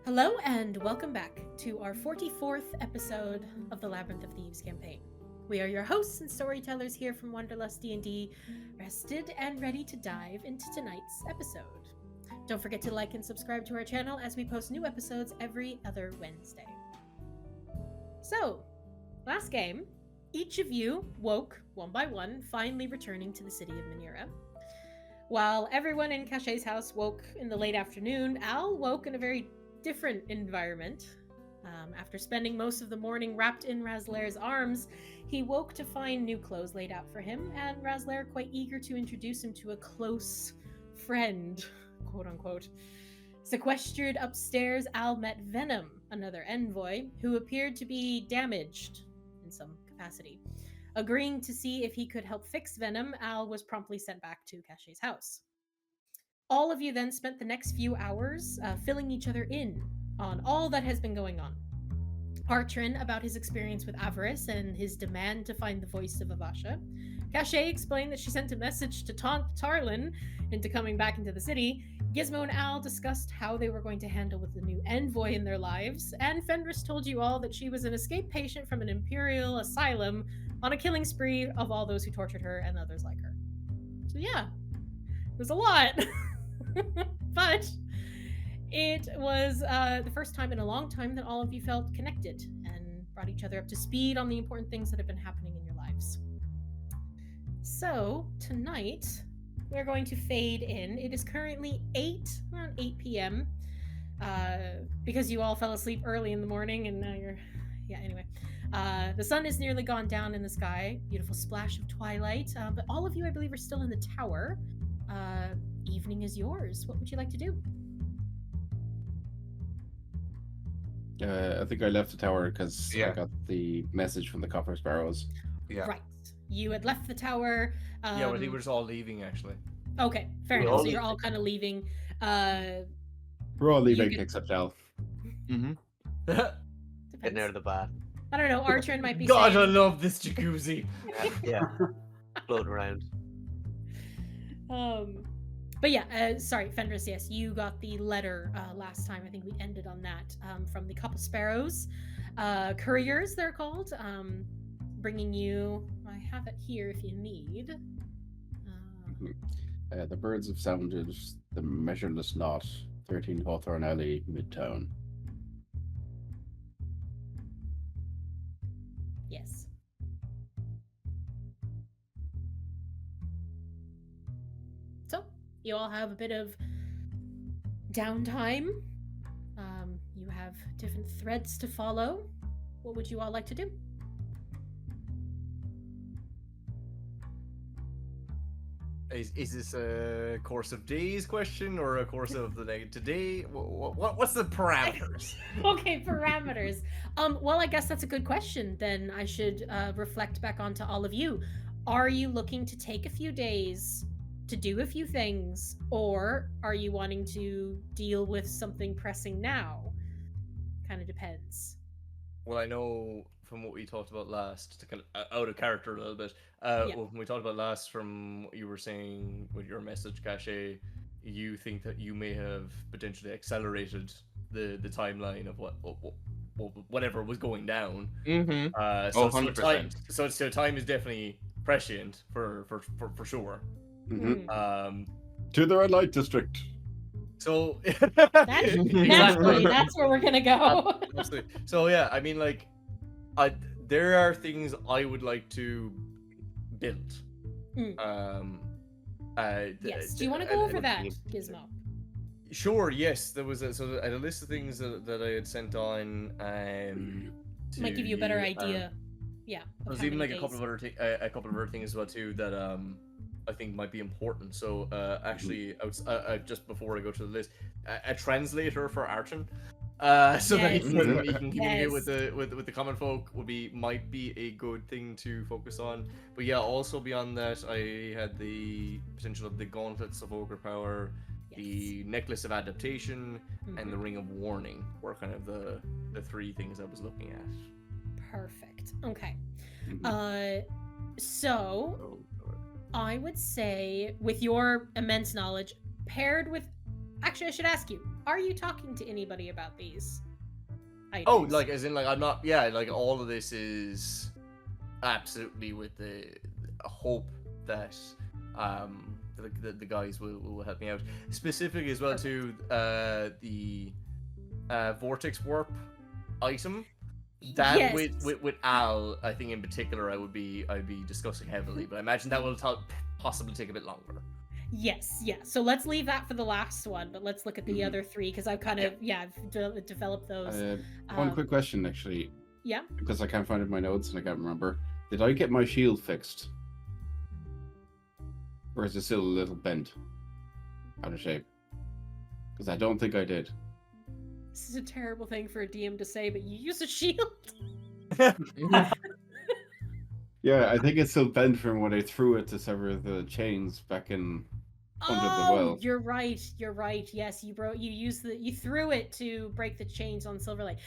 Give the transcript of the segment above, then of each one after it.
Hello and welcome back to our 44th episode of the Labyrinth of Thieves campaign. We are your hosts and storytellers here from Wanderlustdnd, rested and ready to dive into tonight's episode. Don't forget to like and subscribe to our channel as we post new episodes every other Wednesday. So, last game, each of you woke one by one, finally returning to the city of Manira. While everyone in Caché's house woke in the late afternoon, Al woke in a very different environment. After spending most of the morning wrapped in Razlair's arms, he woke to find new clothes laid out for him, and Razlair quite eager to introduce him to a close friend, quote-unquote. Sequestered upstairs, Al met Venom, another envoy, who appeared to be damaged in some capacity. Agreeing to see if he could help fix Venom, Al was promptly sent back to Caché's house. All of you then spent the next few hours filling each other in on all that has been going on. Artrin about his experience with Avarice and his demand to find the voice of Avasha. Caché explained that she sent a message to taunt Tarlin into coming back into the city. Gizmo and Al discussed how they were going to handle with the new envoy in their lives, and Fenris told you all that she was an escaped patient from an imperial asylum on a killing spree of all those who tortured her and others like her. So yeah, it was a lot. But it was the first time in a long time that all of you felt connected and brought each other up to speed on the important things that have been happening in your lives. So tonight we're going to fade in. It is currently around 8 p.m. Because you all fell asleep early in the morning and now anyway. The sun is nearly gone down in the sky. Beautiful splash of twilight. But all of you, I believe, are still in the tower. Evening is yours. What would you like to do? I think I left the tower because I got the message from the Copper Sparrows. Yeah. Right. You had left the tower. Yeah, well, they were just all leaving, actually. Okay, fair enough. So you're all kind of leaving. We're all leaving except Al. Mm-hmm. Getting out of the bath. I don't know. Artrin might be God, saying... I love this jacuzzi. Yeah. Floating around. But yeah, sorry, Fenris, yes, you got the letter last time. I think we ended on that from the Couple Sparrows. Couriers, they're called. Bringing you, I have it here if you need. The birds have sounded the measureless knot, 13 Hawthorne Alley, Midtown. Yes. So, you all have a bit of downtime. You have different threads to follow. What would you all like to do? Is this a course of days question or a course of the day today? What's the parameters? Okay, parameters. Well, I guess that's a good question. Then I should reflect back onto all of you. Are you looking to take a few days to do a few things, or are you wanting to deal with something pressing now? Kind of depends. Well, I know from what we talked about last, to kind of out of character a little bit, when we talked about last, from what you were saying with your message, Caché, you think that you may have potentially accelerated the timeline of whatever was going down. Mm-hmm. So 100%. So time is definitely prescient for sure. Mm-hmm. To the red light district. So that's where we're gonna go. Absolutely. So yeah, I mean, like, there are things I would like to build. Yes. Do you want to go over that, Gizmo? Sure. Yes. There was a list of things that I had sent on. Might give you a better idea. Yeah. There's even like a couple of other things as well too that I think might be important. So actually, just before I go to the list, a translator for Artrin, so that he can communicate with the common folk might be a good thing to focus on. But yeah, also beyond that, I had the potential of the gauntlets of ogre power, the necklace of adaptation, and the ring of warning were kind of the three things I was looking at. Perfect. Okay. So I would say, with your immense knowledge, paired with actually, I should ask you: are you talking to anybody about these items? Oh, like as in like I'm not. Yeah, like all of this is absolutely with the hope that the guys will help me out. Specifically as well to the vortex warp item. That Yes. with Al, I think in particular, I'd be discussing heavily, but I imagine that will possibly take a bit longer. Yes, yeah. So let's leave that for the last one, but let's look at the other three because I've kind of I've developed those. One quick question, actually. Yeah. Because I can't find it in my notes and I can't remember. Did I get my shield fixed, or is it still a little bent, out of shape? Because I don't think I did. This is a terrible thing for a DM to say, but you use a shield. Yeah, I think it's still bent from when I threw it to sever the chains back in under the well. You're right. You're right. Yes, you threw it to break the chains on Silverlight.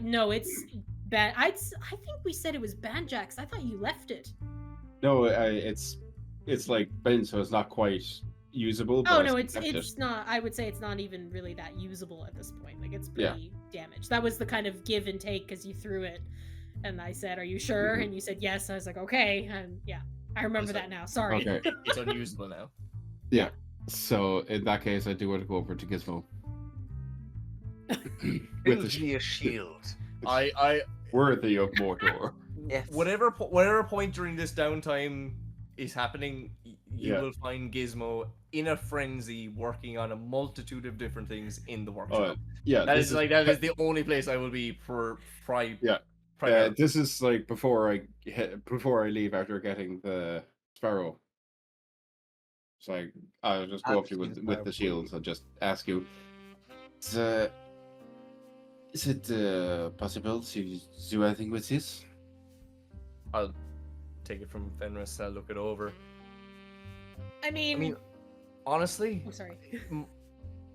No, it's bad. I think we said it was Banjax. I thought you left it. No, it's like bent, so it's not quite usable. But Oh no, it's not. I would say it's not even really that usable at this point. Like it's pretty damaged. That was the kind of give and take because you threw it, and I said, "Are you sure?" And you said yes. I was like, "Okay," and yeah, I remember that now. Sorry. Okay. It's unusable now. Yeah. So in that case, I do want to go over to Gizmo. With the shield. I worthy of Mordor. Yes. Whatever point during this downtime is happening, you will find Gizmo in a frenzy working on a multitude of different things in the workshop. That is the only place I will be this is like before I leave after getting the sparrow. So I'll just go up to you with the shields. I'll just ask you, is it possible to do anything with this? I'll take it from Fenris. I'll look it over. I mean, honestly, I'm sorry.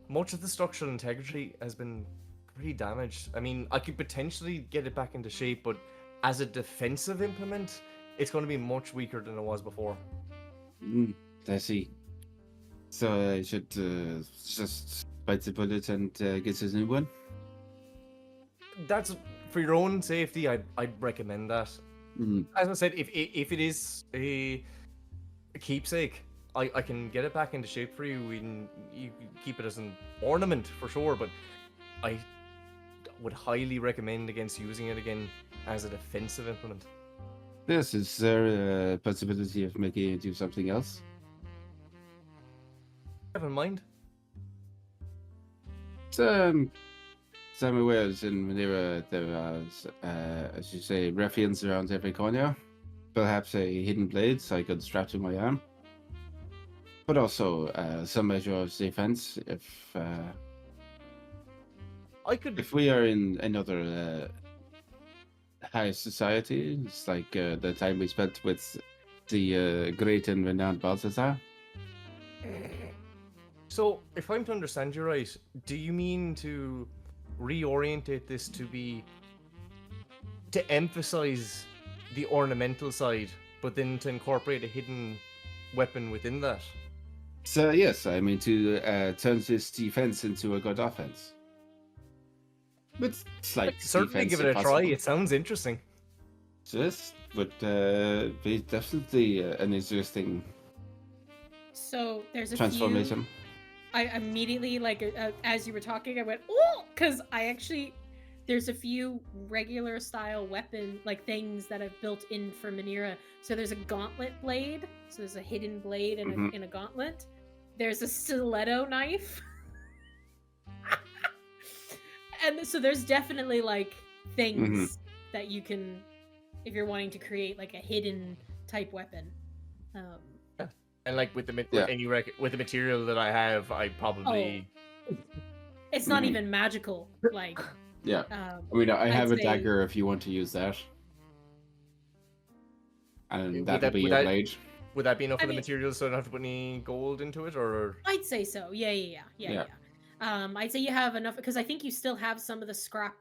Much of the structural integrity has been pretty damaged. I mean, I could potentially get it back into shape, but as a defensive implement, it's going to be much weaker than it was before. I see. So I should just bite the bullet and get a new one? That's for your own safety. I'd recommend that. As I said, if it is a keepsake, I can get it back into shape for you. You can keep it as an ornament for sure, but I would highly recommend against using it again as a defensive implement. Yes, is there a possibility of making it do something else? Have in mind? Somewhere in Manila there are, as you say, ruffians around every corner. Perhaps a hidden blade so I could strap to my arm. But also some measure of defense if we are in another high society. It's like the time we spent with the great and renowned Balthazar. So, if I'm to understand you right, do you mean to reorientate this to emphasize the ornamental side, but then to incorporate a hidden weapon within that? So yes, I mean to turn this defense into a good offense. But slight certainly give it a try. It sounds interesting. This would be definitely an interesting. So there's a transformation. I immediately, as you were talking, I went, oh, because there's a few regular style weapon, things that I've built in for Manira. So there's a gauntlet blade. So there's a hidden blade in a gauntlet. There's a stiletto knife. And so there's definitely, things that you can, if you're wanting to create, a hidden type weapon. And with the material that I have, I probably. It's not even magical. Yeah. I mean, I have a dagger if you want to use that. And that'll be your blade. Would that be enough of the materials so I don't have to put any gold into it, or? I'd say so. Yeah. I'd say you have enough because I think you still have some of the scrap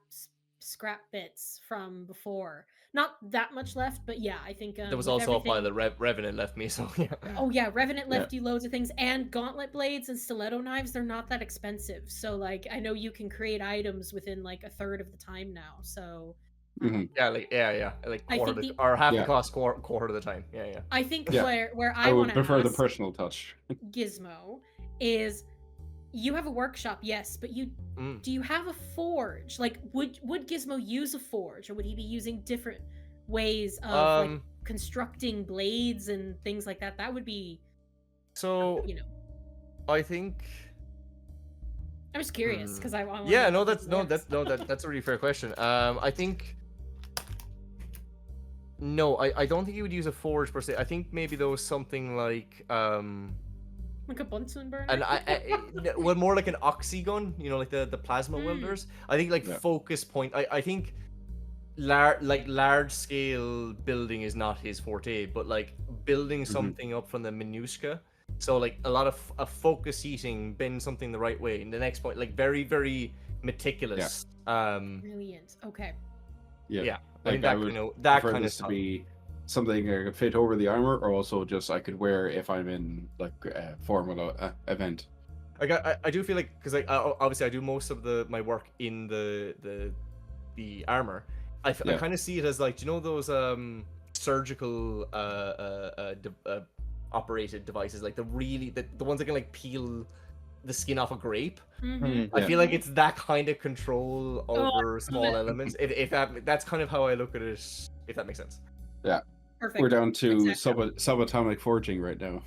bits from before. not that much left, but yeah, I think There was with also a pile everything... that Revenant left me, so yeah. Oh yeah, Revenant left you loads of things, and gauntlet blades and stiletto knives, they're not that expensive. So like, I know you can create items within like a third of the time now. So Yeah, like like I quarter think or half the Yeah. cost, quarter of the time. Yeah. I think Yeah. where I I would want to prefer the ask personal touch. Gizmo is, you have a workshop, yes, but do you have a forge? Like, would Gizmo use a forge, or would he be using different ways of like constructing blades and things like that? That would be, So you know. I think. I'm just curious because I want. Yeah, to know that's how this works. that's a really fair question. I think. No, I don't think he would use a forge per se. I think maybe there was something like like a Bunsen burner. And well, more like an oxygun, you know, like the plasma welders. I think like focus point. I think large scale building is not his forte, but like building something up from the minutiae. So like a lot of focus heating, bend something the right way. And the next point, like very very meticulous. Brilliant. Okay. Yeah. I mean, Like, I would that prefer kind of this to stuff. be something I could fit over the armor, or also just I could wear if I'm in like a formal event. Like I do feel like, because like obviously I do most of my work in the armor. I kind of see it as like, do you know those surgical operated devices, like the ones that can like peel the skin off a grape. I feel like it's that kind of control over small elements. If that's kind of how I look at it, if that makes sense. Yeah. Perfect. We're down to subatomic forging right now.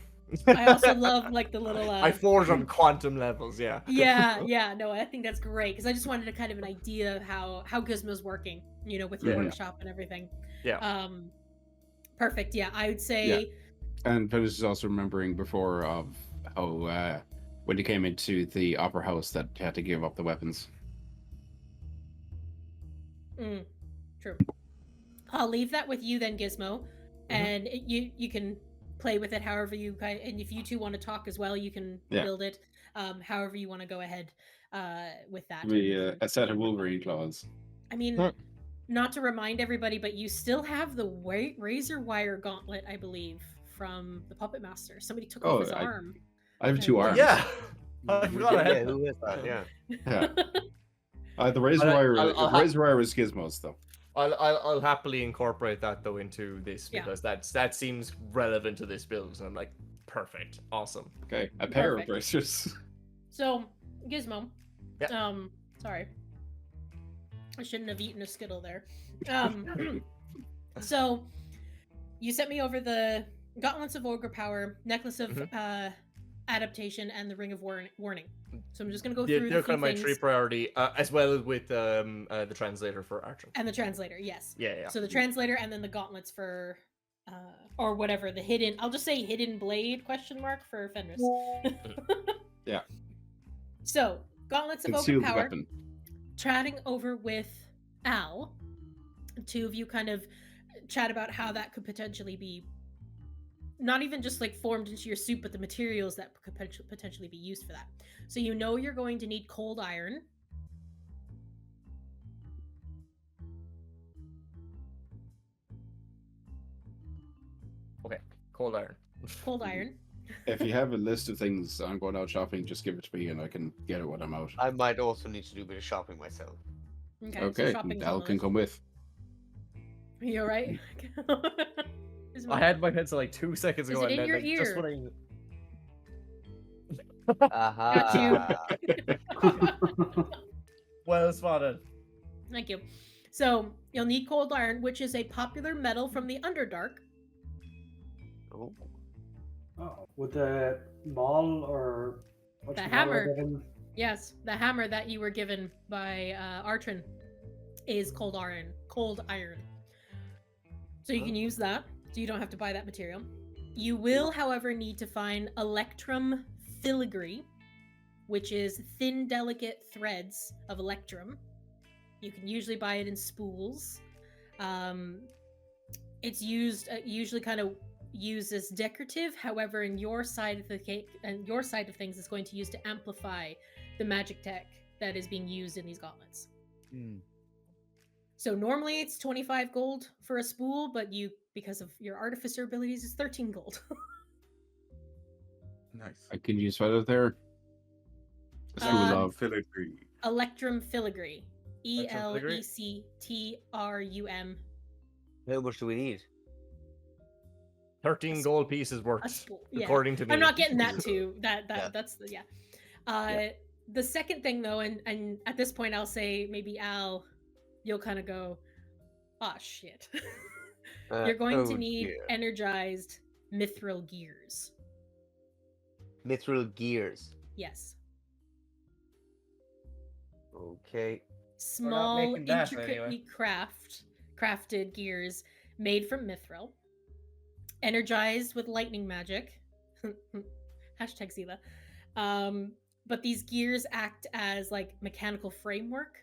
I also love like the little I forge on quantum levels, yeah. Yeah, no, I think that's great, because I just wanted to kind of an idea of how Gizmo's working, you know, with your workshop and everything. Yeah. Perfect. Yeah, I would say. And Fenris is also remembering before of how when he came into the opera house that he had to give up the weapons. True. I'll leave that with you then, Gizmo, and you can play with it however you, and if you two want to talk as well, you can build it however you want to go ahead with that. A set of Wolverine claws. I mean, not to remind everybody, but you still have the razor wire gauntlet, I believe, from the Puppet Master. Somebody took off his arm. I have 2 arms. Yeah. I forgot I had. Who is that? Yeah. The razor wire was Gizmo's though. I'll happily incorporate that though into this, because that seems relevant to this build, and I'm like, perfect, awesome. Okay, a pair of bracers. So, Gizmo. Sorry, I shouldn't have eaten a Skittle there. So, you sent me over the Gauntlets of Ogre Power, Necklace of Adaptation, and the Ring of Warning. So I'm just gonna go through. They're kind of my 3 priority, as well with the translator for Artrin. And the translator, yes. Yeah. So the translator, and then the gauntlets for, or whatever, the hidden. I'll just say hidden blade ? For Fenris. Yeah. So gauntlets of Concealed overpower. weapon. Chatting over with Al, the 2 of you kind of chat about how that could potentially be. Not even just like formed into your suit, but the materials that could potentially be used for that. So you know you're going to need cold iron. Okay, cold iron. Cold iron. If you have a list of things I'm going out shopping, just give it to me and I can get it when I'm out. I might also need to do a bit of shopping myself. Okay, so Al can come with. Are you alright? I had my headset like 2 seconds ago. Is it in your ear? Just when Well spotted. Thank you. So you'll need cold iron, which is a popular metal from the Underdark. Oh. With the maul or the hammer? Yes, the hammer that you were given by Artrin is cold iron. So you can use that. So you don't have to buy that material. You will, however, need to find electrum filigree, which is thin, delicate threads of electrum. You can usually buy it in spools. It's used usually kind of used as decorative. However, in your side of the cake and your side of things, is going to use to amplify the magic tech that is being used in these gauntlets. So normally it's 25 gold for a spool, but you, because of your artificer abilities, it's 13 gold. Nice. I can use what there. A spool of Filigree. Electrum filigree. Electrum filigree? ELECTRUM. How much do we need? 13 gold pieces A works, spool. Yeah. according to me. I'm not getting that too. Yeah. That's the The second thing though, and at this point I'll say maybe Al, you'll kind of go, ah shit. You're going to need energized mithril gears. Mithril gears. Yes. Okay. Small, making that, intricately crafted gears made from mithril, energized with lightning magic. Hashtag Zila. But these gears act as like mechanical framework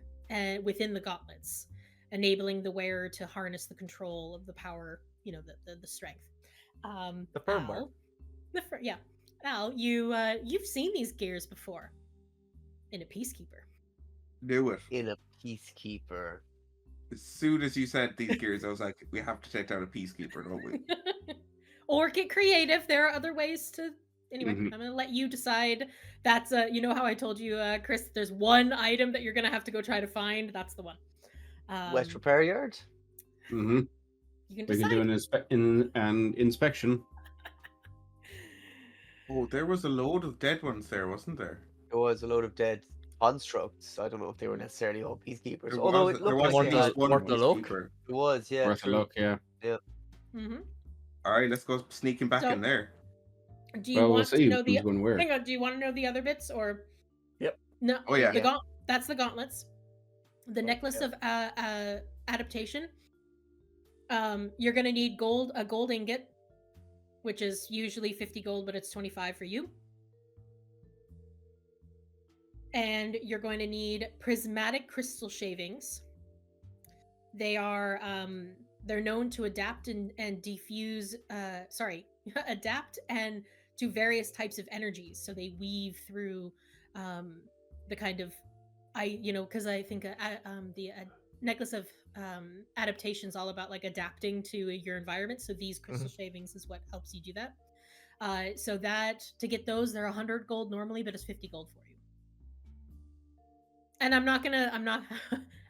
within the gauntlets, enabling the wearer to harness the control of the power, the strength. The firmware. Al, you've seen these gears before in a peacekeeper. Do it. In a peacekeeper. As soon as you said these gears, I was like, we have to take down a peacekeeper, don't we? Or get creative. There are other ways to. Anyway, I'm gonna let you decide. That's you know how I told you, Chris. There's one item that you're gonna have to go try to find. That's the one. West Repair Yard. Mm-hmm. You can We decide. can do an inspection. Oh, there was a load of dead ones there, wasn't there? There was a load of dead constructs. I don't know if they were necessarily all peacekeepers. There Although was, it there looked was like at least one worth a look. peacekeeper. it was, yeah. Worth a True. look, yeah. Mm-hmm. All right, let's go sneaking back So- in there. Do you Well, we'll want to see know the? who's going where. Hang on. Do you want to know the other bits or? Yep. No. Oh, yeah. That's the gauntlets. The necklace of adaptation. You're gonna need a gold ingot, which is usually 50 gold, but it's 25 for you. And you're going to need prismatic crystal shavings. They are they're known to adapt and diffuse adapt and to various types of energies. So they weave through the kind of because I think the necklace of adaptation is all about like adapting to your environment. So these crystal shavings is what helps you do that. So that to get those, they're 100 gold normally, but it's 50 gold for you. And I'm not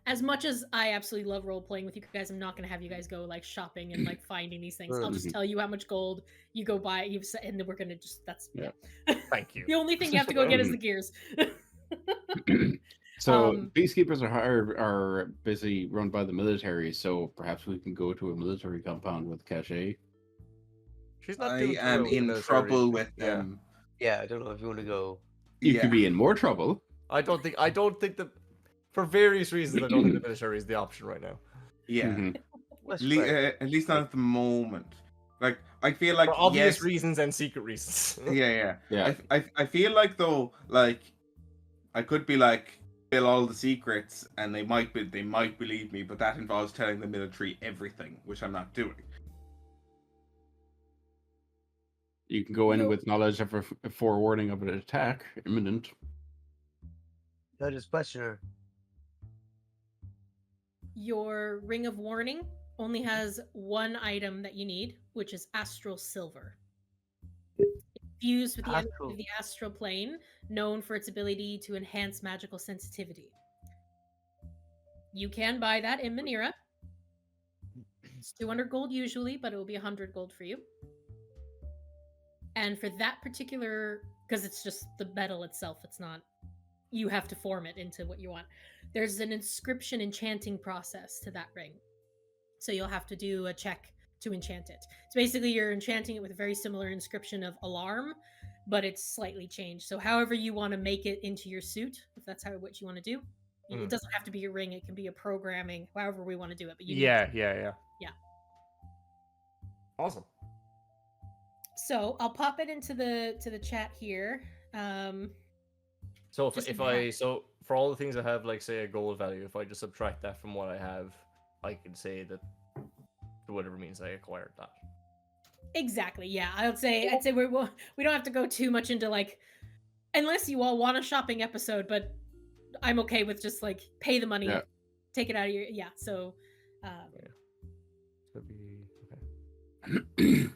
as much as I absolutely love role playing with you guys, I'm not gonna have you guys go like shopping and like finding these things. I'll just tell you how much gold you go buy, and then we're gonna Thank you. The only thing you have to go get is the gears. So peacekeepers are busy run by the military, so perhaps we can go to a military compound with Caché. She's not I doing am too in well, trouble sorry. with them. Yeah, I don't know if you want to go. You Yeah. could be in more trouble. I don't think that, for various reasons, I don't think the military is the option right now. Yeah. Mhm. West Repair. At least not at the moment. Like, I feel like For obvious yes, reasons and secret reasons. Yeah. Yeah. I feel like though, like, I could be like spill all the secrets, and they might believe me, but that involves telling the military everything, which I'm not doing. You can go in with knowledge of a forewarning of an attack imminent. I just question her. Your ring of warning only has one item that you need, which is astral silver. Fused with the energy of the astral plane, known for its ability to enhance magical sensitivity. You can buy that in Manira. It's 200 gold usually, but it will be 100 gold for you. And for that particular, because it's just the metal itself, it's not, you have to form it into what you want. There's an inscription enchanting process to that ring. So you'll have to do a check to enchant it. So basically you're enchanting it with a very similar inscription of alarm, but it's slightly changed. So however you want to make it into your suit, if that's what you want to do. It doesn't have to be a ring, it can be a programming, however we want to do it. But you Yeah. Awesome. So I'll pop it into the chat here. So Just so for all the things I have, like say a gold value, if I just subtract that from what I have, I can say that whatever means I acquired that. Exactly. Yeah, I'd say we don't have to go too much into like, unless you all want a shopping episode, but I'm okay with just like pay the money. Yeah. take it out of your So, That'd be okay.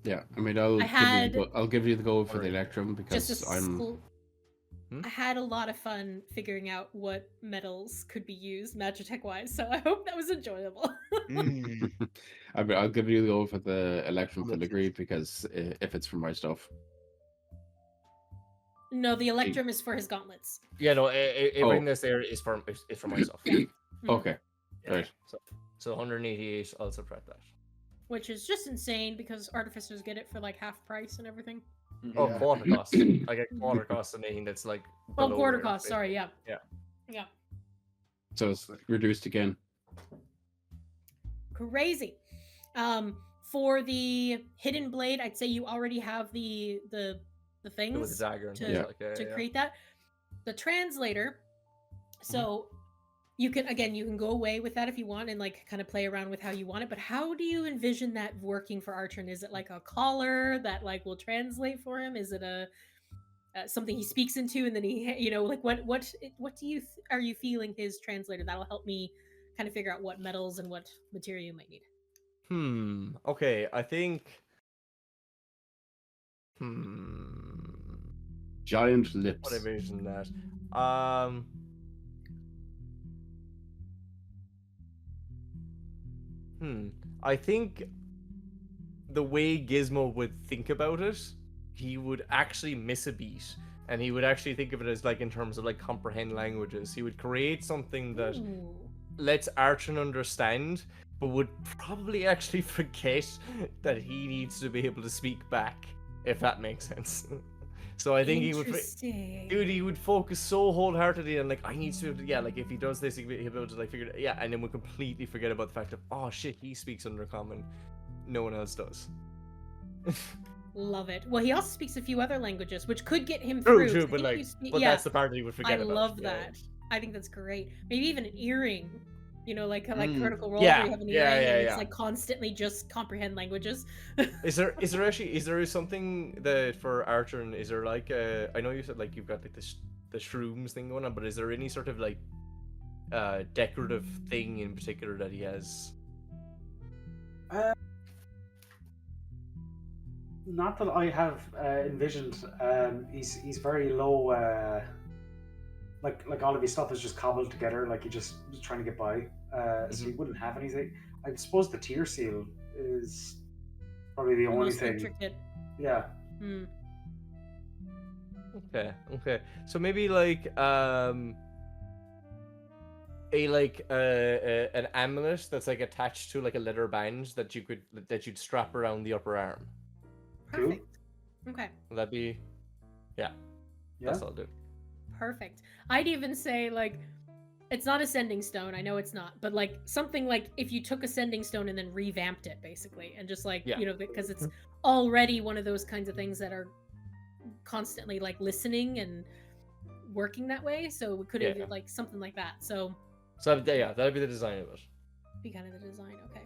Yeah, I mean, I'll give you the gold for the electrum because just I had a lot of fun figuring out what metals could be used Magitech wise, so I hope that was enjoyable. I'll give you the gold for the electrum filigree because if it's for my stuff. No, the electrum is for his gauntlets. Yeah, no, everything that's there is for myself. Yeah. Okay, Yeah. right. So 188. I'll subtract that. Which is just insane because artificers get it for like half price and everything. Oh, Yeah. quarter cost. I get quarter cost on anything that's like. Oh, below quarter rare, cost. Sorry, yeah. Yeah. So it's reduced again. Crazy. For the hidden blade, I'd say you already have the With things the dagger and to, things like that. to Yeah. create that. The translator, so you can go away with that if you want and like kind of play around with how you want it. But how do you envision that working for Artrin? Is it like a collar that like will translate for him? Is it a something he speaks into and then he like what do you are you feeling his translator? That'll help me kind of figure out what metals and what material you might need. Okay, I think. Giant lips. What I envision that. I think the way Gizmo would think about it, he would actually miss a beat, and he would actually think of it as like in terms of like comprehend languages. He would create something that Ooh. lets Artrin understand, but would probably actually forget that he needs to be able to speak back, if that makes sense. So I think he would focus so wholeheartedly on like I need to like if he does this he'll be able to like figure it and then would completely forget about the fact of oh shit he speaks Undercommon, no one else does. Love it. Well, he also speaks a few other languages, which could get him through. True, but like that's the part that he would forget about. I love that. I think that's great. Maybe even an earring. Like Critical Role, Yeah, where you have an earring and it's yeah. like constantly just comprehend languages. Is there something that for Artrin, is there like I know you said like you've got like the shrooms thing going on, but is there any sort of like decorative thing in particular that he has? Not that I have envisioned. He's very low. Like all of his stuff is just cobbled together. Like he just trying to get by. So he wouldn't have anything. I suppose the tier seal is probably the only most thing. intricate. Yeah. Okay. So maybe like an amulet that's like attached to like a leather band that you'd strap around the upper arm. Perfect. Okay. Will that be? Yeah. That's all I'll do. Perfect. I'd even say like it's not a sending stone. I know it's not, but like something like if you took a sending stone and then revamped it basically, and just like because it's already one of those kinds of things that are constantly like listening and working that way. So we could have like something like that. So that'd be the design of it. Be kind of the design. Okay.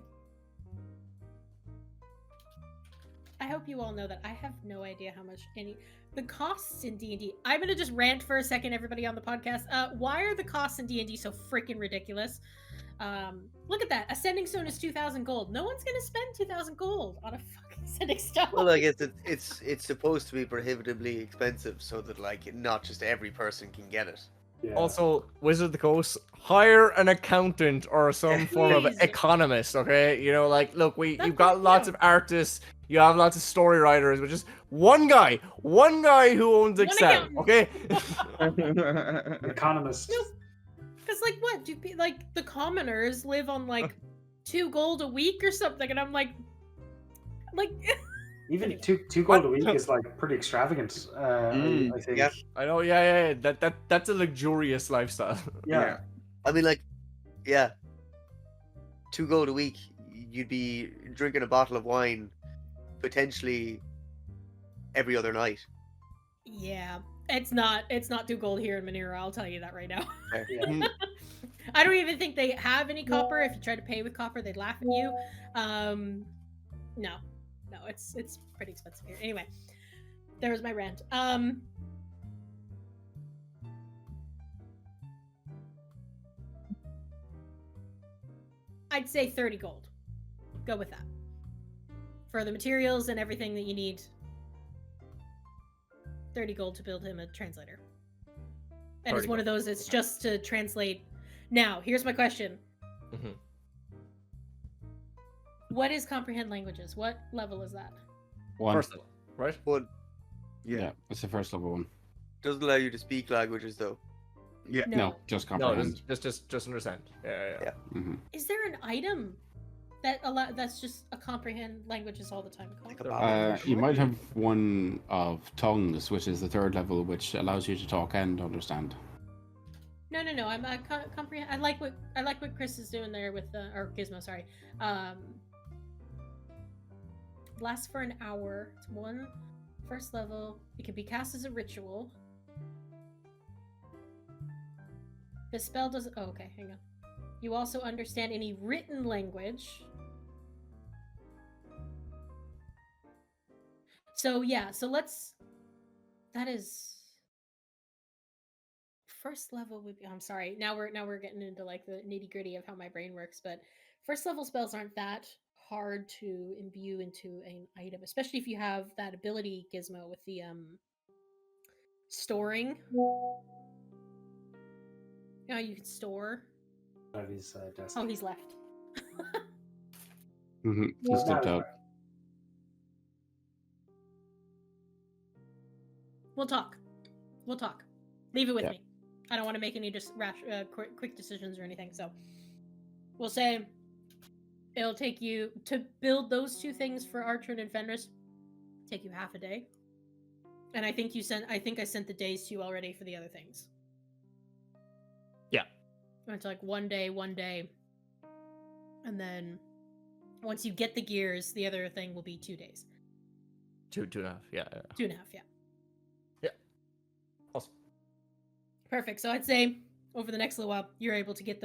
I hope you all know that I have no idea how much the costs in D&D. I'm gonna just rant for a second, everybody on the podcast. Why are the costs in D&D so freaking ridiculous? Look at that. A sending stone is 2,000 gold. No one's gonna spend 2,000 gold on a fucking sending stone. Well, I guess it's supposed to be prohibitively expensive so that like not just every person can get it. Yeah. Also, Wizard of the Coast, hire an accountant or some form of Please. economist, okay? Like, look, you've got lots of artists, you have lots of story writers, but just one guy who owns Excel, okay? Economist. Because like what do like the commoners live on like 2 gold a week or something, and I'm like Even two gold a week is like pretty extravagant. I think. Yeah. I know, yeah. That's a luxurious lifestyle. Yeah. I mean, like, 2 gold a week, you'd be drinking a bottle of wine potentially every other night. Yeah, it's not 2 gold here in Manira. I'll tell you that right now. Yeah. I don't even think they have any copper. If you try to pay with copper, they'd laugh at you. No, it's pretty expensive here. Anyway, there was my rant. 'Cause, 'cause, like, what? Do, like, the commoners live on, like, 2 gold a week or something, and I'm like, like, even 2 gold a week is like pretty extravagant. I mean, like, 2 I I'd say 30 gold. Go with that. For the materials and everything that you need. 30 gold to build him a translator. And it's 30 one of gold. those that's just to translate. Now, here's my question. Mhm. What is comprehend languages? What level is that? One. First level, right? One Yeah, it's the first level one. doesn't allow you to speak languages though. Yeah. No, just No, comprehend. just understand. Yeah. Yeah. Mhm. Is there an item that's just a comprehend languages all the time called? Like a babble. You might have one of tongues, which is the third level, which allows you to talk and understand. No. I'm comprehend. I like what Chris is doing there with or Gizmo. Sorry. Lasts for an hour. It's one first level. It can be cast as a ritual. The spell doesn't. Oh, okay. Hang on. You also understand any written language. So yeah. So let's. That is. First level would be. I'm sorry. Now we're getting into like the nitty gritty of how my brain works, but first level spells aren't that hard to imbue into an item, especially if you have that ability, Gizmo, with the storing. You know, you can store. At his desk. Oh, he's left. He stepped out. We'll talk. Leave it with Yeah. me. I don't want to make any just rash, quick decisions or anything. So we'll say it'll take you to build those two things for Artrin and Fenris. Take you half a day. And I think I sent the days to you already for the other things. Yeah. It's like one day, and then once you get the gears, the other thing will be 2 days. 2.5. Yeah. 2.5, yeah. Yeah. Awesome. Perfect. So I'd say over the next little while, you're able to get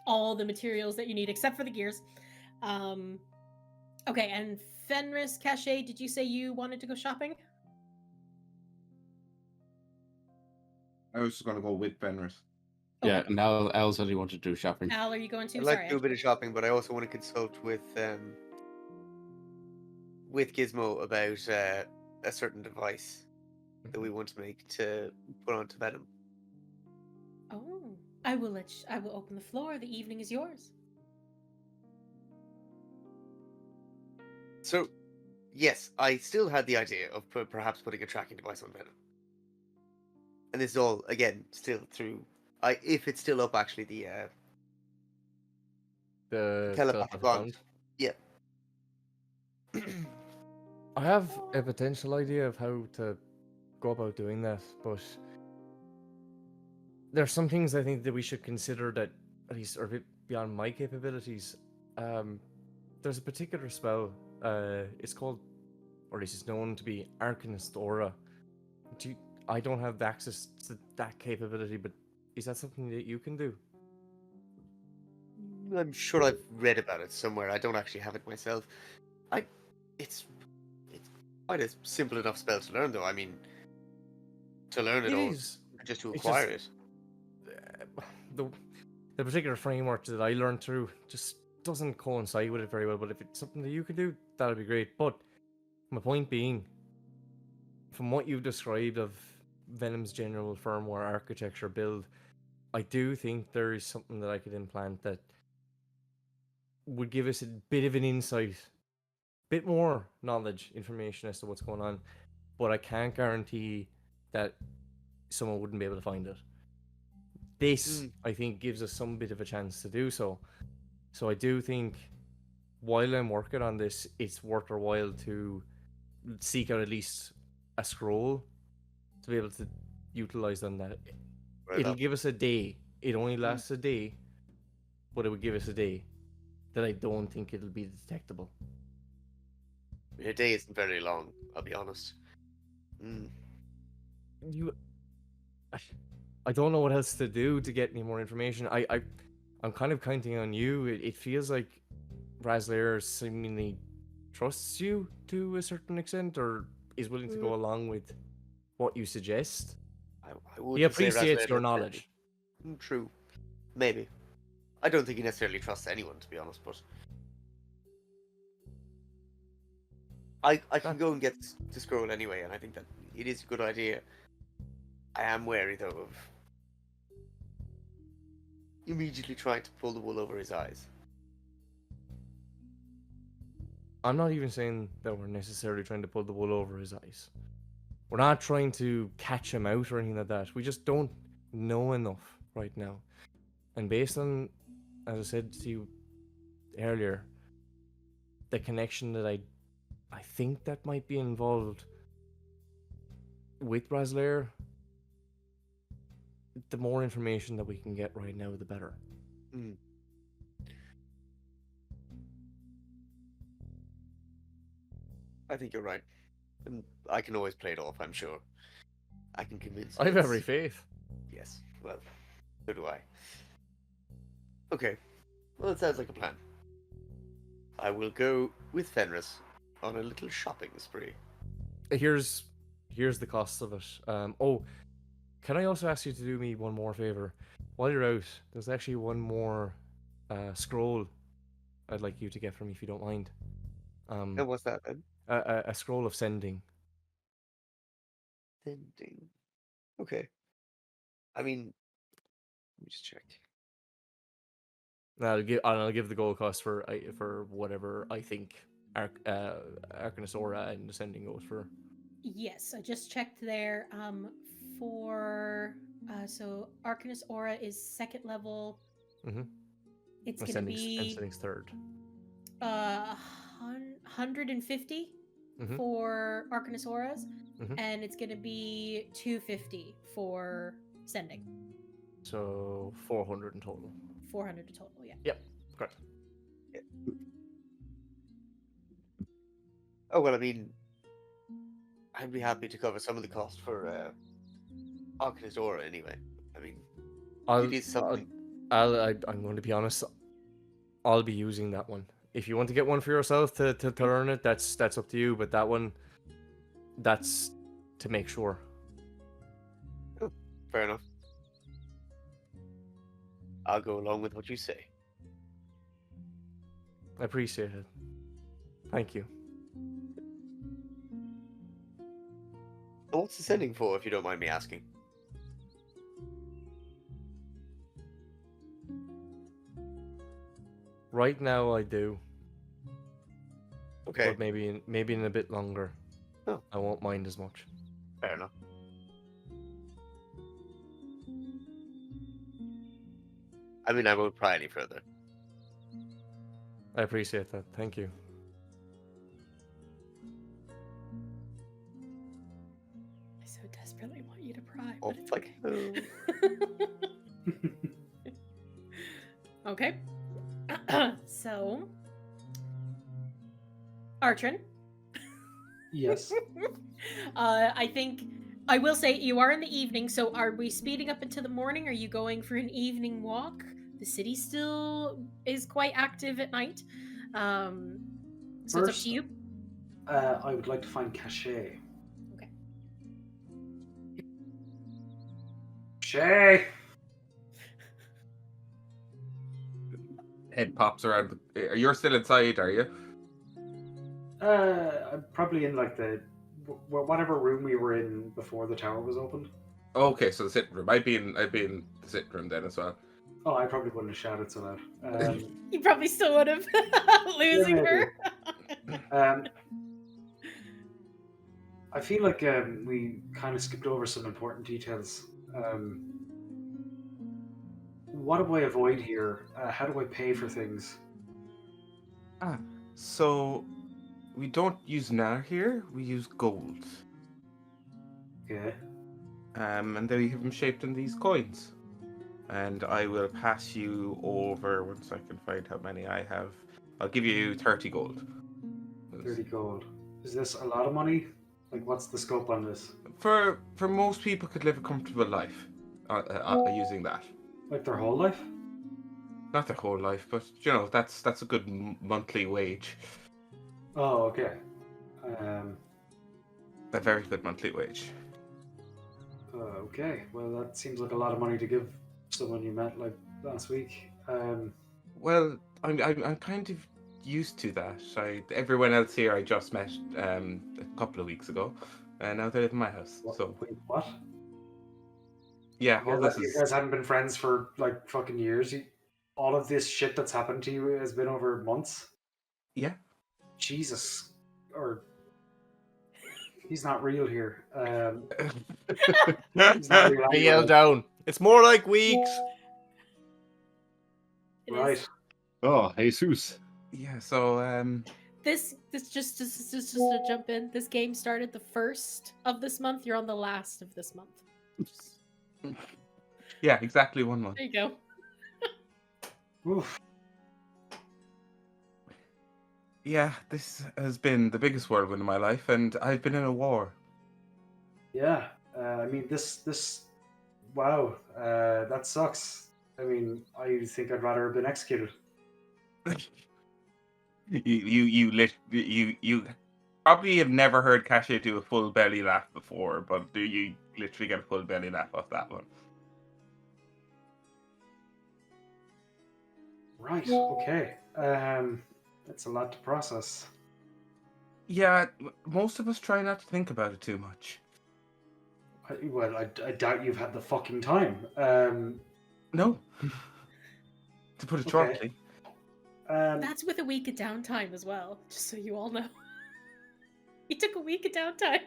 all the materials that you need, except for the gears. Okay, and Fenris, Caché, did you say you wanted to go shopping? I was just gonna go with Fenris. Yeah, Okay. and Al said he wanted to do shopping. Al, are you going to? I'd like Sorry. to do a bit of shopping, but I also want to consult with Gizmo about a certain device that we want to make to put onto Venom. Oh, I will open the floor. The evening is yours. So, yes, I still had the idea of perhaps putting a tracking device on Venom. And this is all, again, still through... if it's still up, actually, the telepathic bond. Yeah. I have a potential idea of how to go about doing that, but there are some things I think that we should consider that at least are a bit beyond my capabilities. There's a particular spell. It's called, or at least it's known to be Arcanist Aura. I don't have access to that capability, but is that something that you can do? I'm sure I've read about it somewhere. I don't actually have it myself. It's quite a simple enough spell to learn, though. I mean, to learn it all, just to acquire it. The particular framework that I learned through just doesn't coincide with it very well. But if it's something that you can do, that'd be great. But my point being, from what you've described of Venom's general firmware architecture build, I do think there is something that I could implant that would give us a bit of an insight, bit more knowledge, information as to what's going on, but I can't guarantee that someone wouldn't be able to find it. This, I think, gives us some bit of a chance to do so. So I do think, while I'm working on this, it's worth our while to seek out at least a scroll to be able to utilize on that. Right It'll up. give us a day. It only lasts a day, but it would give us a day that I don't think it'll be detectable. Your day isn't very long, I'll be honest. I don't know what else to do to get any more information. I'm kind of counting on you. It feels like Raslair seemingly trusts you to a certain extent, or is willing to go along with what you suggest. I would He appreciates your knowledge. True. Maybe. I don't think he necessarily trusts anyone, to be honest, but I can go and get the scroll anyway, and I think that it is a good idea. I am wary, though, of immediately trying to pull the wool over his eyes. I'm not even saying that we're necessarily trying to pull the wool over his eyes. We're not trying to catch him out or anything like that. We just don't know enough right now. And based on, as I said to you earlier, the connection that I think that might be involved with Braslair, the more information that we can get right now, the better. Mm. I think you're right. And I can always play it off, I'm sure. I can convince you. I have every faith. Yes, well, so do I. Okay, well, it sounds like a plan. I will go with Fenris on a little shopping spree. Here's the cost of it. Oh, can I also ask you to do me one more favor? While you're out, there's actually one more scroll I'd like you to get from me if you don't mind. And what's that then? A scroll of sending. Sending. Okay. I mean, let me just check. And I'll give the gold cost for whatever I think Arcanus Aura and Ascending goes for. Yes, I just checked there. For so Arcanus Aura is 2nd level. Mm-hmm. It's gonna be Ascending's 3rd. 150 Mhm. for Arcanus Auras, Mhm. and it's gonna be 250 for Sending. So 400 in total. 400 in total, yeah. Yep, correct. Yeah. Oh, well, I mean, I'd be happy to cover some of the cost for Arcanus Aura anyway. I mean, it is something. I'm going to be honest. I'll be using that one. If you want to get one for yourself to learn it, that's up to you. But that one, that's to make sure. Oh, fair enough. I'll go along with what you say. I appreciate it. Thank you. And what's the sending for, if you don't mind me asking? Right now, I do. Okay, But maybe in a bit longer. Oh. I won't mind as much. fair enough. I mean, I won't pry any further. I appreciate that. Thank you. I so desperately want you to pry. Oh, But it's fuck. okay. Okay. So, Artrin. Yes. I think I will say you are in the evening, so are we speeding up into the morning? Are you going for an evening walk? The city still is quite active at night. So it's up First, to you. I would like to find Caché. Okay. Caché! Head pops around. You're still inside, are you? I'm probably in like the whatever room we were in before the tower was opened. Okay, so the sitting room. I'd be in the sitting room then as well. Oh, I probably wouldn't have shouted so loud. You probably still would have losing her. I feel like we kind of skipped over some important details. What do I avoid here? How do I pay for things? So we don't use nar here. We use gold. Okay. And then we have them shaped in these coins. And I will pass you over once I can find how many I have. I'll give you 30 gold. 30 gold. Is this a lot of money? Like, what's the scope on this? For most people could live a comfortable life using that. Like their whole life? Not their whole life, but you know that's a good monthly wage. Oh, okay. A very good monthly wage. Okay. Well, that seems like a lot of money to give someone you met like last week. Well, I'm kind of used to that. Everyone else here I just met a couple of weeks ago, and now they live in my house. So Wait, what? yeah, all this You is guys haven't been friends for like fucking years. All of this shit that's happened to you has been over months. yeah. Jesus, or he's not real here. He's not real. I anyway. yelled down. It's more like weeks. It Right. is. Oh, Jesus. Yeah. So This just to jump in. This game started the 1st of this month. You're on the last of this month. yeah, exactly 1 month. There you go. Oof. Yeah, this has been the biggest whirlwind of my life, and I've been in a war. Yeah. I mean, this. Wow. That sucks. I mean, I think I'd rather have been executed. You probably have never heard Caché do a full belly laugh before, but do you literally get a full belly laugh off that one? Right. Okay. That's a lot to process. Yeah, most of us try not to think about it too much. I doubt you've had the fucking time. No. To put it Okay. shortly. That's with a week of downtime as well, just so you all know. He took a week of downtime.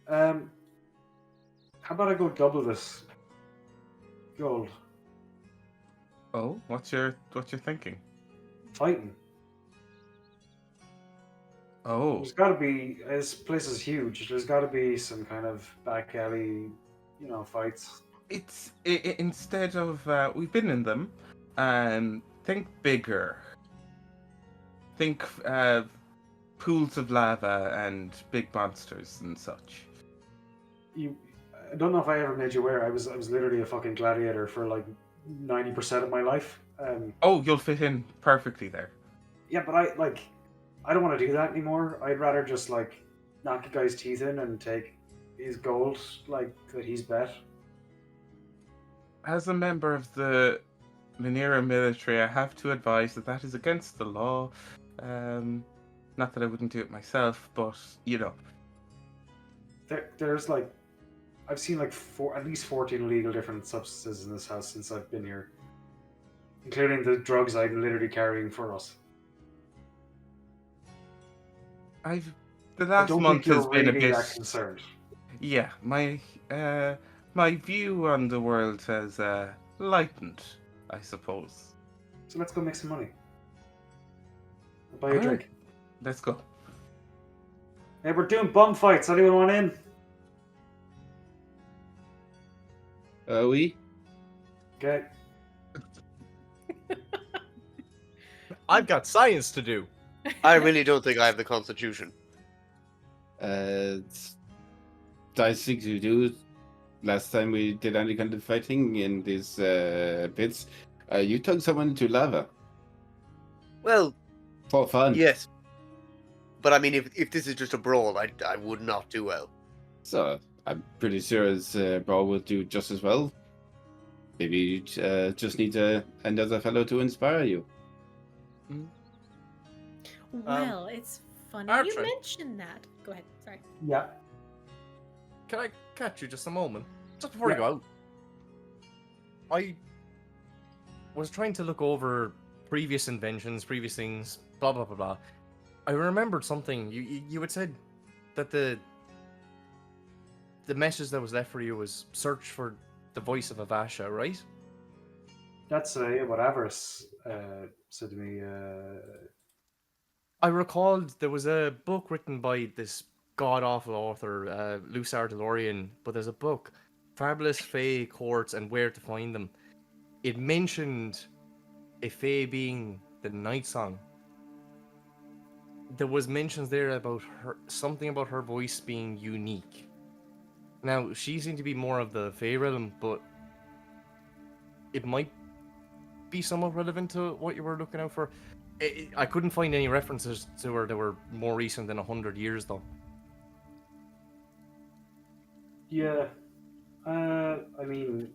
How about I go double this gold? Oh, what's your thinking? Fighting. Oh, There's got to be. This place is huge. There's got to be some kind of back alley, fights. it's instead of we've been in them, think bigger. Think pools of lava and big monsters and such. I don't know if I ever made you aware. I was literally a fucking gladiator for like 90% of my life. Oh, you'll fit in perfectly there. Yeah, but I don't want to do that anymore. I'd rather just like knock a guy's teeth in and take his gold, like that he's bet. As a member of the Minera military, I have to advise that is against the law. Not that I wouldn't do it myself, but There's like, I've seen like at least 14 illegal different substances in this house since I've been here, including the drugs I'm literally carrying for us. the I last don't month think has you're been a really bit. that concerned. Yeah, my view on the world has lightened, I suppose. So let's go make some money. I'll buy you a Alright. drink. Let's go. Hey, we're doing bum fights. Anyone want in? Oui. Okay. I've got science to do. I really don't think I have the constitution. I think you do. Last time we did any kind of fighting in these bits, you took someone to lava Well, for fun. yes. But I mean, if this is just a brawl, I would not do well. So I'm pretty sure as Brawl will do just as well. Maybe you just need another fellow to inspire you. Well, it's funny you Artrin. mentioned that. Go ahead. Sorry. Yeah. Can I catch you just a moment? Just before you Yeah. go out. I was trying to look over previous inventions, previous things, blah blah blah blah. I remembered something. You had said that the message that was left for you was search for the voice of Avasha, right? That's what Avarice said to me. I recalled there was a book written by this god-awful author, Lusar DeLorean, but there's a book, Fabulous Fae Courts and Where to Find Them. It mentioned a Fae being the Night Song. There was mentions there about her, something about her voice being unique. Now, she seemed to be more of the Fae realm, but it might be somewhat relevant to what you were looking out for. I couldn't find any references to her that were more recent than 100 years, though. Yeah. I mean,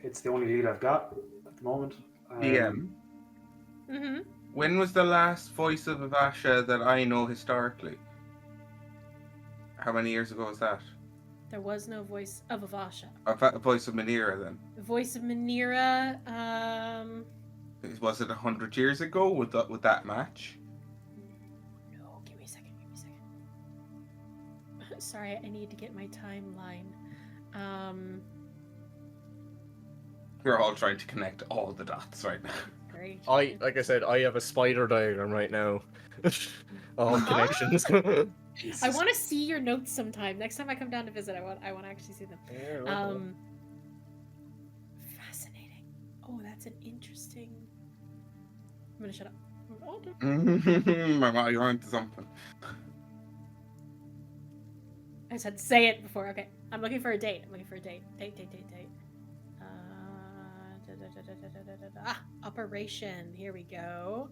It's the only lead I've got at the moment. DM. Mm-hmm. When was the last voice of Avasha that I know historically? How many years ago was that? There was no voice of Avasha. A voice of Manira then. The voice of Manira, Was it 100 years ago? Would that match? no, give me a second. Sorry, I need to get my timeline. We're all trying to connect all the dots right now. Great. Like I said, I have a spider diagram right now. All connections. I want to see your notes sometime. Next time I come down to visit, I want to actually see them. Fascinating. Oh, that's an interesting. I'm gonna shut up. Oh, no. You're onto something. I just had to say it before. Okay, I'm looking for a date. Date. Operation. Here we go.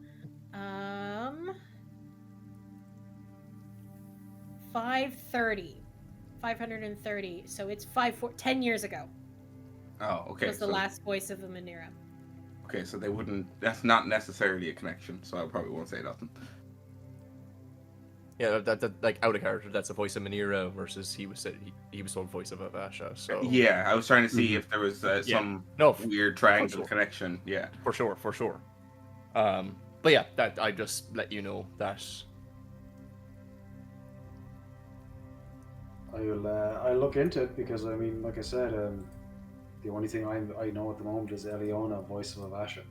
530. So it's 10 years ago. Oh, okay. Was the last voice of the Manira. Okay, so they wouldn't. That's not necessarily a connection, so I probably won't say nothing. Yeah, that like out of character. That's the voice of Manira versus he was told voice of Avasha. So Yeah, I was trying to see if there was some weird triangle connection. Yeah, for sure. But yeah, that I just let you know that. I'll look into it because I mean, like I said, the only thing I know at the moment is Eliona, voice of Avasha.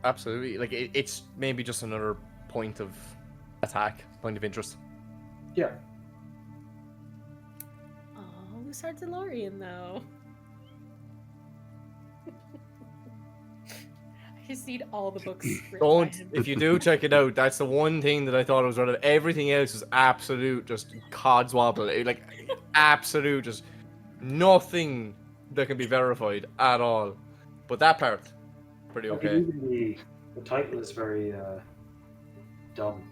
Absolutely, like it's maybe just another point of attack, point of interest. Yeah. Oh, who's our DeLorean though? I just need all the books. Don't. If you do check it out, that's the one thing that I thought was right. Everything else is absolute, just codswobble. Like absolute, just nothing that can be verified at all. But that part, pretty okay. Even the title is very dumb.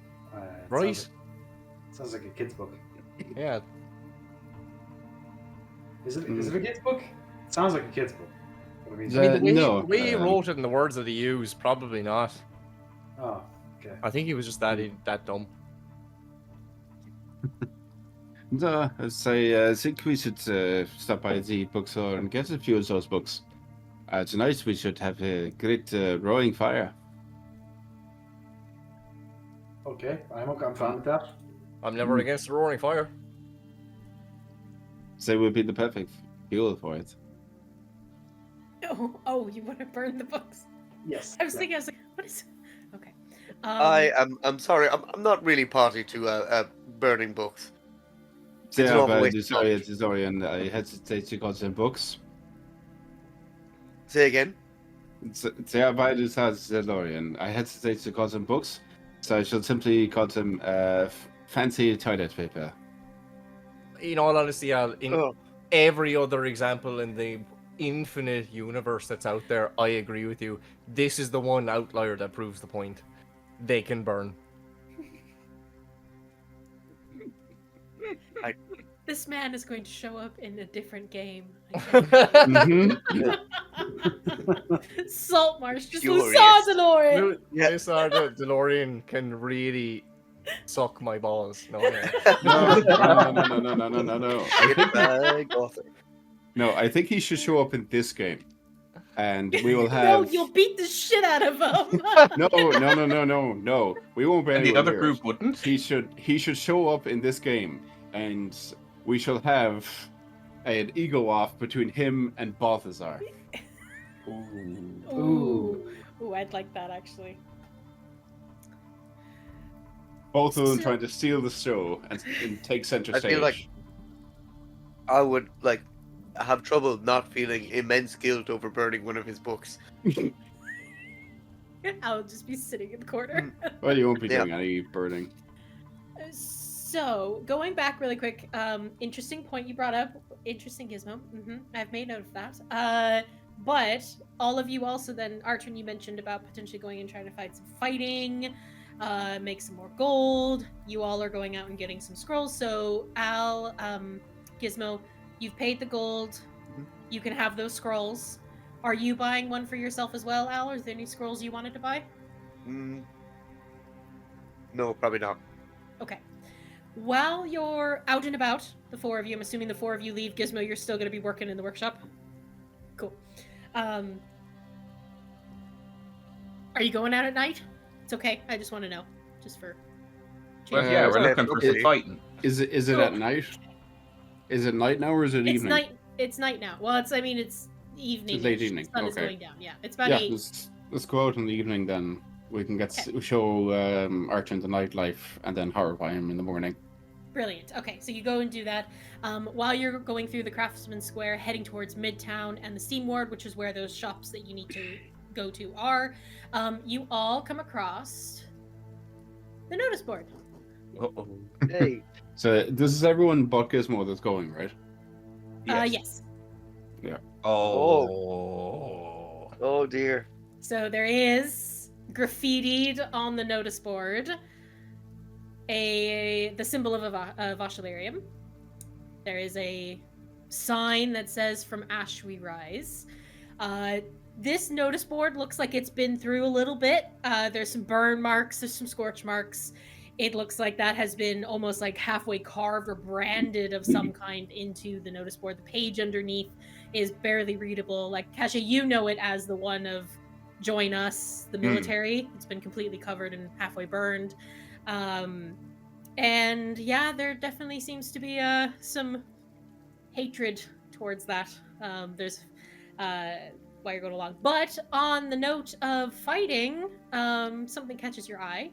Right? Sounds like a kid's book. Yeah. Is it a kid's book? It sounds like a kid's book. I mean, The way he wrote it and the words that he used, probably not. Oh, okay. I think he was just that dumb. No, I think we should stop by the bookstore and get a few of those books. Tonight we should have a great roaring fire. Okay, I'm fine with that. I'm never against a roaring fire. They would be the perfect fuel for it. Oh, you want to burn the books? Yes. I was like, what is? Okay. I'm sorry. I'm not really party to burning books. Yeah, but sorry, and I hesitate to call them books. Say again. They are by the DeLorean. I hesitate to call them books, so I shall simply call them fancy toilet paper. In all honesty, Al, in every other example in the infinite universe that's out there, I agree with you. This is the one outlier that proves the point. They can burn. This man is going to show up in a different game. Salt Marsh, just Lusa DeLorean. This DeLorean can really suck my balls. No. No, I think he should show up in this game, and we will have. No, you'll beat the shit out of him. No. We won't. And the other group wouldn't. He should show up in this game, and we shall have an ego off between him and Balthazar. Ooh, I'd like that actually. Both of them trying to steal the show and take center stage. I feel like I would have trouble not feeling immense guilt over burning one of his books. I'll just be sitting in the corner. Well, you won't be doing any burning. So, going back really quick, interesting point you brought up. Interesting, Gizmo. I've made note of that. But all of you also then, Artrin, you mentioned about potentially going and trying to fight some fighting, make some more gold. You all are going out and getting some scrolls. So, Al, Gizmo, you've paid the gold. You can have those scrolls. Are you buying one for yourself as well, Al? Or is there any scrolls you wanted to buy? No, probably not. Okay. While you're out and about, the four of you, I'm assuming the four of you leave. Gizmo, you're still going to be working in the workshop? Cool. Are you going out at night? It's okay. I just want to know. Just for... Well, yeah, we're looking for some fighting. Is it at night? Is it night now or is it evening? It's night now. Well, it's evening. It's late evening. The sun is Okay. going down. Yeah, it's about 8. Let's go out in the evening then. We can show Artrin the nightlife and then horrify him in the morning. Brilliant. Okay, so you go and do that. While you're going through the Craftsman Square, heading towards Midtown and the Steam Ward, which is where those shops that you need to go to are, you all come across the notice board. Uh-oh. Hey. So this is everyone but Gizmo that's going, right? Yes. Yeah. Oh. Oh dear. So there is graffitied on the notice board the symbol of Oshilarium. There is a sign that says "From Ash We Rise." This notice board looks like it's been through a little bit. There's some burn marks, there's some scorch marks. It looks like that has been almost like halfway carved or branded of some kind into the notice board. The page underneath is barely readable. Like, Caché, you know it as the one of "Join Us, the military." It's been completely covered and halfway burned. And yeah, there definitely seems to be some hatred towards that. There's while you're going along. But on the note of fighting, something catches your eye.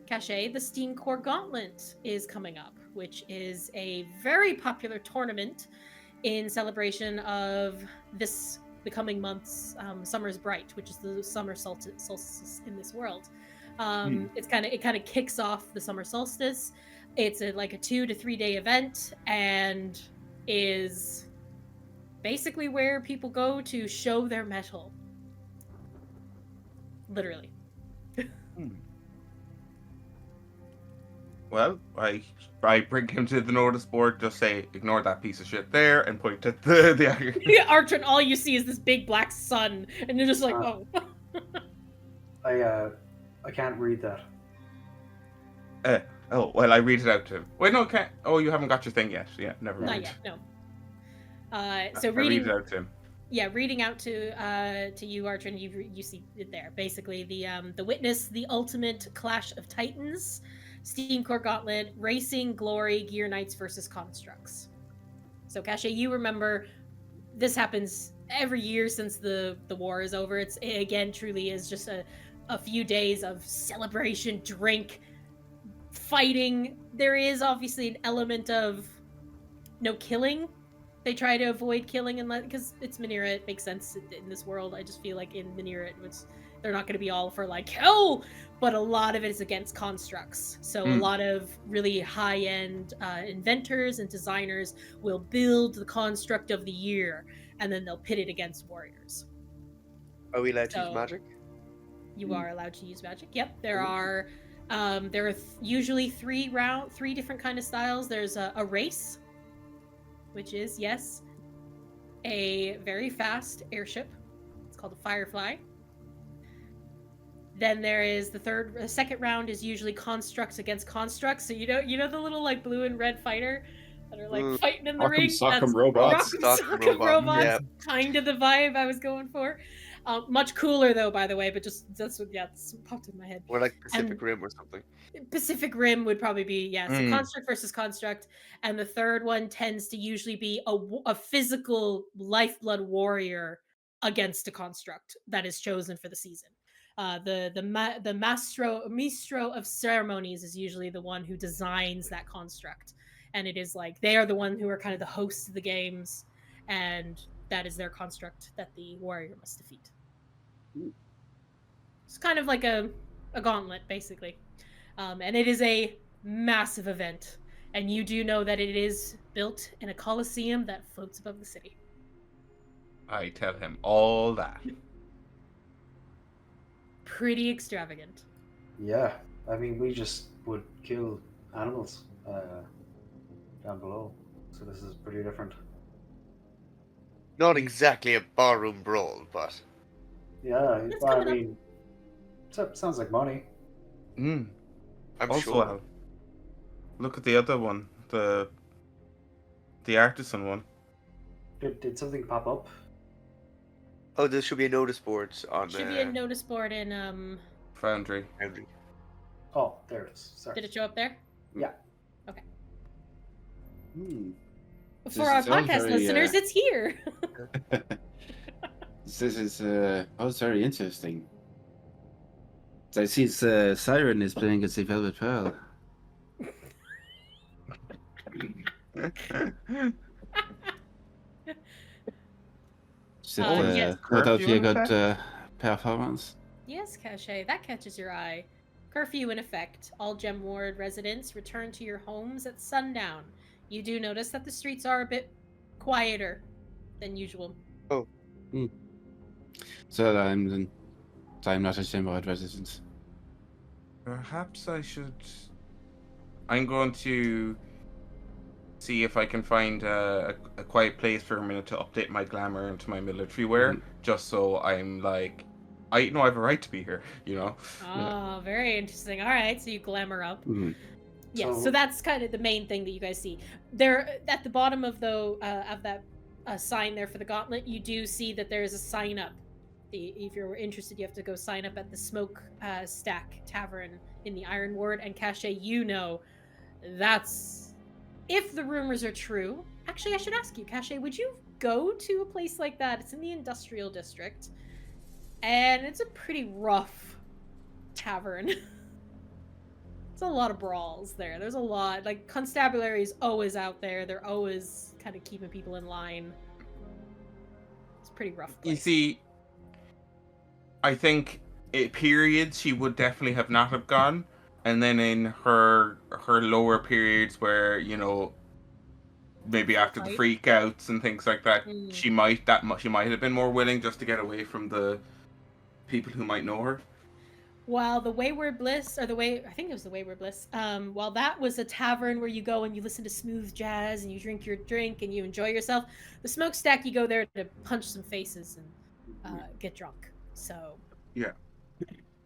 Caché, the Steamcore Gauntlet is coming up, which is a very popular tournament in celebration of the coming month's Summer's Bright, which is the summer solstice in this world. It kind of kicks off the summer solstice. It's like a 2 to 3 day event and is basically where people go to show their mettle. Literally. Well, I bring him to the notice board, just say, ignore that piece of shit there, and point at the Yeah, Artrin, all you see is this big black sun, and you're just like, oh. I can't read that. Oh, well, I read it out to him. Wait, no, can't. Oh, you haven't got your thing yet. Yeah, never mind. Not yet, no. So I read reading it out to him. Yeah, reading out to you, Artrin, you see it there. Basically, the Witness, the Ultimate Clash of Titans, Steamcore Gauntlet, Racing Glory, Gear Knights versus Constructs. So, Caché, you remember this happens every year since the war is over. It again truly is just a few days of celebration, drink, fighting. There is obviously an element of no killing. They try to avoid killing because it's Manira. It makes sense in this world. I just feel like in Manira, they're not going to be all for like hell, but a lot of it is against constructs. So a lot of really high-end inventors and designers will build the construct of the year, and then they'll pit it against warriors. Are we allowed to use magic? You are allowed to use magic. Yep, there are usually three different kind of styles. There's a race, which is, yes, a very fast airship. It's called a Firefly. Then there is the second round is usually constructs against constructs. So you know the little like blue and red fighter that are like fighting in the ring. Sock'em robots. Rock'em robots. Yeah. Kind of the vibe I was going for. Much cooler though, by the way. But that's popped in my head. Or like Pacific Rim or something. Pacific Rim would probably be, so construct versus construct, and the third one tends to usually be a physical lifeblood warrior against a construct that is chosen for the season. The maestro of ceremonies is usually the one who designs that construct, and it is like they are the one who are kind of the hosts of the games, and that is their construct that the warrior must defeat. It's kind of like a gauntlet, basically. And it is a massive event. And you do know that it is built in a coliseum that floats above the city. I tell him all that. Pretty extravagant. Yeah, I mean, we just would kill animals down below. So this is pretty different. Not exactly a barroom brawl, but Yeah, That's well, I coming up. mean, sounds like money. Mm. I'm Also, sure. look at the other one, the artisan one. Did something pop up? Oh, there should be a notice board on Should be a notice board in Foundry. Foundry. Oh, there it is. Sorry. Did it show up there? Yeah. Hmm. For our is all podcast very, listeners, it's here. This is very interesting. I see Siren is playing as a Velvet Pearl. Should Yes. no doubt be a Curfew in good effect? performance. Yes, Caché, that catches your eye. Curfew in effect. All Gem Ward residents return to your homes at sundown. You do notice that the streets are a bit quieter than usual. So I'm not a Shimrod resident. Perhaps I should. I'm going to see if I can find a quiet place for a minute to update my glamour into my military wear, just so I'm like, I know I have a right to be here, you know. Oh, very interesting. All right, so you glamour up. Mm-hmm. Yes, so So- that's kind of the main thing that you guys see. There, at the bottom of that sign there for the gauntlet, you do see that there is a sign up. If you're interested, you have to go sign up at the Smokestack Tavern in the Iron Ward. And Caché, you know, that's if the rumors are true. Actually, I should ask you, Caché, would you go to a place like that? It's in the industrial district, and it's a pretty rough tavern. It's a lot of brawls there. There's a lot. Like, constabulary is always out there. They're always kind of keeping people in line. It's a pretty rough place. You see, I think at periods she would definitely have not have gone, and then in her lower periods where, you know, maybe after the Right. freakouts and things like that, Mm. she might have been more willing just to get away from the people who might know her. While the Wayward Bliss, I think it was the Wayward Bliss, while that was a tavern where you go and you listen to smooth jazz and you drink your drink and you enjoy yourself, the Smokestack, you go there to punch some faces and get drunk. So, Yeah.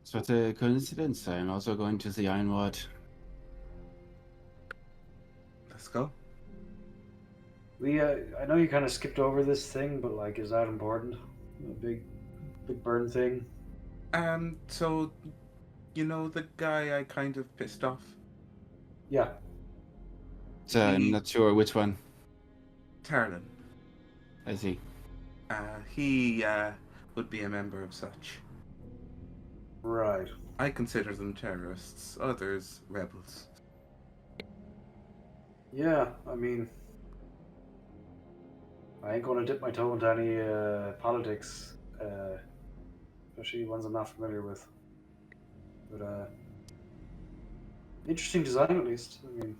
It's what a coincidence. I'm also going to the Iron Ward. Let's go. I know you kind of skipped over this thing, but like, is that important? A big burn thing. So, you know the guy I kind of pissed off? Yeah. So I'm He- not sure which one. Tarlin. I see. He would be a member of such. Right. I consider them terrorists, others rebels. Yeah. I mean, I ain't gonna dip my toe into any politics, especially ones I'm not familiar with. But interesting design at least. I mean,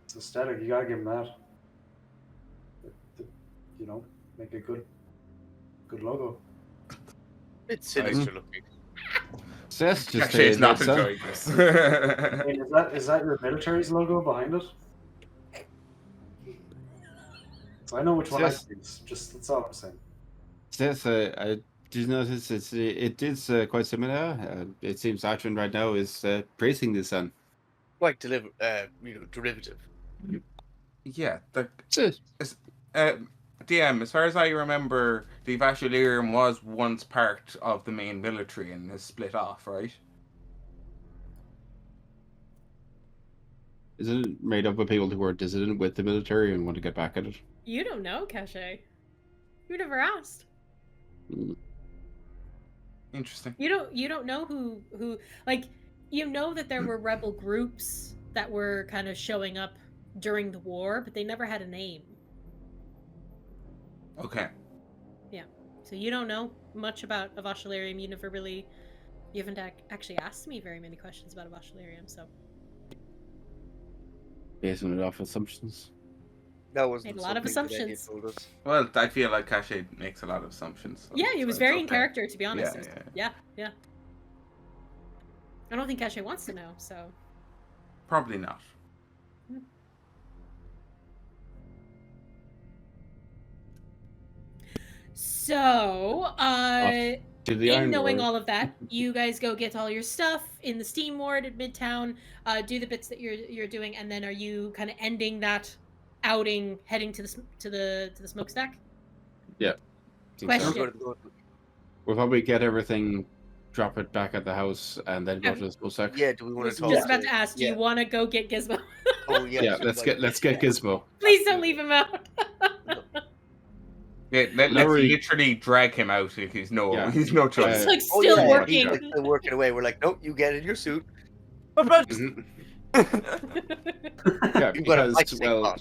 it's aesthetic. You gotta give them that. You know, make a good logo. It's sinister looking. So that's just Caché's not that's all. enjoying this. I mean, is that your military's logo behind it? So I know which one I Yes. use. Just that's all I'm saying. Yes, I did notice it is quite similar. It seems Artrin right now is praising the sun. Quite derivative. Yeah, the Yes. DM, as far as I remember, the Vashulirium was once part of the main military and has split off, right? Isn't it made up of people who were dissident with the military and want to get back at it? you don't know, Caché. You never asked. Interesting. You don't know who like, you know that there were rebel groups that were kind of showing up during the war, but they never had a name. Okay. So you don't know much about Avashularium. You haven't actually asked me very many questions about Avashularium, so Basing it off assumptions. That wasn't Made a lot of something that Eddie assumptions. told us. Well, I feel like Caché makes a lot of assumptions. yeah, it so was it's very in okay. character, to be honest. Yeah, It was- yeah. I don't think Caché wants to know, so Probably not. So, To the in Iron knowing Lord. all of that, you guys go get all your stuff in the Steam Ward at Midtown, do the bits that you're doing, and then are you kind of ending that outing, heading to the Smokestack? Yeah. think so. Question. We'll probably get everything, drop it back at the house, and then go to the school section. Yeah, do we I want was to talk? just about to ask, do yeah. you want to go get Gizmo? Oh yeah. Yeah, let's get Gizmo. Please don't leave him out. Yeah, let's Literally- literally drag him out. He's no Yeah. choice. It's like Oh, still yeah, working. He's still working away. We're like, nope, you get in your suit. Mhm. Yeah, You've got a because, fight stick well, on.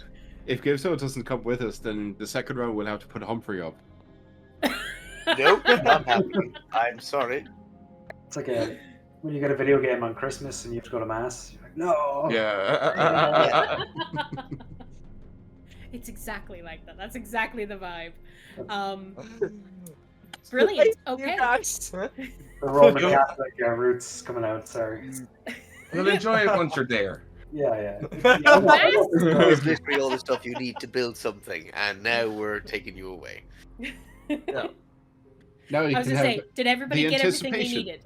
if Gizmo doesn't come with us, then the second round we'll have to put Humphrey up. Nope, not happening. I'm sorry. It's like when you get a video game on Christmas and you have to go to mass. You're like, no. Yeah. It's exactly like that. That's exactly the vibe. Brilliant. Okay. The Roman Catholic roots coming out. Sorry. You'll enjoy it once you're there. Yeah. It's literally all the stuff you need to build something, and now we're taking you away. Yeah. Now you I was can gonna have say, did everybody the get everything they anticipation. needed?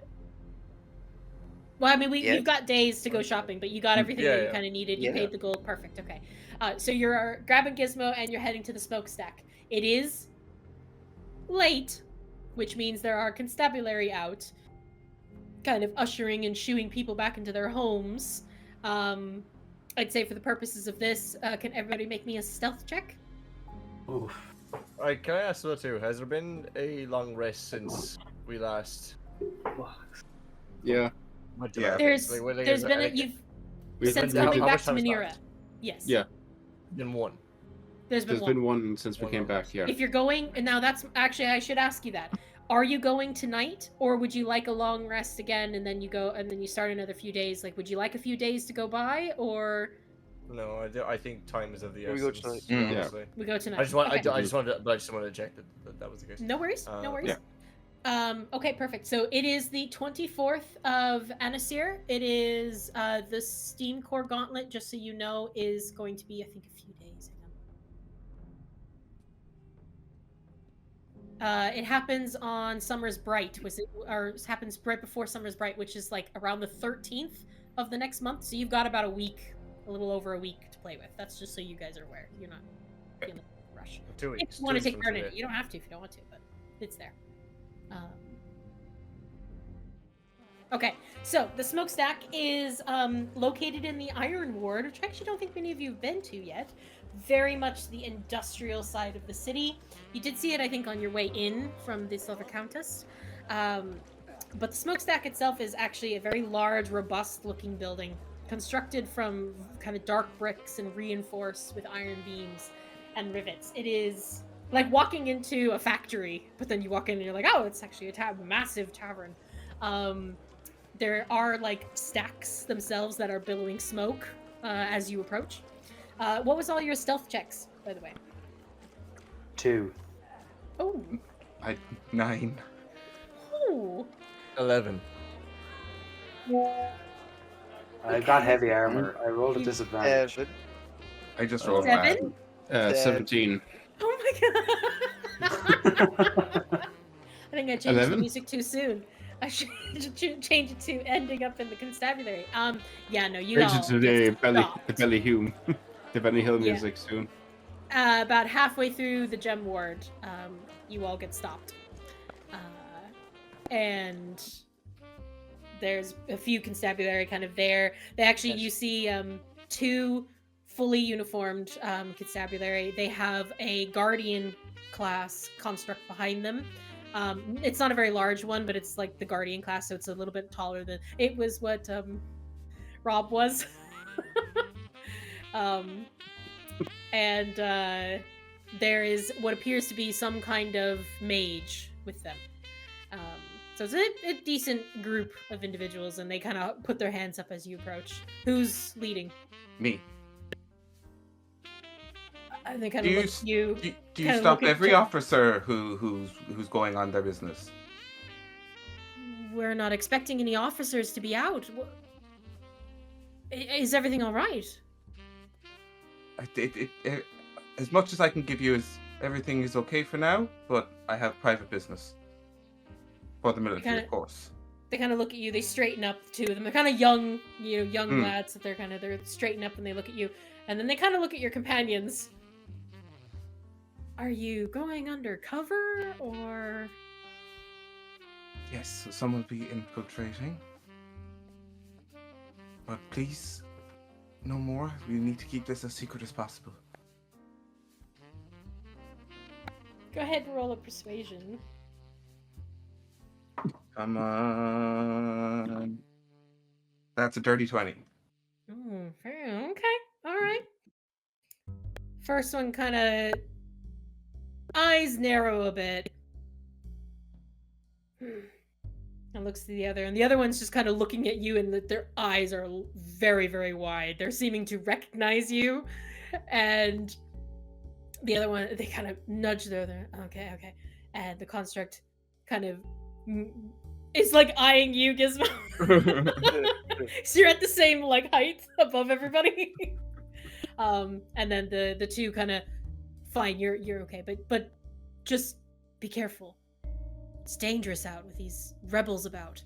Well, I mean, Yeah. you've got days to go shopping, but you got everything Yeah, that you yeah. kind of needed. You Yeah. paid the gold. Perfect. Okay. So you're grabbing Gizmo and you're heading to the Smokestack. It is late, which means there are constabulary out, kind of ushering and shooing people back into their homes. I'd say for the purposes of this, can everybody make me a stealth check? Oof. Alright, can I ask though too? Has there been a long rest since we last? Yeah. What Yeah. There's is been it- you've We've since been- coming how back much to time's Manira. passed? Yes. Yeah. Been one. There's There's one. been one since we One came more. back, yeah. If you're going, and now that's actually I should ask you that. Are you going tonight, or would you like a long rest again, and then you go, and then you start another few days? Like, would you like a few days to go by, or No, I think time is of the Can we go essence. tonight? Mm. Yeah. honestly. we go tonight? I just want, Okay. I just wanted to check that was the case. No worries. No worries. yeah. Okay, perfect. So it is the 24th of Anasir. It is the Steamcore Gauntlet. Just so you know, is going to be I think a few days. It happens on Summer's Bright, or happens right before Summer's Bright, which is like around the 13th of the next month. So you've got about a week, a little over a week to play with. That's just so you guys are aware. You're not feeling a rush. 2 weeks. If you want to 2 weeks take from part in today. it, you don't have to if you don't want to, but it's there. Okay, so the Smokestack is located in the Iron Ward, which I actually don't think many of you have been to yet. Very much the industrial side of the city. You did see it, I think, on your way in from the Silver Countess. But the Smokestack itself is actually a very large, robust-looking building, constructed from kind of dark bricks and reinforced with iron beams and rivets. It is like walking into a factory, but then you walk in and you're like, oh, it's actually a massive tavern. There are like stacks themselves that are billowing smoke as you approach. What was all your stealth checks, by the way? 2. Oh, 9. ooh. 11. I got heavy armor. I rolled a disadvantage. But I just rolled 7? 17. Oh my god! I think I changed the 11? music too soon. I should change it to ending up in the constabulary. Yeah, no, you Change all it to the just belly, stopped. the belly Hume, the Benny Hill Yeah. music soon. About halfway through the gem ward, you all get stopped. And there's a few constabulary kind of there. They actually, you see 2 fully uniformed constabulary. They have a guardian class construct behind them. It's not a very large one, but it's like the guardian class, so it's a little bit taller than it was what Rob was. And there is what appears to be some kind of mage with them. So it's a decent group of individuals, and they kind of put their hands up as you approach. Who's leading? Me. And they kind Do of you, look at you. do you kinda stop look at every you. officer who's going on their business? We're not expecting any officers to be out. Is everything all right? As much as I can give you everything is okay for now, but I have private business for the military, of course. They kind of look at you. They straighten up, the two of them. They're kind of young, young lads. That they're straighten up and they look at you, and then they kind of look at your companions. Are you going undercover or? Yes, so some will be infiltrating. But please, no more. We need to keep this as secret as possible. Go ahead and roll a persuasion. Come on. That's a dirty 20. Okay, all right. First one kind of eyes narrow a bit. And looks to the other, and the other one's just kind of looking at you, and their eyes are very, very wide. They're seeming to recognize you, and the other one, they kind of nudge their other. Okay, and the construct kind of is like eyeing you, Gizmo. So you're at the same like height above everybody. And then the two kind of, fine, you're okay, but just be careful. It's dangerous out with these rebels about.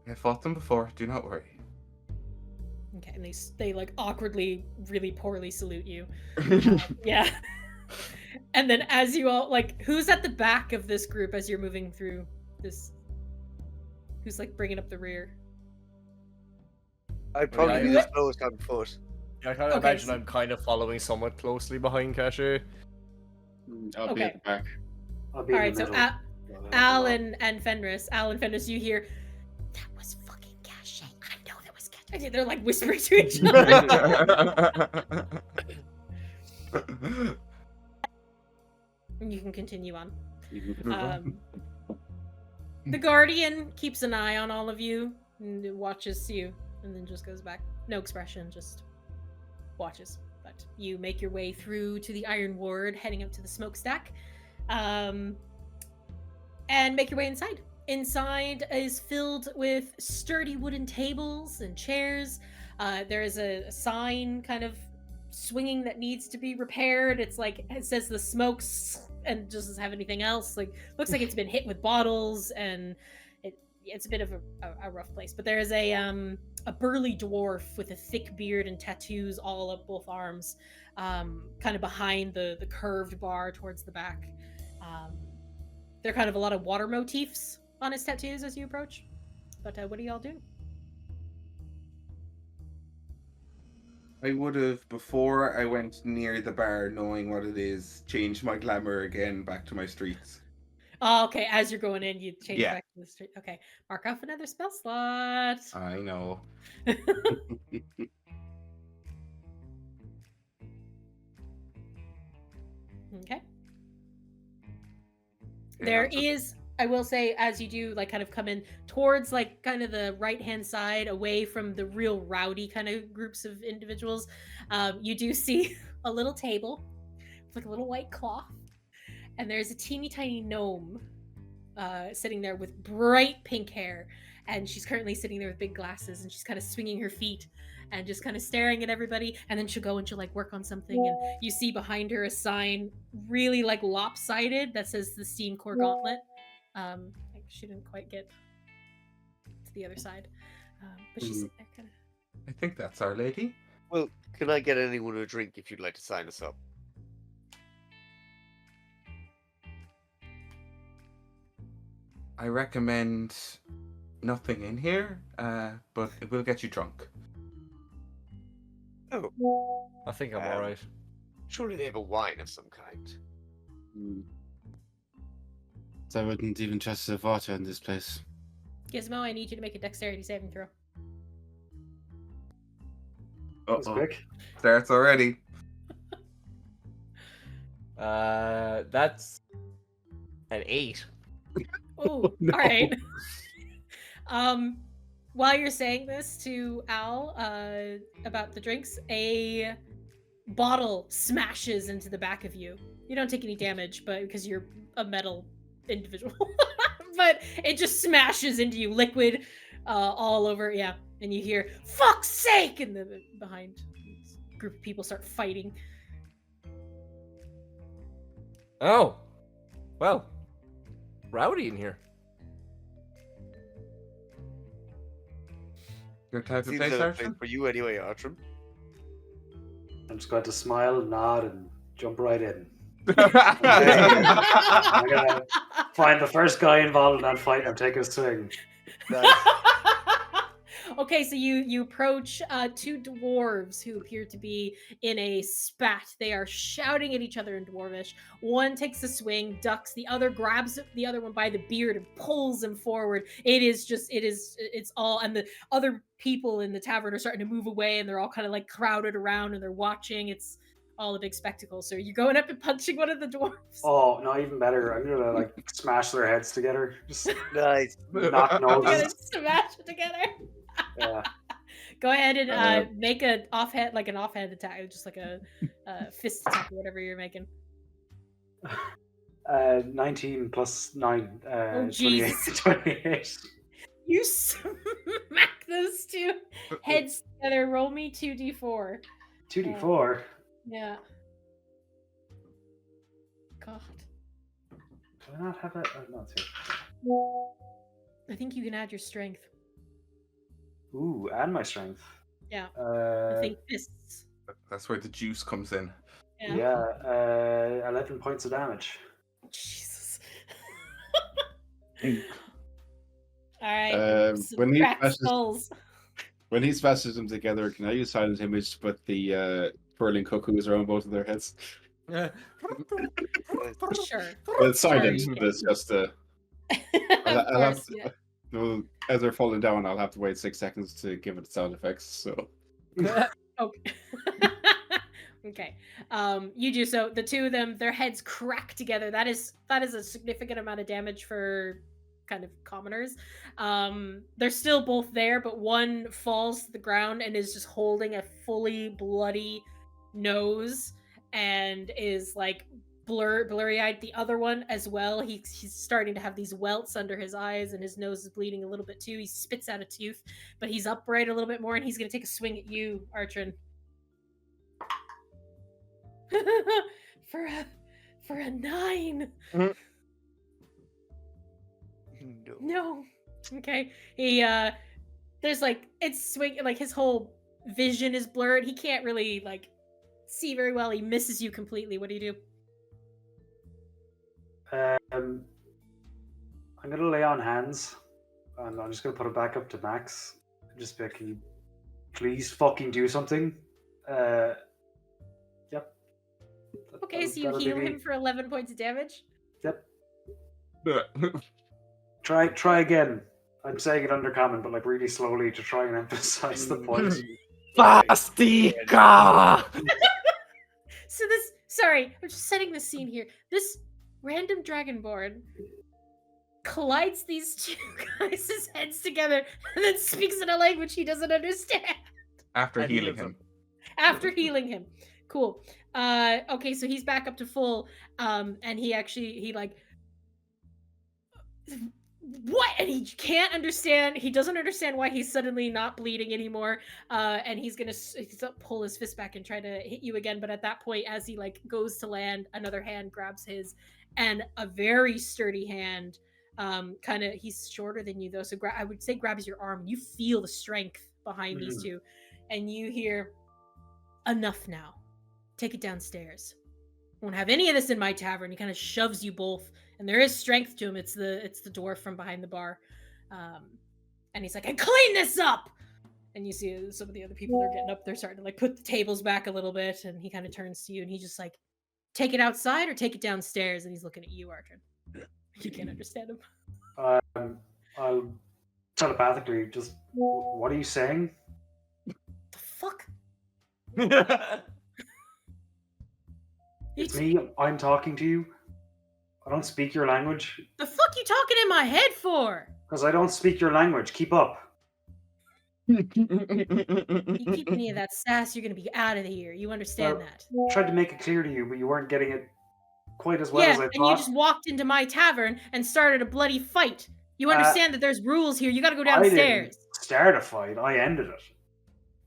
I fought them before, do not worry. Okay, and they like awkwardly, really poorly salute you. Yeah. And then as you all, like, who's at the back of this group as you're moving through this? Who's like bringing up the rear? I'd probably be the slowest on foot. Yeah, I kind of imagine I'm kind of following somewhat closely behind Caché. I'll be at the back. I'll be in Alright, the so middle. Al and Fenris, you hear, that was fucking Caché. I know that was Caché. They're like whispering to each other. You can continue on. The Guardian keeps an eye on all of you and watches you, and then just goes back. No expression, just watches. But you make your way through to the Iron Ward, heading up to the Smokestack, and make your way inside. Inside is filled with sturdy wooden tables and chairs. There is a sign kind of swinging that needs to be repaired. It's like, it says the smokes and doesn't have anything else. Like, looks like it's been hit with bottles, and it's a bit of a rough place. But there is a burly dwarf with a thick beard and tattoos all up both arms, kind of behind the curved bar towards the back. There are kind of a lot of water motifs on his tattoos as you approach. But what do y'all do? I would have, before I went near the bar, knowing what it is, changed my glamour again back to my streets. Oh, okay. As you're going in, you change Yeah. back to the street. Okay. Mark off another spell slot. I know. Okay. There is, I will say, as you do, like, kind of come in towards, like, kind of the right-hand side, away from the real rowdy kind of groups of individuals, you do see a little table with, like, a little white cloth, and there's a teeny tiny gnome sitting there with bright pink hair, and she's currently sitting there with big glasses, and she's kind of swinging her feet and just kind of staring at everybody, and then she'll go and she'll like work on something, and you see behind her a sign really like lopsided that says the Steamcore Gauntlet. She didn't quite get to the other side, but she's sitting there kind of. I think that's Our Lady. Well, can I get anyone a drink if you'd like to sign us up? I recommend nothing in here, but it will get you drunk. Oh, I think I'm alright. surely they have a wine of some kind. So I wouldn't even trust the water in this place. Gizmo, I need you to make a dexterity saving throw. That's quick. Starts already. That's an 8. Oh, No. all right. While you're saying this to Al about the drinks, a bottle smashes into the back of you. You don't take any damage, but because you're a metal individual, but it just smashes into you, liquid all over. Yeah, and you hear "fuck's sake" and the behind group of people start fighting. Oh, well, rowdy in here. Good type of Seems place, like a place Artrin? for you anyway, Artrin. I'm just going to smile, nod, and jump right in. I'm gonna find the first guy involved in that fight and take a swing. Nice. Okay, so you approach two dwarves who appear to be in a spat. They are shouting at each other in Dwarvish. One takes a swing, ducks. The other grabs the other one by the beard and pulls him forward. It's all, and the other people in the tavern are starting to move away, and they're all kind of like crowded around and they're watching. It's all a big spectacle. So you're going up and punching one of the dwarves. Oh, no, even better. I'm gonna like smash their heads together. Just Nice. knock You're gonna noses. smash it together. Yeah. Go ahead and make an offhand attack, just like a fist attack or whatever you're making. 19 plus 9. Oh, 28. Jesus. 28. You smack those two heads together. Roll me 2d4. 2d4. Yeah. God. Do I not have it? Oh, no, it's here. I think you can add your strength. Ooh, and my strength. Yeah. I think fists. That's where the juice comes in. Yeah. 11 points of damage. Jesus. Alright. When he smashes- skulls. When he smashes them together, can I use silent image to put the twirling cuckoos around both of their heads? Sure. Well, it's silent, Sorry, but it's just Of I'll have course, to, yeah. well, as they're falling down, I'll have to wait 6 seconds to give it sound effects. So Okay. Okay. You do so. The two of them, their heads crack together. That is a significant amount of damage for kind of commoners. They're still both there, but one falls to the ground and is just holding a fully bloody nose and is like blurry-eyed. The other one as well, he's starting to have these welts under his eyes and his nose is bleeding a little bit too. He spits out a tooth, but he's upright a little bit more and he's going to take a swing at you, Artrin. for a 9. No. No. Okay. He there's like it's swing, like his whole vision is blurred. He can't really like see very well. He misses you completely. What do you do? I'm gonna lay on hands, and I'm just gonna put it back up to max. Just be like, can you please fucking do something? Yep. Okay, so you That'll be heal me. him for 11 points of damage. Yep. Try again. I'm saying it undercommon, but like really slowly to try and emphasize the point. Fastica! So this, sorry, I'm just setting the scene here. This random dragonborn collides these two guys' heads together and then speaks in a language he doesn't understand. After And healing heals him. After healing him. Cool. Okay, so he's back up to full. And he like, what? And he can't understand. He doesn't understand why he's suddenly not bleeding anymore. And he's gonna pull his fist back and try to hit you again. But at that point, as he like goes to land, another hand grabs his, and a very sturdy hand. Kind of, he's shorter than you though, so I would say grabs your arm. You feel the strength behind these two, and you hear, "Enough now. Take it downstairs. Won't have any of this in my tavern." He kind of shoves you both, and there is strength to him. It's the dwarf from behind the bar, and he's like, "And clean this up." And you see some of the other people are getting up. They're starting to like put the tables back a little bit, and he kind of turns to you, and he just like, "Take it outside or take it downstairs." And he's looking at you, Artrin. You can't understand him. I'll telepathically just. What are you saying? The fuck? It's me. I'm talking to you. I don't speak your language. The fuck you talking in my head for? Because I don't speak your language. Keep up. You keep any of that sass, you're gonna be out of here. You understand that? I tried to make it clear to you, but you weren't getting it quite as well as I and thought. you just walked into my tavern and started a bloody fight. You understand that there's rules here. You gotta go downstairs. I didn't start a fight. I ended it.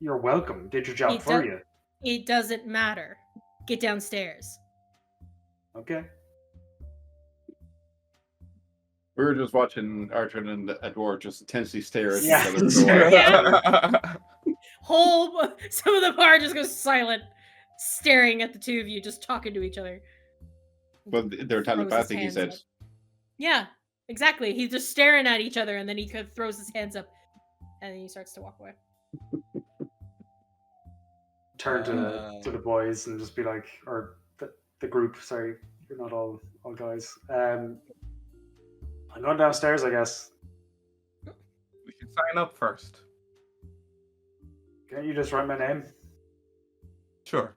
You're welcome. Did your job for you. It doesn't matter. Get downstairs. Okay. We were just watching Artrin and a dwarf just intensely stare at Yeah. each other for a while. Some of the bar just goes silent, staring at the two of you, just talking to each other. Well, they're Throws his telepathic, he hands said. up. Yeah, exactly. He's just staring at each other, and then he kind of throws his hands up, and then he starts to walk away. Turn to the boys and just be like, or the group. Sorry, you're not all guys. I'm going downstairs, I guess. We should sign up first. Can't you just write my name? Sure.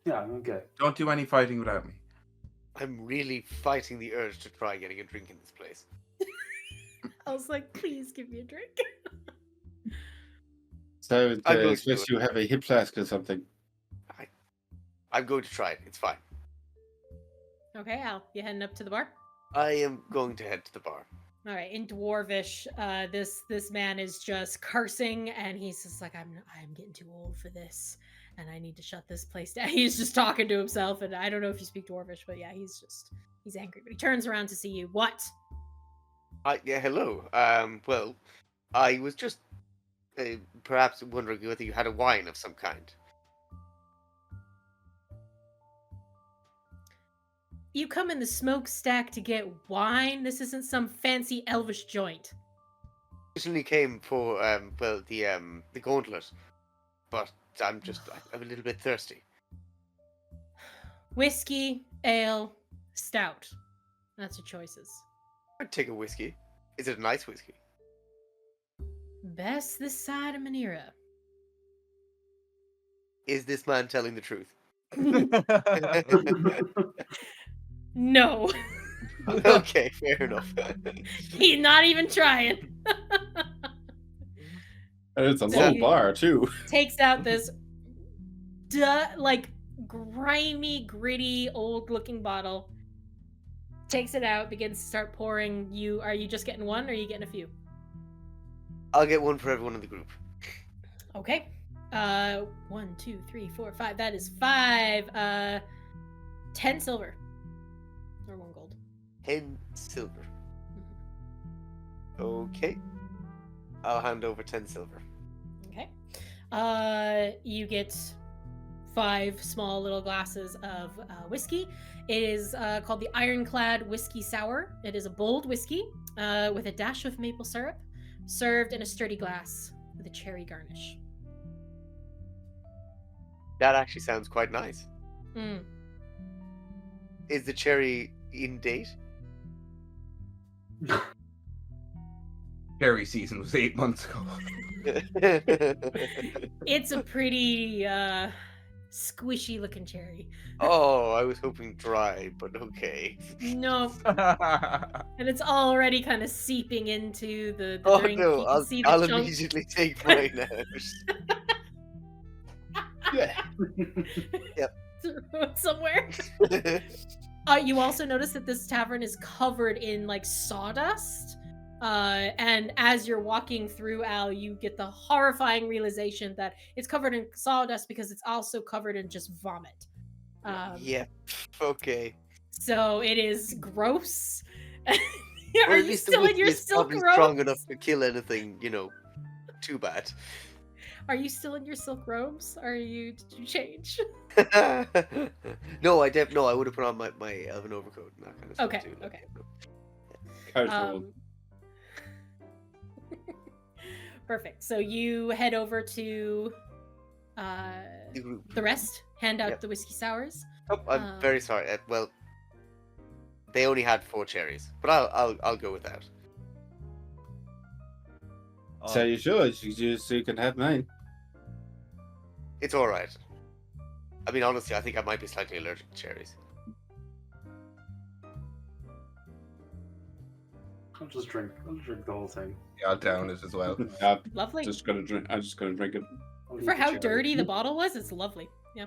Yeah, okay. Don't do any fighting without me. I'm really fighting the urge to try getting a drink in this place. I was like, please give me a drink. So, I'm going to supposed do you have a hip flask or something. I'm going to try it. It's fine. Okay, Al, you heading up to the bar? I am going to head to the bar. All right, in Dwarvish, this man is just cursing, and he's just like, I'm getting too old for this, and I need to shut this place down. He's just talking to himself, and I don't know if you speak Dwarvish, but yeah, he's angry. But he turns around to see you. What? Yeah, hello. Well, I was just perhaps wondering whether you had a wine of some kind. You come in the Smokestack to get wine? This isn't some fancy elvish joint. Originally came for the Gauntlet, but I'm a little bit thirsty. Whiskey, ale, stout. That's your choices. I'd take a whiskey. Is it a nice whiskey? Best this side of Manira. Is this man telling the truth? No. Okay, fair enough. He's not even trying. And it's a So low you- bar, too. Takes out this like grimy, gritty, old-looking bottle. Takes it out, begins to start pouring. Are you just getting one, or are you getting a few? I'll get one for everyone in the group. Okay. 1, 2, 3, 4, 5. That is 5. 10 silver. Or 1 gold. 10 silver. Okay. I'll hand over 10 silver. Okay. You get 5 small little glasses of whiskey. It is called the Ironclad Whiskey Sour. It is a bold whiskey with a dash of maple syrup, served in a sturdy glass with a cherry garnish. That actually sounds quite nice. Mm. Is the cherry in date? Cherry season was 8 months ago. It's a pretty squishy looking cherry. Oh, I was hoping dry, but okay. No, and it's already kind of seeping into the Oh drink. no, You can see the I'll chunks. immediately take mine out. Yeah. Throw it somewhere. You also notice that this tavern is covered in like sawdust. And as you're walking through, Al, you get the horrifying realization that it's covered in sawdust because it's also covered in just vomit. Yeah, okay. So it is gross. Well, Are at you least the still in whiskey your is silk probably strong robes? enough to kill anything, too bad. Are you still in your silk robes? Did you change? No, I would have put on my elven overcoat and that kind of stuff Okay, too. okay. Casual. Perfect. So you head over to The group. the rest, hand out Yep. the whiskey sours. Oh, I'm very sorry. Well, they only had 4 cherries, but I'll go with that. So you should. You can have mine. It's all right. I mean, honestly, I think I might be slightly allergic to cherries. I'll just drink the whole thing. Yeah, I'll down it as well. I'm Lovely. just gonna drink. I'm just gonna drink it. I'll eat For the how cherry. dirty the bottle was, it's lovely. Yeah.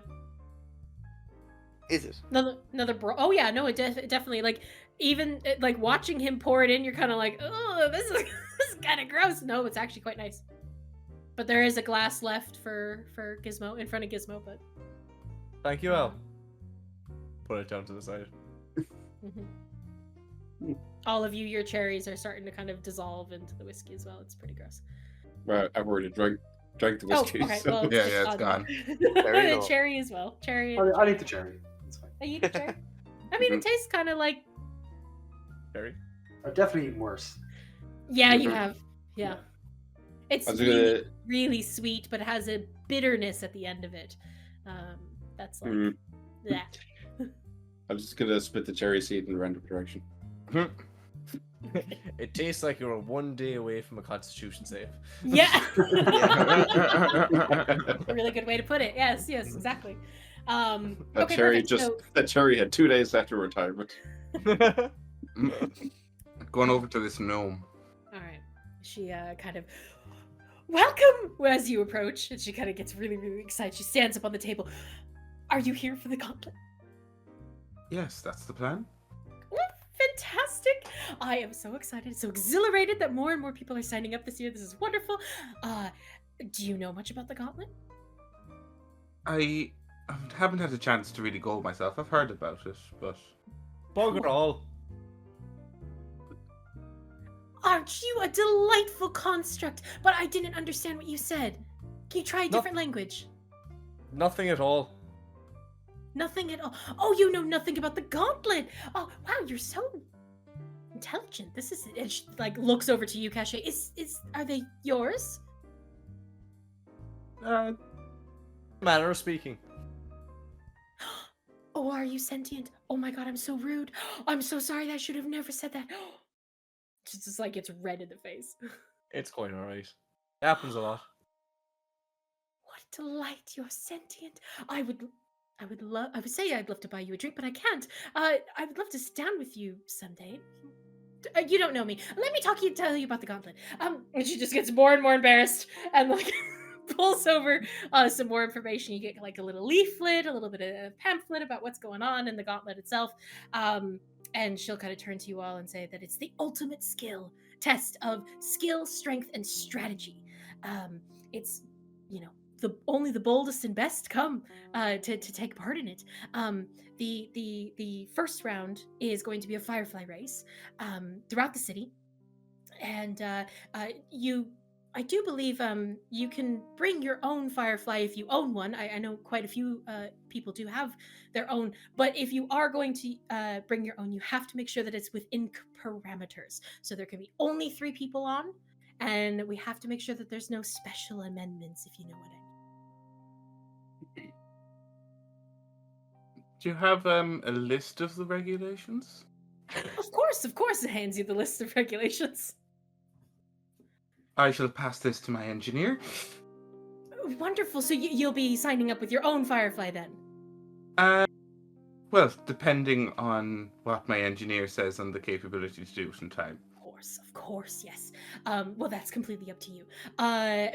Is it? Oh yeah, no, it definitely like even like watching him pour it in, you're kind of like, oh, this is kind of gross. No, it's actually quite nice. But there is a glass left for Gizmo in front of Gizmo, but. Thank you, Al. Put it down to the side. Mhm. All of you, your cherries are starting to kind of dissolve into the whiskey as well. It's pretty gross. Well, I've already drank the Oh, whiskey. okay. So. Well, Yeah, it's gone. Cherry or- Cherry as well. Cherry. I'll eat the cherry. It's fine. Are you eat cherry? I mean, it tastes kind of like. Cherry. I've definitely eaten worse. Yeah, you Mhm. have. Yeah. It's I was really, gonna- really sweet, but it has a bitterness at the end of it. That's like Mm. that. I'm just gonna spit the cherry seed in a random direction. It tastes like you're 1 day away from a constitution save. Yeah. Yeah. A really good way to put it. Yes, exactly. That Okay, cherry perfect. that cherry had 2 days after retirement. Going over to this gnome. All right. She kind of welcome as you approach, and she kind of gets really, really excited. She stands up on the table. Are you here for the gauntlet? Yes, that's the plan. Oh, fantastic! I am so excited, so exhilarated that more and more people are signing up this year. This is wonderful. Do you know much about the gauntlet? I haven't had a chance to really go myself. I've heard about it, but Bugger all. Aren't you a delightful construct? But I didn't understand what you said. Can you try a different language? Nothing at all. Nothing at all. Oh, you know nothing about the gauntlet. Oh, wow, you're so intelligent. This is. And she, like, looks over to you, Caché. Are they yours? Manner of speaking. Oh, are you sentient? Oh my god, I'm so rude. I'm so sorry. I should have never said that. She just like gets red in the face. It's quite alright. It happens a lot. What a delight! You're sentient. I would say I'd love to buy you a drink, but I can't. I would love to sit down with you someday. You don't know me. Let me tell you about the gauntlet. And she just gets more and more embarrassed and like pulls over some more information. You get like a little leaflet, a little bit of a pamphlet about what's going on in the gauntlet itself. And she'll kind of turn to you all and say that it's the ultimate skill test of skill, strength, and strategy. It's, only the boldest and best come to take part in it. The first round is going to be a firefly race throughout the city, and I do believe you can bring your own firefly if you own one. I know quite a few people do have their own, but if you are going to bring your own, you have to make sure that it's within parameters. So there can be only 3 people on, and we have to make sure that there's no special amendments, if you know what I mean. do you have a list of the regulations? Of course, it hands you the list of regulations. I shall pass this to my engineer. Wonderful. So you'll be signing up with your own firefly then? Well, depending on what my engineer says and the capability to do it in time. Of course, yes. Well, that's completely up to you.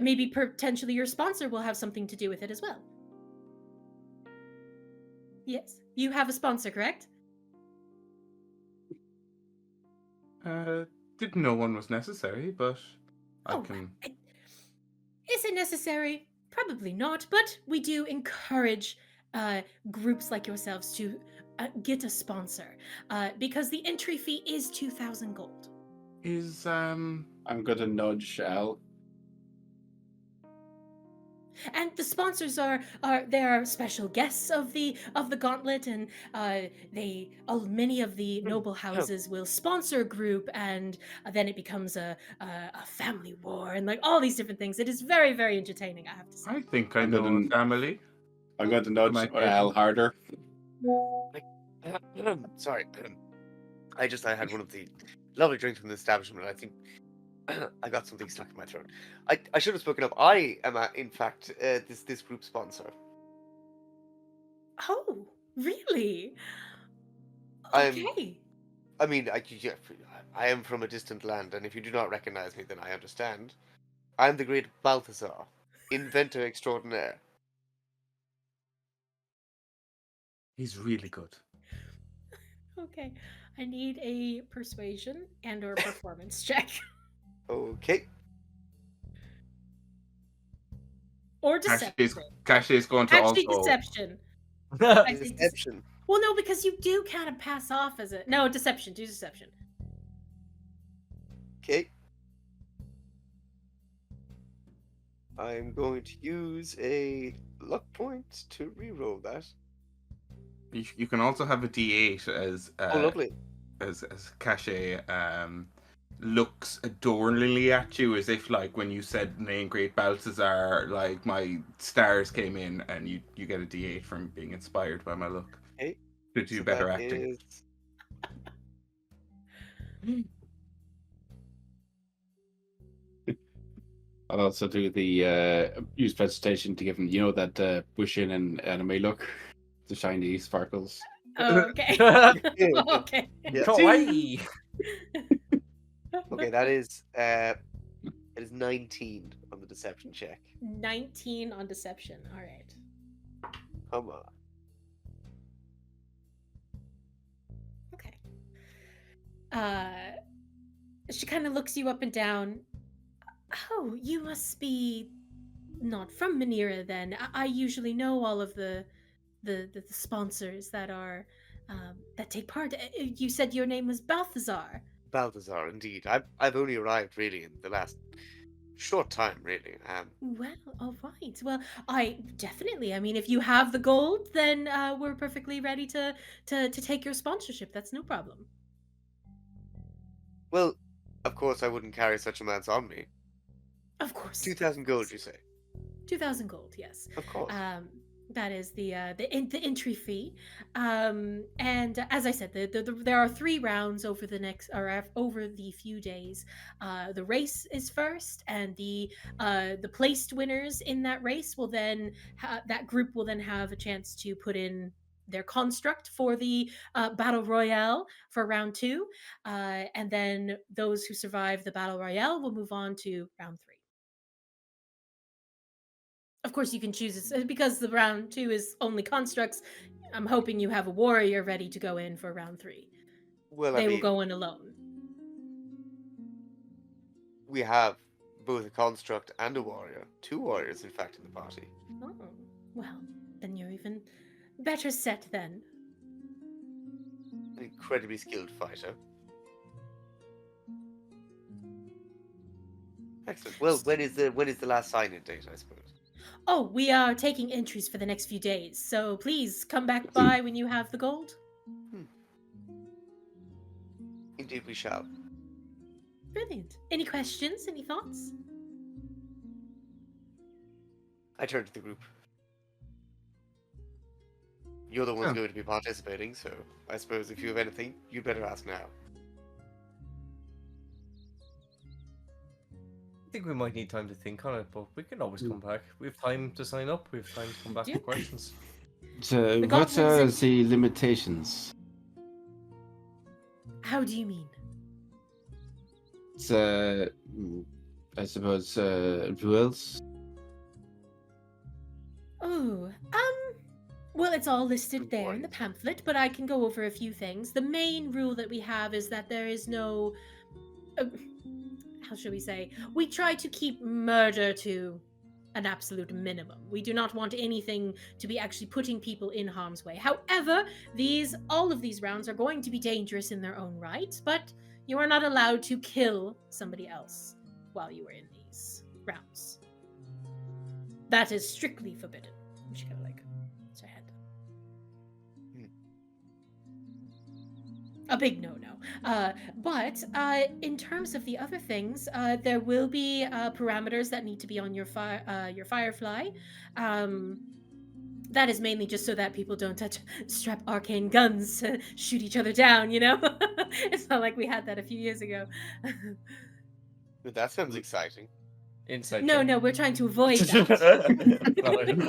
Maybe potentially your sponsor will have something to do with it as well. Yes, you have a sponsor, correct? Didn't know one was necessary, but I can. Is it necessary? Probably not, but we do encourage groups like yourselves to get a sponsor because the entry fee is 2,000 gold. Is I'm gonna nudge Al. And the sponsors are special guests of the gauntlet, and many of the noble houses will sponsor a group, and then it becomes a family war and like all these different things. It is very, very entertaining, I have to say. I think I I'm know gonna- a family. I'm going to nudge Might be. Al harder. Sorry. I had one of the lovely drinks from the establishment. I think I got something stuck in my throat. I should have spoken up. I am, in fact, this group sponsor. Oh, really? I'm- Okay. I mean, I am from a distant land, and if you do not recognize me, then I understand. I am the great Balthazar, inventor extraordinaire. He's really good. Okay. I need a persuasion and or performance check. Okay. Or deception. Caché's going to Actually, also. deception. I think Deception. well, no, because you do kind of pass off as a... No, deception. Do deception. Okay. I'm going to use a luck point to reroll that. You can also have a D8 Oh, lovely. as Caché looks adorningly at you, as if like when you said name Great Balthazar, like my stars came in, and you get a D8 from being inspired by my look Okay. to do So better that acting. is I'll also do the use presentation to give him, that Bushin and anime look, the shiny sparkles. Okay. Okay. Yeah. Kawaii. Okay, that is it is 19 on the deception check. 19 on deception. All right. Come on. Okay. She kind of looks you up and down. Oh, you must be not from Manira then. I usually know all of the sponsors that are that take part. You said your name was Balthazar. Balthazar, indeed. I've only arrived really in the last short time, really. Well, all right. Well, I definitely. I mean, if you have the gold, then we're perfectly ready to take your sponsorship. That's no problem. Well, of course I wouldn't carry such amounts on me. Of course. 2,000 gold, you say? 2,000 gold. Yes. Of course. That is the entry fee, and as I said, there are 3 rounds over the few days. The race is first, and the placed winners in that race will then that group will then have a chance to put in their construct for the battle royale for round 2, and then those who survive the battle royale will move on to round 3. Of course, you can choose it because the round 2 is only constructs. I'm hoping you have a warrior ready to go in for round 3. Well, They will go in alone. We have both a construct and a warrior. 2 warriors, in fact, in the party. Oh, well, then you're even better set then. An incredibly skilled fighter. Excellent. Well, when is the last sign-in date, I suppose? Oh, we are taking entries for the next few days, so please come back by when you have the gold. Indeed, we shall. Brilliant. Any questions? Any thoughts? I turn to the group. You're the ones going to be participating, so I suppose if you have anything, you'd better ask now. I think we might need time to think on it, but we can always come back. We have time to sign up. We have time to come back Yeah. with questions. So, what gauntlet's are in- the limitations? How do you mean? It's, I suppose, rules. Oh, well, it's all listed there in the pamphlet, but I can go over a few things. The main rule that we have is that there is no, how should we say? We try to keep murder to an absolute minimum. We do not want anything to be actually putting people in harm's way. However, all of these rounds are going to be dangerous in their own right, but you are not allowed to kill somebody else while you are in these rounds. That is strictly forbidden. She kind of like puts her head. A big no-no. But in terms of the other things, there will be parameters that need to be on your Firefly. That is mainly just so that people don't strap arcane guns to shoot each other down, you know? It's not like we had that a few years ago. That sounds exciting. Inside No, joke. we're trying to avoid that.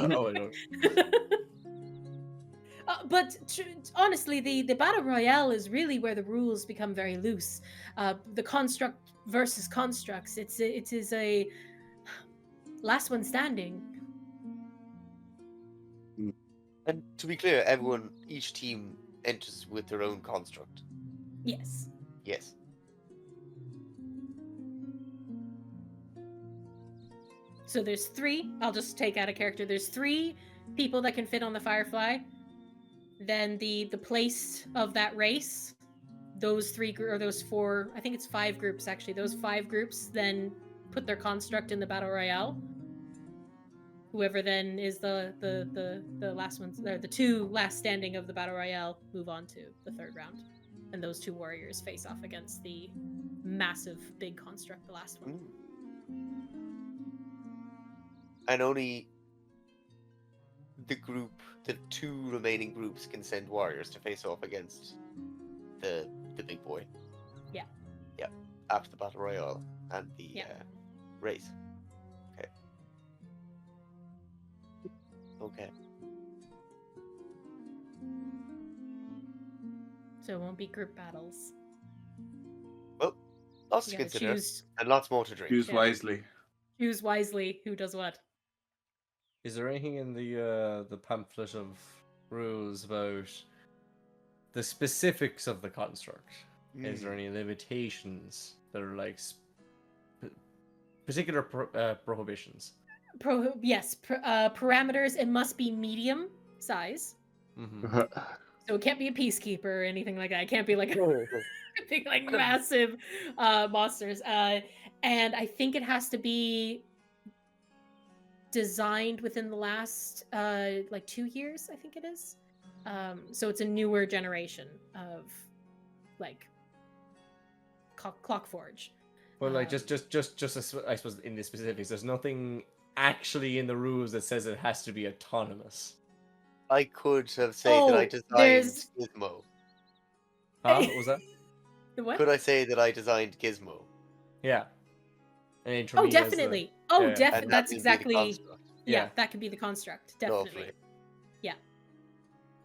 No, I don't. But honestly, the battle royale is really where the rules become very loose. The construct versus constructs. It is a last one standing. And to be clear, each team enters with their own construct. Yes. Yes. So there's 3. I'll just take out a character. There's 3 people that can fit on the Firefly. Then the place of that race those or those four, I think it's 5 groups actually. Those 5 groups then put their construct in the battle royale. Whoever then is the last ones, or the 2 last standing of the battle royale, move on to the 3rd round, and those 2 warriors face off against the massive big construct, the last one. And only the 2 remaining groups can send warriors to face off against the big boy. Yeah. Yeah. After the battle royale and the race. Okay. Okay. So it won't be group battles. Well, lots to You gotta consider choose and lots more to drink. Choose wisely. choose wisely who does what. Is there anything in the pamphlet of rules about the specifics of the construct? Is there any limitations that are like particular prohibitions? Parameters. It must be medium size, Mm-hmm. so it can't be a peacekeeper or anything like that. It can't be like a big, like massive monsters. And I think it has to be designed within the last like 2 years. I think it is. So it's a newer generation of like Clockforge. But like just I suppose in the specifics, there's nothing actually in the rules that says it has to be autonomous. I could have said that I designed Gizmo. Huh? What was that? The what? Could I say that I designed Gizmo? Yeah. And Oh, definitely. Definitely. That's would be the exactly. construct. Yeah, that could be the construct. Definitely. Lovely. Yeah.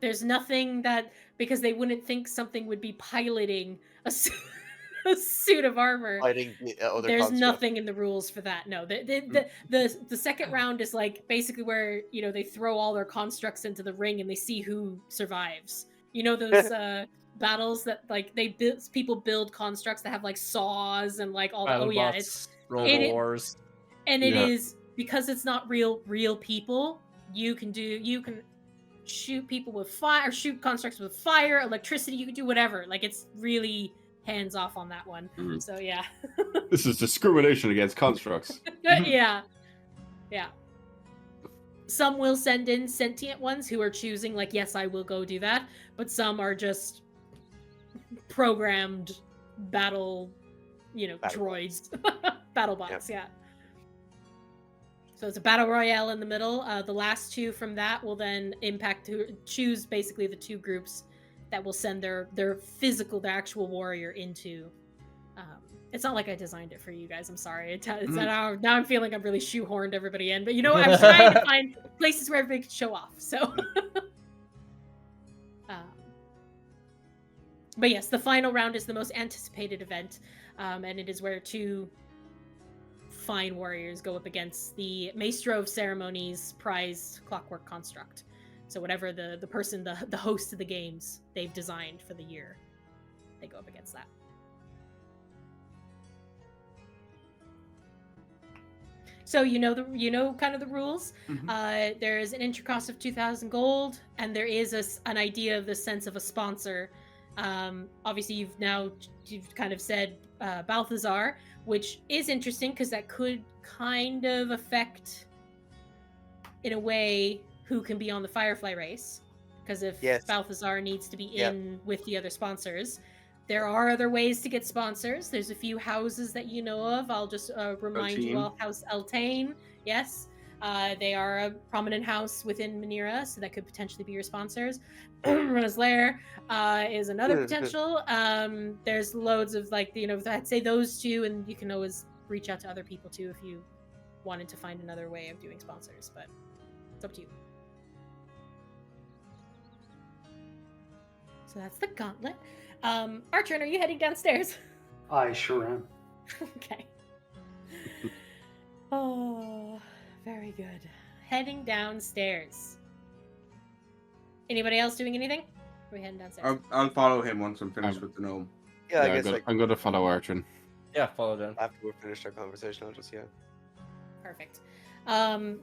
There's nothing that, because they wouldn't think something would be piloting a suit of armor. Fighting other There's constructs. nothing in the rules for that. No, the second round is like basically where they throw all their constructs into the ring and they see who survives. You know those battles that like people build constructs that have like saws and like all the it's Robo Wars. And it is, because it's not real people, you can shoot people with fire, shoot constructs with fire, electricity, you can do whatever. Like it's really hands off on that one. Mhm. So yeah. This is discrimination against constructs. Yeah. Some will send in sentient ones who are choosing like, yes, I will go do that, but some are just programmed battle droids. Battle bots, yeah. So it's a battle royale in the middle. The last 2 from that will then choose basically the 2 groups that will send their actual warrior into. It's not like I designed it for you guys. I'm sorry. Now I'm feeling I'm really shoehorned everybody in, but I'm trying to find places where everybody can show off. So, but yes, the final round is the most anticipated event, and it is where 2 fine warriors go up against the Maestro of Ceremonies prized clockwork construct. So whatever the person, the host of the games they've designed for the year, they go up against that. So kind of the rules. Mhm. There's an entry cost of 2,000 gold, and there is an idea of the sense of a sponsor. Obviously, you've kind of said Balthazar, which is interesting because that could kind of affect, in a way, who can be on the Firefly race. Because if Balthazar needs to be in with the other sponsors, there are other ways to get sponsors. There's a few houses that you know of. I'll just remind you all. House Eltane, yes. They are a prominent house within Manira, so that could potentially be your sponsors. Runa's Lair is another potential. There's loads of I'd say those 2, and you can always reach out to other people too if you wanted to find another way of doing sponsors, but it's up to you. So that's the gauntlet. Artrin, are you heading downstairs? I sure am. Okay. Oh, very good. Heading downstairs. Anybody else doing anything? Are we heading downstairs? I'll follow him once I'm finished with the gnome. Yeah, I guess I'm going to follow Artrin. Yeah, follow down. after we finished our conversation, I'll just Perfect.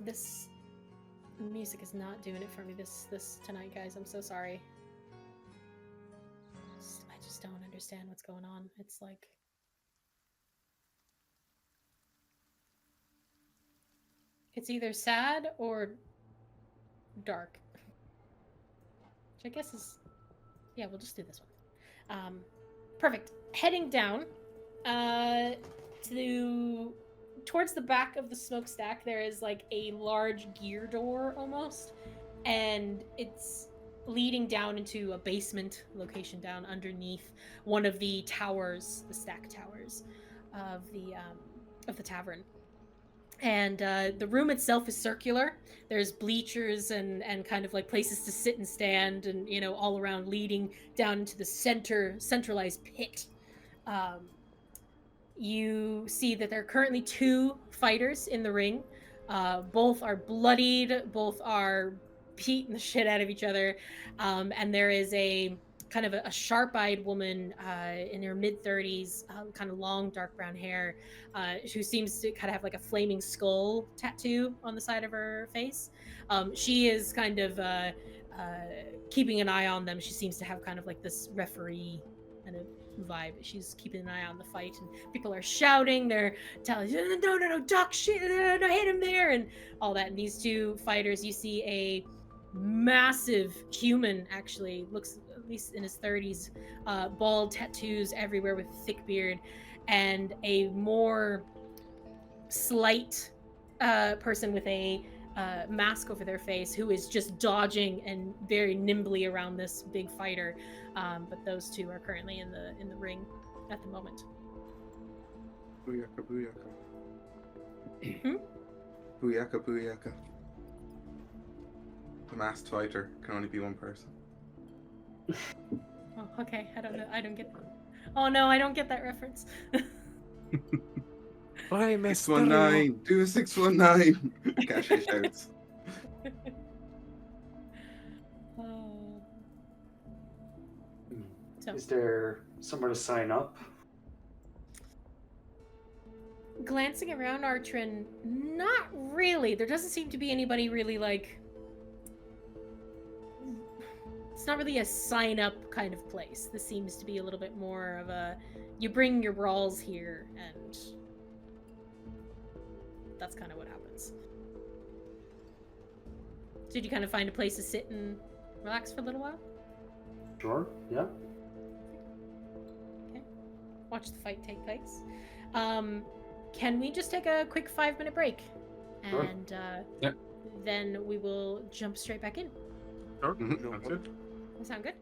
This music is not doing it for me this tonight, guys. I'm so sorry. I just just don't understand what's going on. It's like... It's either sad or dark. Which I guess is... Yeah, we'll just do this one. Perfect. Heading down towards the back of the smokestack, there is like a large gear door almost, and it's leading down into a basement location down underneath one of the towers, the stack towers of the tavern. And the room itself is circular. There's bleachers and kind of like places to sit and stand, and all around, leading down into the centralized pit. You see that there are currently 2 fighters in the ring. Both are bloodied, both are beating the shit out of each other, and there is a kind of a sharp-eyed woman in her mid-30s, kind of long dark brown hair, who seems to kind of have like a flaming skull tattoo on the side of her face. She is kind of keeping an eye on them. She seems to have kind of like this referee kind of vibe. She's keeping an eye on the fight, and people are shouting. They're telling you, no, duck shit, no, hit him there, and all that. And these 2 fighters, you see a massive human, actually looks at least in his 30s, bald, tattoos everywhere, with a thick beard, and a more slight person with a mask over their face, who is just dodging and very nimbly around this big fighter. But those 2 are currently in the ring at the moment. Booyaka, booyaka. Hmm? Booyaka, booyaka. The masked fighter can only be one person. Oh, okay. I don't know. I don't get that. Oh no, I don't get that reference. I missed 619! Do a 619! Caché shouts. Oh. So, Is there somewhere to sign up? glancing around, Artrin, not really. There doesn't seem to be anybody really like... It's not really a sign-up kind of place. This seems to be a little bit more of a... You bring your brawls here, and... That's kind of what happens. So did you kind of find a place to sit and relax for a little while? Sure, yeah. Okay. Watch the fight take place. Can we just take a quick 5-minute break? Sure. And Yep. then we will jump straight back in. Sure, Mhm. that's it. That sound good?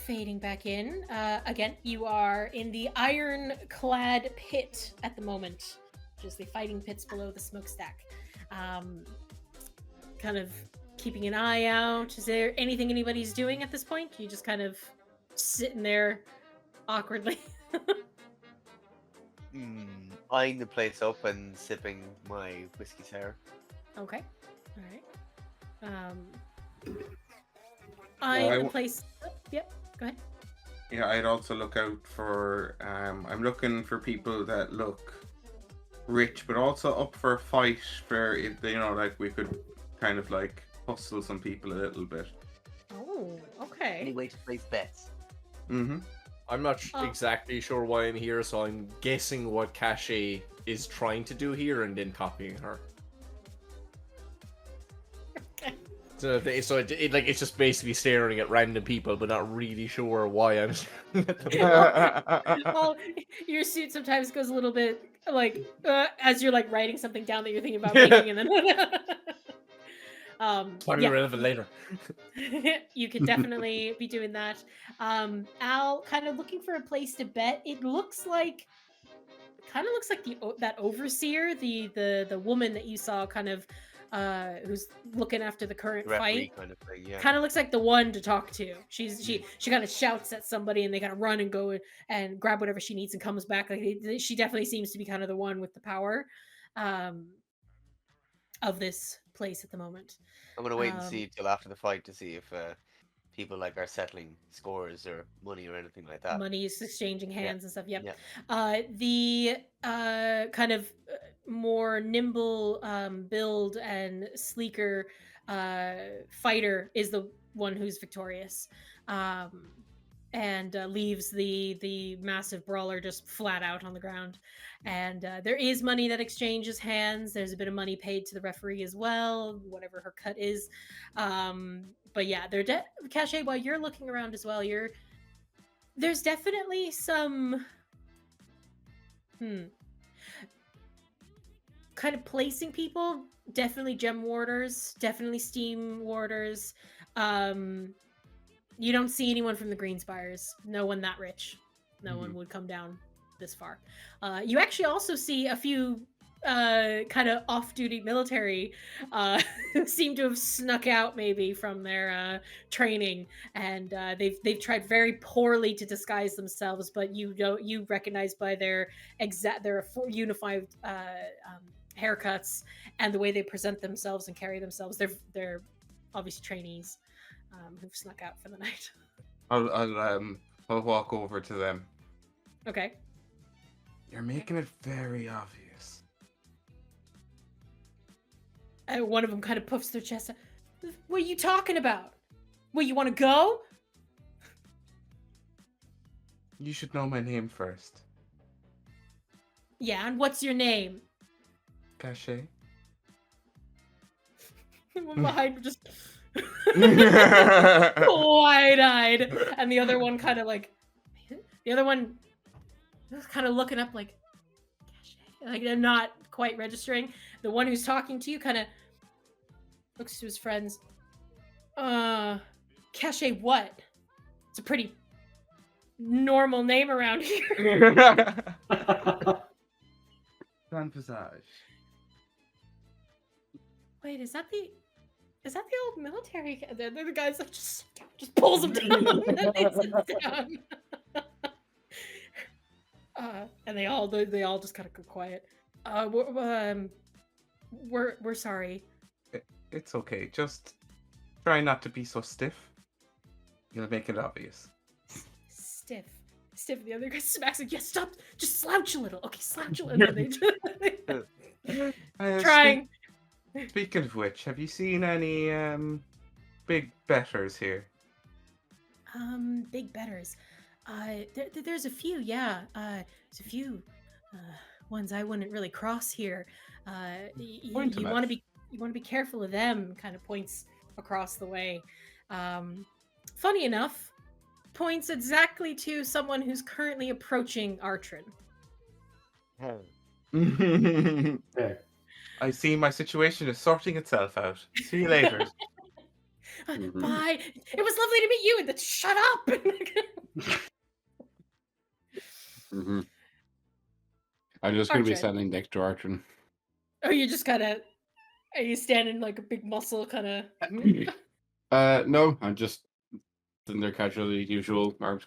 Fading back in. Again, you are in the iron-clad pit at the moment, which is the fighting pits below the smokestack. Kind of keeping an eye out. Is there anything anybody's doing at this point? You just kind of sitting there awkwardly. Eyeing the place up and sipping my whiskey sour. Okay. All right. Eyeing the place. Oh, yep. Go ahead. Yeah, I'd also look out for. I'm looking for people that look rich, but also up for a fight. For like we could kind of like hustle some people a little bit. Oh, okay. Any way to place bets? Mm-hmm. I'm not exactly sure why I'm here, so I'm guessing what Caché is trying to do here and then copying her. Okay. So it's just basically staring at random people, but not really sure why I'm staring at them. Well, your suit sometimes goes a little bit like as you're like writing something down that you're thinking about making, and then Probably relevant later. You could definitely be doing that. Al, kind of looking for a place to bet. It looks like that overseer, the woman that you saw, kind of who's looking after the current fight. Kind of thing, yeah. Kind of looks like the one to talk to. She kind of shouts at somebody, and they kind of run and go and grab whatever she needs and comes back. Like she definitely seems to be kind of the one with the power of this place at the moment. I'm gonna wait and see till after the fight to see if people like are settling scores or money or anything like that. Money is exchanging hands and stuff. Yep. Yeah. The kind of more nimble build and sleeker fighter is the one who's victorious, and leaves the massive brawler just flat out on the ground. And there is money that exchanges hands. There's a bit of money paid to the referee as well, whatever her cut is. But yeah, Caché, while you're looking around as well, there's definitely some kind of placing people. Definitely gem warders, definitely steam warders. You don't see anyone from the Greenspires. No one that rich. No one would come down this far. You actually also see a few kind of off-duty military who seem to have snuck out maybe from their training, and they've tried very poorly to disguise themselves, but you recognize by their unified haircuts and the way they present themselves and carry themselves. They're obviously trainees who've snuck out for the night. I'll walk over to them. Okay. You're making it very obvious. One of them kind of puffs their chest out. What are you talking about? Well, you want to go? You should know my name first. Yeah, and what's your name? Caché. One behind just wide-eyed, and the other one kind of like, looking up like, Caché, like they're not quite registering. The one who's talking to you kind of looks to his friends. Caché what? It's a pretty normal name around here. Grand Visage. Wait, is that the old military? They're the guys that just pulls them down and they sit down. And they all just kind of go quiet. We're sorry. It's okay. Just try not to be so stiff. You'll make it obvious. Stiff. The other guy smacks it. Yes, stop. Just slouch a little. Okay, slouch a little. Trying. Speaking of which, have you seen any big betters here? Big betters. There's a few, yeah. There's a few ones I wouldn't really cross here. You want to be careful of them. Kind of points across the way. Funny enough, points exactly to someone who's currently approaching Artrin. I see my situation is sorting itself out. See you later. Mhm. Bye. It was lovely to meet you. And then shut up. Mm-hmm. I'm just going to be Artrin. standing next to Artrin. Oh, you just kind of. Are you standing like a big muscle kind of? No, I'm just sitting there casually, usual, arms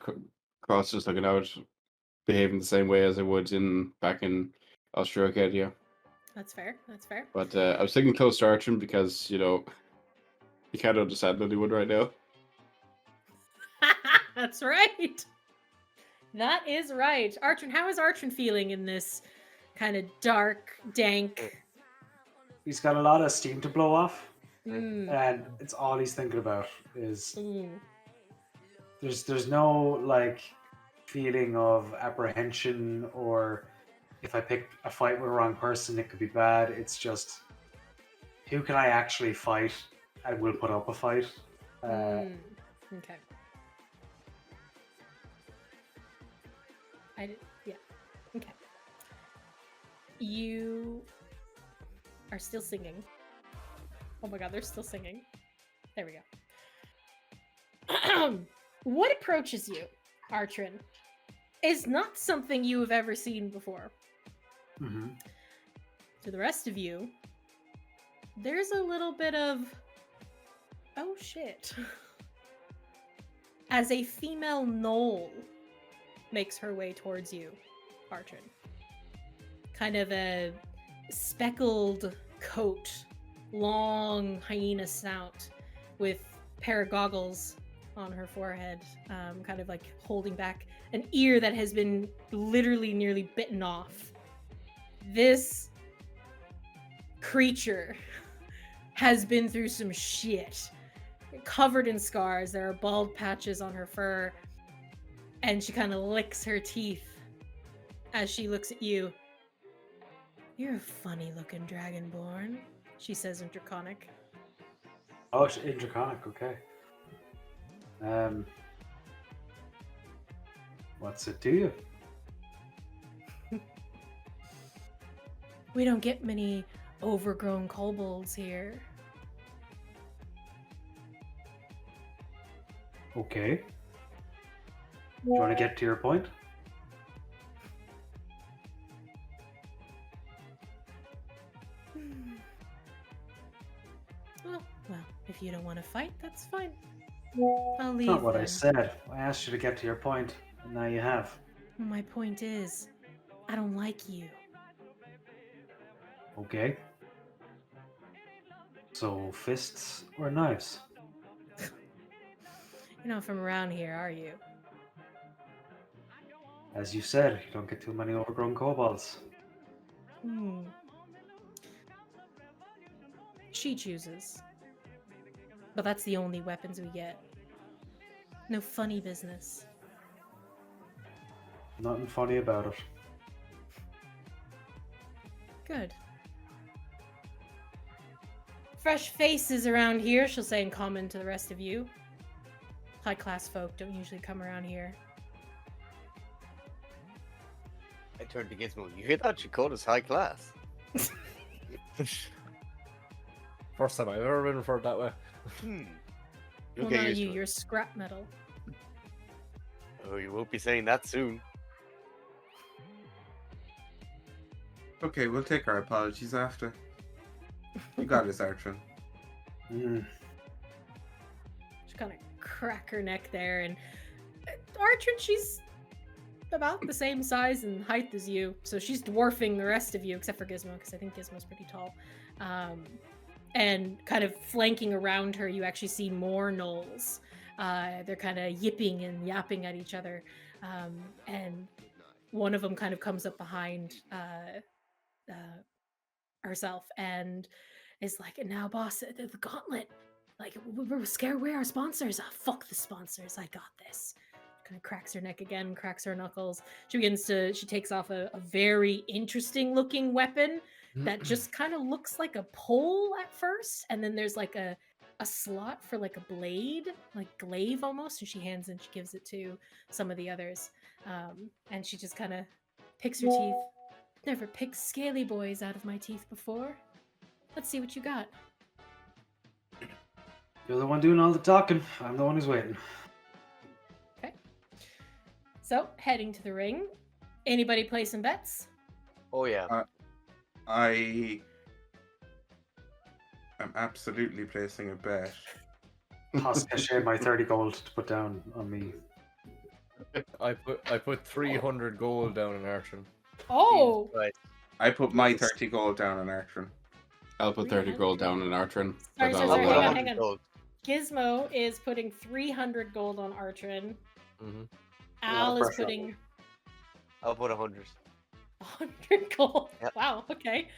crossed, just looking out, behaving the same way as I would back in Austria-Arcadia. That's fair. That's fair. But I was sticking close to Artrin because, you can't understand anyone right now. That's right. That is right. Artrin, how is Artrin feeling in this kind of dark, dank? He's got a lot of steam to blow off, Mm. and it's all he's thinking about is Mm. there's no like feeling of apprehension or if I pick a fight with the wrong person, it could be bad. It's just who can I actually fight and will put up a fight. Okay. Yeah. Okay. You are still singing. Oh my god, they're still singing. There we go. What approaches you, Artrin, is not something you have ever seen before. Mm-hmm. To the rest of you, there's a little bit of, oh shit. As a female Gnoll makes her way towards you, Artrin. Kind of a speckled coat, long hyena snout, with a pair of goggles on her forehead, kind of like holding back an ear that has been literally nearly bitten off. This creature has been through some shit. Covered in scars. There are bald patches on her fur. And she kind of licks her teeth as she looks at you. You're a funny looking dragonborn, she says in Draconic. Oh, it's in Draconic, okay. What's it to you? We don't get many overgrown kobolds here. Okay. Do you want to get to your point? Well, if you don't want to fight, that's fine. I'll leave. Not what I then. said. I asked you to get to your point, and now you have. My point is, I don't like you. Okay. So, fists or knives? You're not from around here, are you? As you said, you don't get too many overgrown kobolds. She chooses. But that's the only weapons we get. No funny business. Nothing funny about it. Good. Fresh faces around here, she'll say in common to the rest of you. High-class folk don't usually come around here. I turned to Gizmo. You hear that? She called us high class. First time I've ever been referred that way. You'll Well, get not used you, to it. you're scrap metal. Oh, you won't be saying that soon. Okay, we'll take our apologies after. You got us, Artrin. She kind of crack her neck there, and Artrin, she's about the same size and height as you, so she's dwarfing the rest of you, except for Gizmo, because I think Gizmo's pretty tall. And kind of flanking around her, you actually see more gnolls. They're kind of yipping and yapping at each other, and one of them kind of comes up behind herself and is like, "And now, boss, the gauntlet. Like, we're scared. Where are our sponsors? Ah, fuck the sponsors. I got this." Kind of cracks her neck again, cracks her knuckles. She takes off a very interesting looking weapon that just kind of looks like a pole at first, and then there's like a slot for like a blade, like glaive almost, and she gives it to some of the others. And she just kind of picks her teeth. Never picked scaly boys out of my teeth before. Let's see what you got. You're the one doing all the talking. I'm the one who's waiting. Okay. So, heading to the ring. Anybody play some bets? Oh yeah. I am absolutely placing a bet. Toss Caché my 30 gold to put down on me. I put 300 gold down in Artrin. Oh! Right. I put my 30 gold down on Artrin. I'll put 30 gold down in Artrin. Sorry, but sorry, I'll, sorry, put hang on, 100 hang on. gold. Gizmo is putting 300 gold on Artrin. Mm-hmm. Al is pressure on putting me. I'll put 100. 100 gold. Yep. Wow, okay.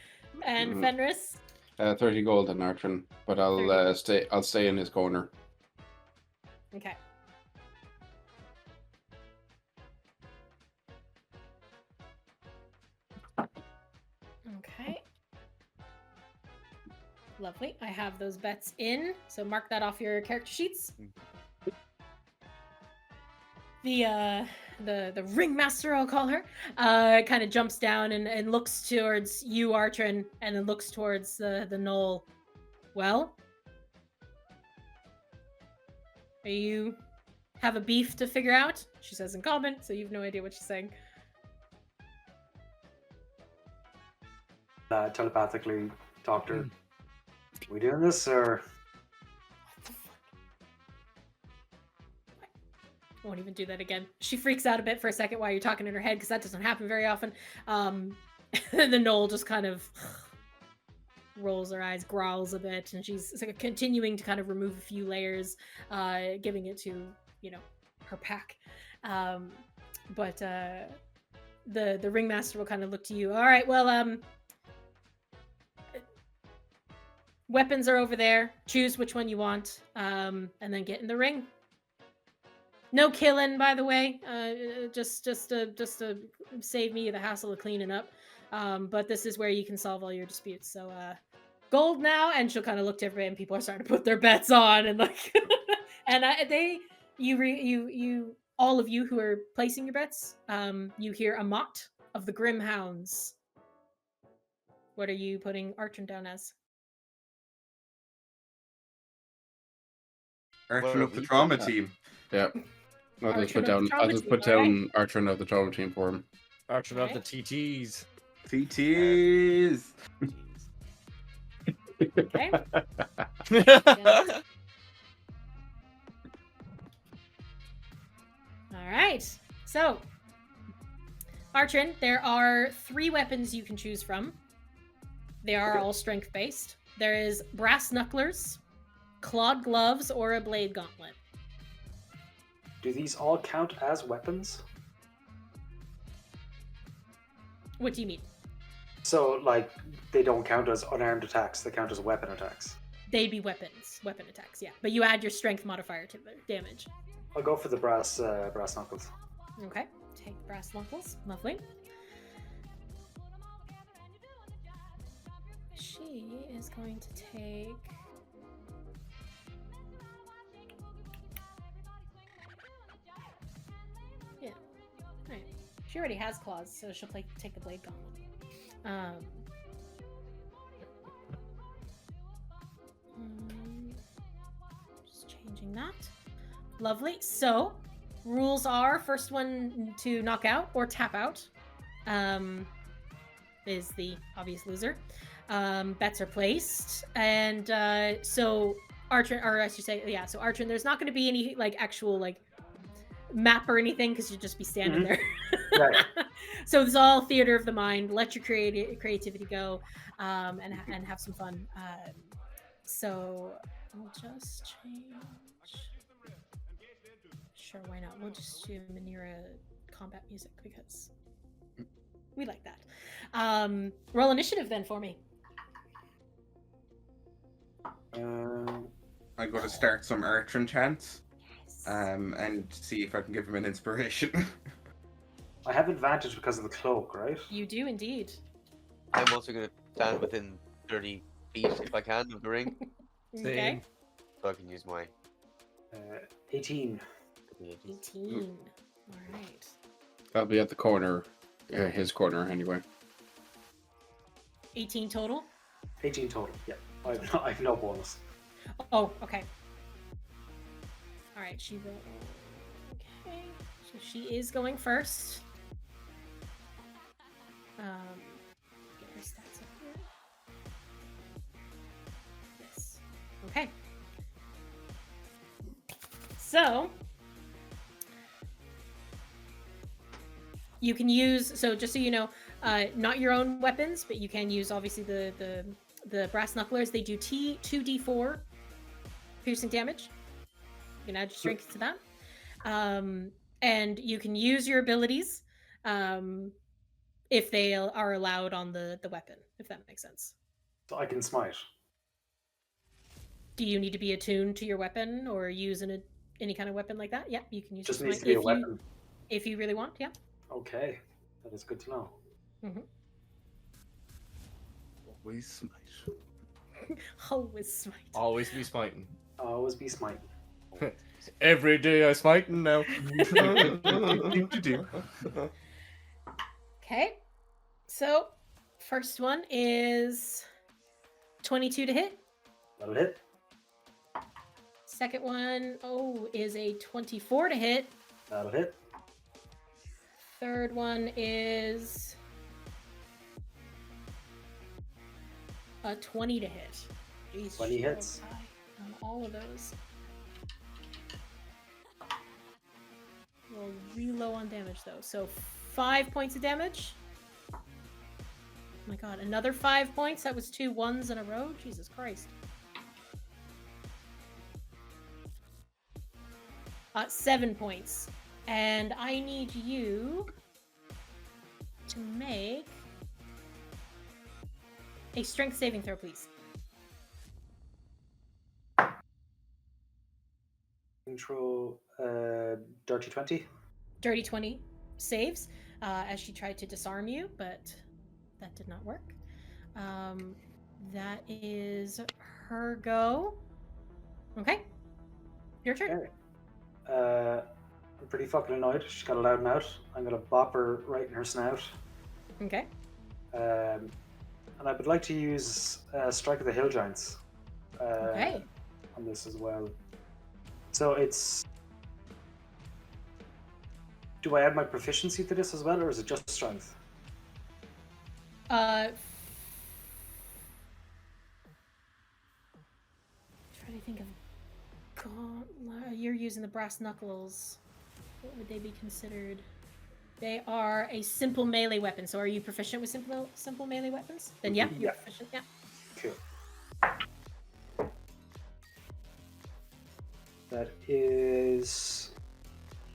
And Mhm. Fenris? 30 gold in Artrin, but I'll 30. I'll stay in his corner. Okay. Okay. Lovely. I have those bets in, so mark that off your character sheets. The ringmaster, I'll call her, kind of jumps down and looks towards you, Artrin, and then looks towards the Gnoll. Well, are you have a beef to figure out? She says in comment, so you have no idea what she's saying. Telepathically talk to her. We doing this or? I won't even do that again. She freaks out a bit for a second while you're talking in her head because that doesn't happen very often. And the Gnoll just kind of rolls her eyes, growls a bit, and she's continuing to kind of remove a few layers, giving it to, her pack. But the ringmaster will kind of look to you. All right, well, weapons are over there. Choose which one you want, and then get in the ring. No killing, by the way. Just to save me the hassle of cleaning up. But this is where you can solve all your disputes. So, gold now, and she'll kind of look to everybody, and people are starting to put their bets on, and like, and you all of you who are placing your bets, you hear a mot of the Grim Hounds. What are you putting Artrin down as? Artrin of the trauma team. Yeah. I'll just Artrin put of the down. trauma I'll just team, put alright. down Artrin of the trauma team for him. Artrin of the Okay. TTs. TTs. Okay. All right. So, Artrin, there are 3 weapons you can choose from. They are all strength based. There is brass knucklers, clawed gloves, or a blade gauntlet. Do these all count as weapons? What do you mean? So, like, they don't count as unarmed attacks, they count as weapon attacks. They'd be weapon attacks, yeah. But you add your strength modifier to the damage. I'll go for the brass knuckles. Okay. Take brass knuckles. Lovely. She is going to take... Yeah. Alright. She already has claws, so she'll take the blade gauntlet. Just changing that. Lovely. So, rules are first one to knock out or tap out is the obvious loser. Bets are placed, and so Artrin, or I should say, yeah. So Artrin, there's not going to be any like actual like map or anything because you'd just be standing there. Right. So it's all theater of the mind. Let your creativity go, and have some fun. So I'll just change. Sure, why not? We'll just do Manira combat music because we like that. Roll initiative then for me. I'm going to start some Artrin chants. And see if I can give him an inspiration. I have advantage because of the cloak, right? You do indeed. I'm also going to stand within 30 feet if I can of the ring, Okay. so I can use my 18. 18. All right. I'll be at the corner, his corner anyway. 18 total. 18 total. Yeah. I have no bonus. Oh, okay. All right, she will. Okay, so she is going first. Get her stats up here. Yes. Okay. So you can use. So just so you know, not your own weapons, but you can use obviously the brass knucklers. They do 2d4 piercing damage. You can add your strength to that. And you can use your abilities if they are allowed on the weapon, if that makes sense. So I can smite. Do you need to be attuned to your weapon or use any kind of weapon like that? Yeah, you can use Just your needs smite to be a weapon. if you really want. Yeah. Okay, that is good to know. Mm-hmm. Always smite. Always smite. Always be smiting. Always be smiting. Every day I smiting now. Okay. So, first one is 22 to hit. That'll hit. Second one, is a 24 to hit. That'll hit. Third one is a 20 to hit. Jeez, 20 so hits. high on all of those. Roll real low on damage though. So 5 points of damage. Oh my god, another 5 points. That was 2 1s in a row. Jesus Christ. 7 points. And I need you to make a strength saving throw, please. Control dirty 20. Dirty 20 saves as she tried to disarm you, but that did not work. That is her go. Okay. Your turn. Okay. I'm pretty fucking annoyed. She's got a loud mouth. I'm gonna bop her right in her snout. Okay. And I would like to use Strike of the Hill Giants Okay. on this as well. So it's... Do I add my proficiency to this as well, or is it just strength? Trying to think of... You're using the brass knuckles. What would they be considered? They are a simple melee weapon. So are you proficient with simple melee weapons? Then yeah, you're Yeah. proficient. Yeah. Cool. That is...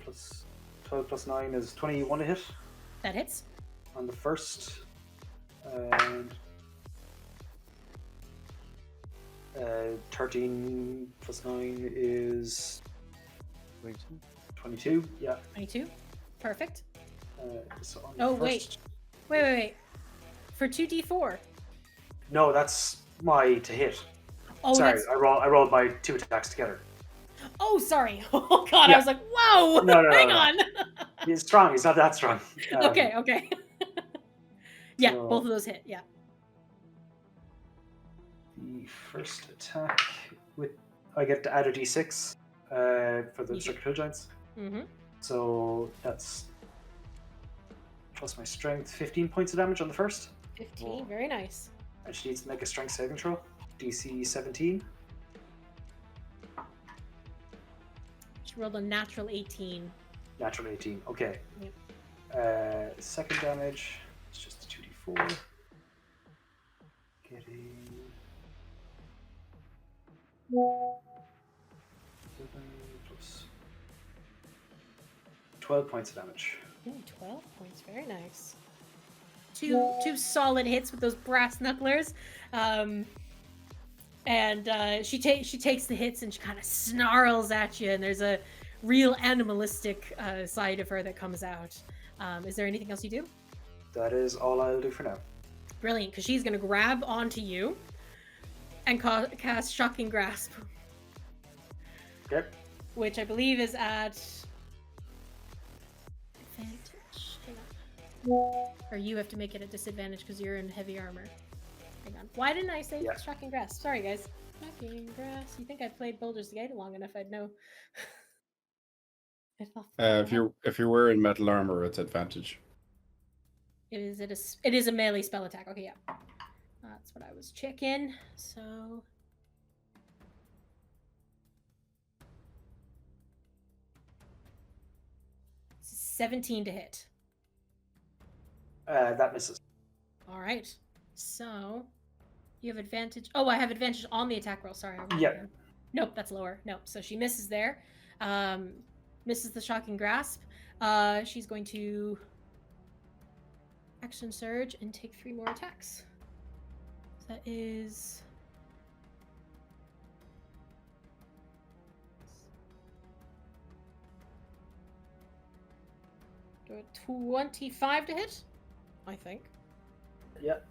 plus 12 plus 9 is 21 to hit That hits. on the first. And 13 plus 9 is 22. Yeah. 22. Perfect. So on the Oh, first... wait. For 2d4. No, that's my to hit. Oh, Sorry, that's... I rolled my 2 attacks together. Oh, sorry. Oh, God. Yeah. I was like, whoa. No, Hang no. on. He's strong. He's not that strong. Okay. Yeah, so- both of those hit. Yeah. The first attack with I get to add a d6 for the You Strike of Hill Giants. Mm-hmm. So that's plus my strength, 15 points of damage on the first. 15. Very nice. And she needs to make a strength saving throw. DC 17. She rolled a natural 18. Natural 18. Okay. Yep. Second damage. It's just a 2d4. Getting 7 plus 12 points of damage. Ooh, 12 points. Very nice. Two solid hits with those brass knucklers. And she takes the hits and she kind of snarls at you, and there's a real animalistic side of her that comes out. Is there anything else you do? That is all I'll do for now. Brilliant, because she's going to grab onto you and cast Shocking Grasp. Yep. Which I believe is at advantage. Hang on. Or you have to make it a disadvantage because you're in heavy armor. Hang on. Why didn't I say Yeah. Shocking Grasp? Sorry, guys. Shocking Grasp. You think I played Baldur's Gate long enough, I'd know. If you're wearing metal armor, it's advantage. It is a melee spell attack. Okay, yeah. That's what I was checking. So 17 to hit. That misses. All right. So you have advantage. Oh, I have advantage on the attack roll. Sorry. Yeah. Nope, that's lower. Nope. So she misses there. Misses the shocking grasp. She's going to action surge and take 3 more attacks. So that is 25 to hit, I think. Yep.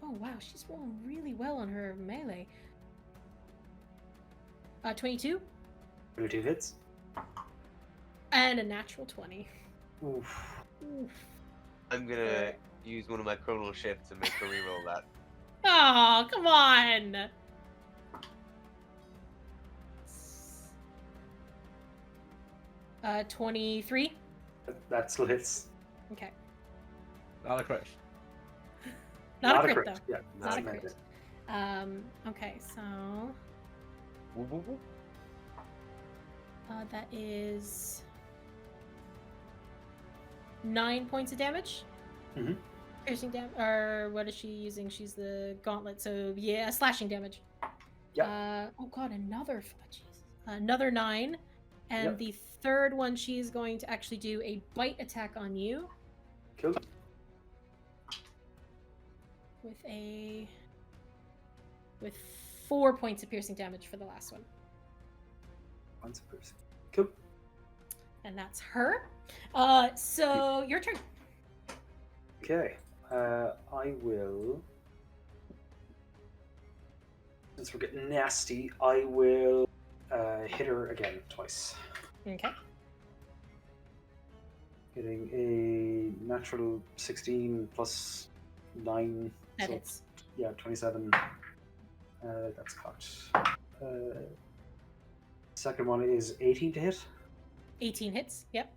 Oh wow, she's rolling really well on her melee. 22 22 hits. and a natural 20. Oof. Oof. I'm gonna use one of my chronal shifts and make her reroll that. Oh, come on! 23. That still hits. Okay. Not a crit. Not a crit, though. Yeah, Not a not crit. Okay, so Woo, woo, woo. that is 9 points of damage. Mhm. Piercing damage, or what is she using? She's the gauntlet, so yeah, slashing damage. Yeah. Oh god, another 9, and Yep. the third one she's going to actually do a bite attack on you Cool. with 4 points of piercing damage for the last one. Once a person. Cool. And that's her. So your turn. Okay. I will. Since we're getting nasty, I will hit her again twice. Okay. Getting a natural 16 plus 9. That so, hits. yeah, 27. That's cocked. Second one is 18 to hit. 18 hits. Yep.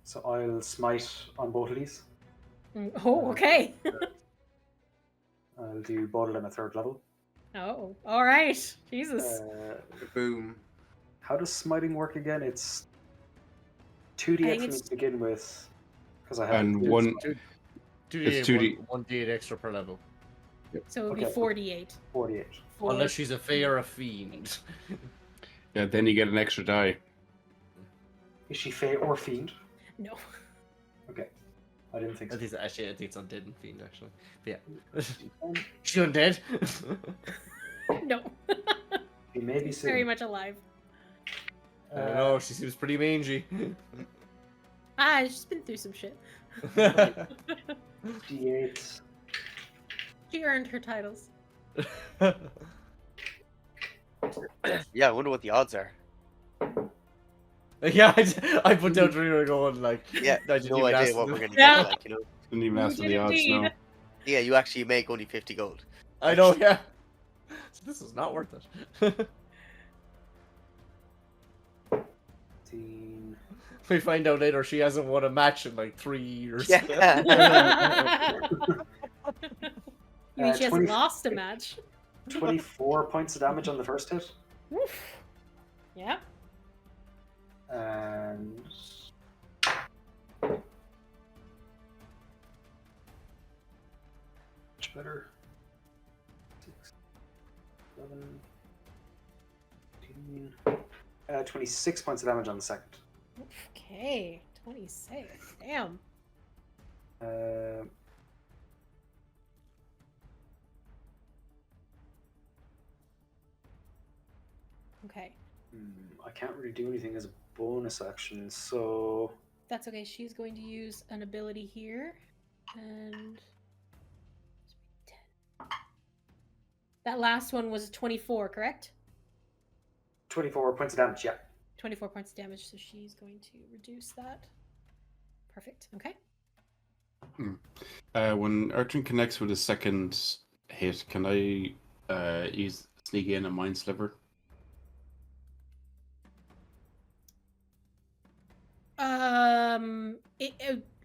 So I'll smite on both of these. Oh, okay. I'll do both of them at 3rd level. Oh, all right. Jesus. Boom. How does smiting work again? It's I 2d8 think for me it's- to begin with, because I have And two one. smite. 2d8, It's 2D. 1d8 extra per level. So it would be Okay. 48. 48. Unless she's a fae or a fiend. Yeah, then you get an extra die. Is she Fey or Fiend? No. Okay. I didn't think I so. think actually, I think it's undead and fiend actually. But yeah. She undead? No. She may be soon. Very much alive. I don't know, she seems pretty mangy. She's been through some shit. D8. She earned her titles. Yeah, I wonder what the odds are. Yeah, I put down 3 going like, Yeah, I didn't no even idea ask what them. we're gonna Yeah. get, like, you know. Didn't even You ask for did the odds, indeed. no. Yeah, you actually make only 50 gold. I know, yeah. So this is not worth it. 15. We find out later she hasn't won a match in like 3 years. Yeah. You mean she hasn't 20 lost a match? 24 points of damage on the first hit. Woof. Yeah. And. Much better. 6, 7, 18. 26 points of damage on the second. Okay. 26. Damn. Uh, Okay. I can't really do anything as a bonus action, so That's okay. She's going to use an ability here. And 10. That last one was 24, correct? 24 points of damage, yeah. 24 points of damage, so she's going to reduce that. Perfect. Okay. When Artrin connects with a second hit, can I use sneak in a mind sliver?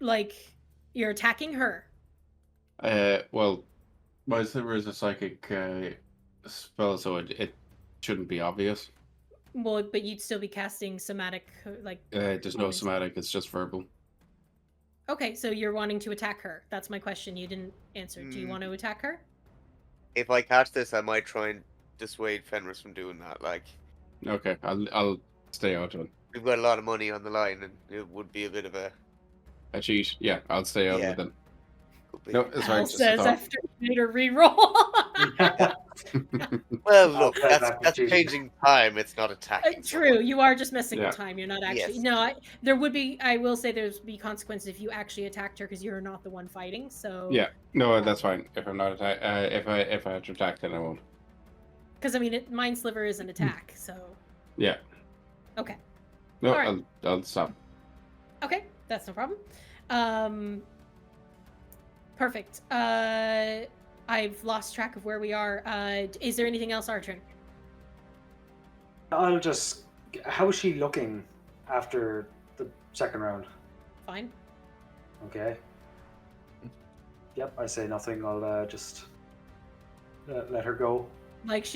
Like you're attacking her. Well, my sliver is a psychic spell, so it shouldn't be obvious. Well, but you'd still be casting somatic, like. There's no somatic; it's just verbal. Okay, so you're wanting to attack her. That's my question. You didn't answer. Do you want to attack her? If I catch this, I might try and dissuade Fenris from doing that. Like, Okay, I'll stay out of it. we've got a lot of money on the line, and it would be a bit of a. A cheat? Yeah, I'll stay out of it then. could be- No, it's fine. Al just a says thought. after you made a reroll. Well, look, Okay, that's changing time. It's not attacking. True, you are just messing Yeah. with time. You're not actually. Yes. No, there would be. I will say there's be consequences if you actually attacked her because you're not the one fighting. So Yeah, no, that's fine. If I'm not if I have to attack, then I won't. because I mean, Mind Sliver is an attack. So Yeah. okay, No, All right. I'll stop. okay, that's no problem. Perfect. I've lost track of where we are. Is there anything else, Artrin? I'll just. How is she looking after the second round? Fine. Okay. Yep, I say nothing. I'll just let her go. Like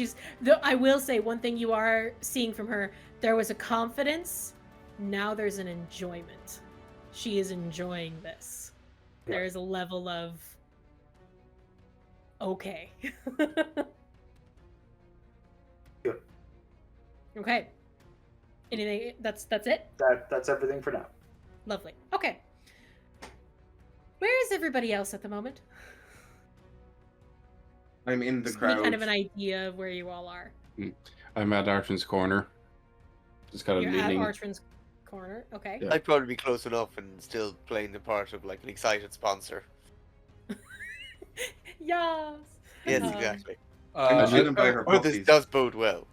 I will say one thing you are seeing from her. There was a confidence. Now there's an enjoyment. She is enjoying this. Yeah. There is a level of okay. Good. Okay. Anything? That's it. That's everything for now. Lovely. Okay. Where is everybody else at the moment? I'm in the Just give me crowd. kind of an idea of where you all are. I'm at Artrin's corner. Just kind of You're leaning. at Artrin's corner. Okay. Yeah. I'd probably be close enough and still playing the part of like an excited sponsor. Yes. Yes, Um, exactly. I'm shooting by her Or this puppies. does bode well.